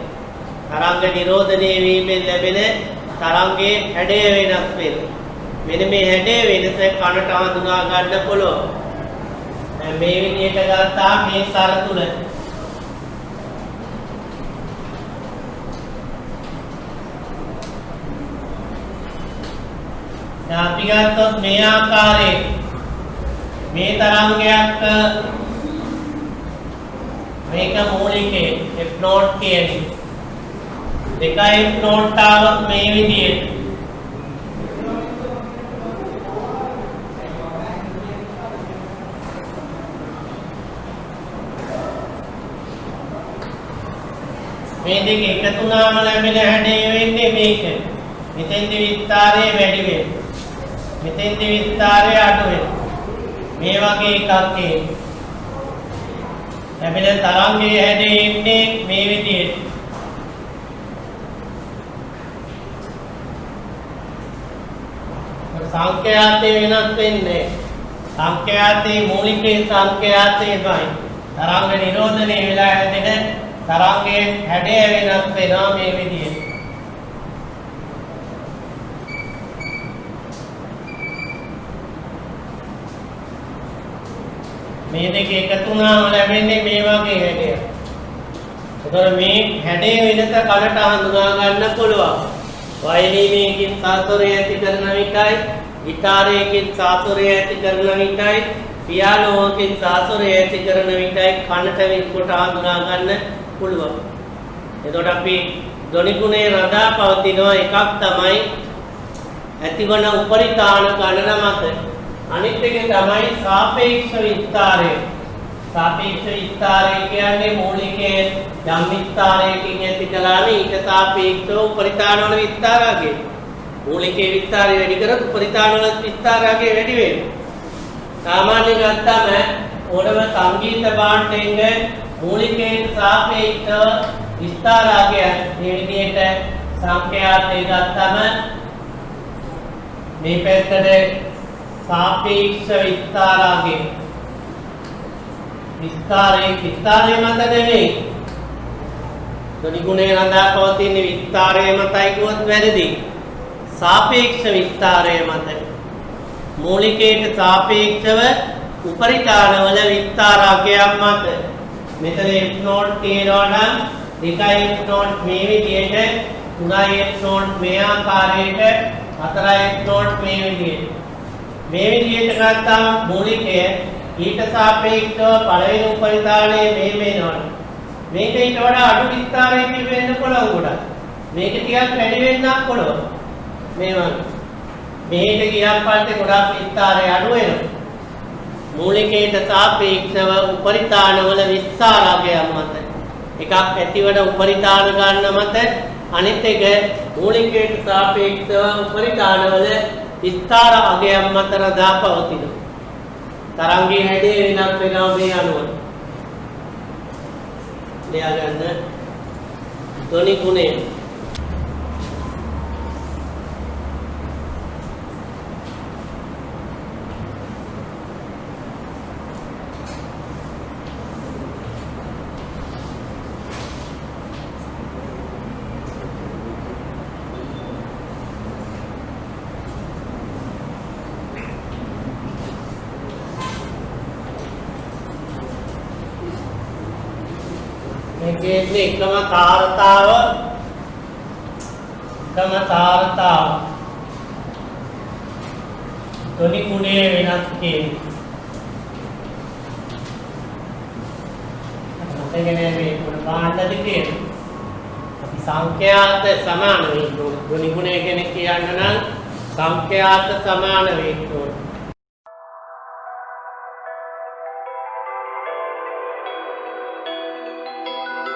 Speaker 1: තරංග නිරෝධනය වීමෙන් ලැබෙන තරංගයේ හැඩය වෙනස් වෙනවා. මෙන්න මේ හැඩය වෙනස කනට හඳුනා ගන්න පුළුවන්. දැන් මේ විදිහට ගත්තා මේ සරතුල අපි ගත්තොත් මේ ආකාරයේ මේ තරංගයක් මේක මූලිකයේ F note කියන්නේ දෙකයි F note තාවත් මේ විදිහට මේ දෙක එකතු වුණාම ලැබෙන හැඩය වෙන්නේ මේක. මෙතෙන්දි විස්තරය වැඩි වෙනවා. මෙතෙන්දි විස්තරය අඩු වෙනවා. මේ වගේ එකක් ලැබෙන තරංගයේ හැඩය එන්නේ මේ විදිහට. සංඛ්‍යාතේ වෙනස් වෙන්නේ. සංඛ්‍යාතේ මූලිකයේ සංඛ්‍යාතේමයි. තරංග නිරෝධනය වෙලා හැදෙන තරංගයේ හැඩය වෙනස් වෙනවා මේ විදිහට. මේ දෙක එකතු වුණාම ලැබෙන්නේ මේ වගේ හැඩයක්. ඒතකොට මේ හැඩේ වෙනස කනට හඳුනා ගන්න පුළුවන්. වයලීනයකින් සාස්වරය ඇති කරන විටයි, ගිටාරයකින් සාස්වරය ඇති කරන විටයි, පියානෝවකින් සාස්වරය ඇති කරන විටයි කනට වෙන්කොට හඳුනා ගන්න පුළුවන්. එතකොට අපි ධ්වනි ගුණේ රඳා පවතිනවා එකක් තමයි ඇතිවන උපරිතාන ගණන මත. අනිත් එක තමයි සාපේක්ෂ විස්තරය. සාපේක්ෂ විස්තරය කියන්නේ මූලිකයේ යම් විස්තරයකින් ඇති කළාම ඊට සාපේක්ෂව උපරිතාන වල විස්තරාගේ. මූලිකයේ විස්තරය වැඩි කරොත් උපරිතාන වල විස්තරාගේ වැඩි වෙනවා. සාමාන්‍ය ගත්තම ඕනම සංගීත භාණ්ඩයක මූලිකයට සාපේක්ෂව විස්තරාගේ මේ විදිහට සංඛ්‍යාතේ ගත්තම මේ පැත්තට सापेक्ष विस्तारागे विस्तारे मत नहीं ध्वनि गुणे रंधा पवतीन विस्तारे मतයි කිව්වොත් වැරදි सापेक्ष विस्तारे मत මූලිකයට සාපේක්ෂව උපරිතානවල විස්තරාගයක් මත මෙතන F note තියෙනවා නම් 2 F note මේ විදිහට 3 F note මේ ආකාරයට 4 F note මේ විදිහට මේ විදිහට ගත්තාම මූලිකය ඊට සාපේක්ෂව පළවෙනි උපරිතාණය මේ වෙනවා. මේක ඊට වඩා අඩු විස්තරයකින් වෙන්න පුළුවන් ගොඩක්. මේක ටිකක් වැඩි වෙන්නත් පුළුවන්. මේ වගේ. මේක ගියක් පස්සේ ගොඩක් විස්තරය අඩු වෙනවා. මූලිකයට සාපේක්ෂව උපරිතාණවල විස්තරාගයක් මත එකක් ඇතිවන උපරිතාණ ගන්න මත අනිත් එක මූලිකයට සාපේක්ෂව උපරිතාණවල විස්තර අගයක් මත රඳා පවතිනවා. තරංගයේ හැඩය වෙනස් වෙනවා මේ අනුව. ලියා ගන්න ධ්වනි ගුණය මේකේ එකම තාරතාව ධ්වනි ගුණය වෙනස් කියන්නේ. ඒකනේ මේ මොන පාණ්ඩද කියන්නේ. අපි සංඛ්‍යාත සමාන වේගය ධ්වනි ගුණය කියන්නේ කියන්න නම් සංඛ්‍යාත සමාන වේගය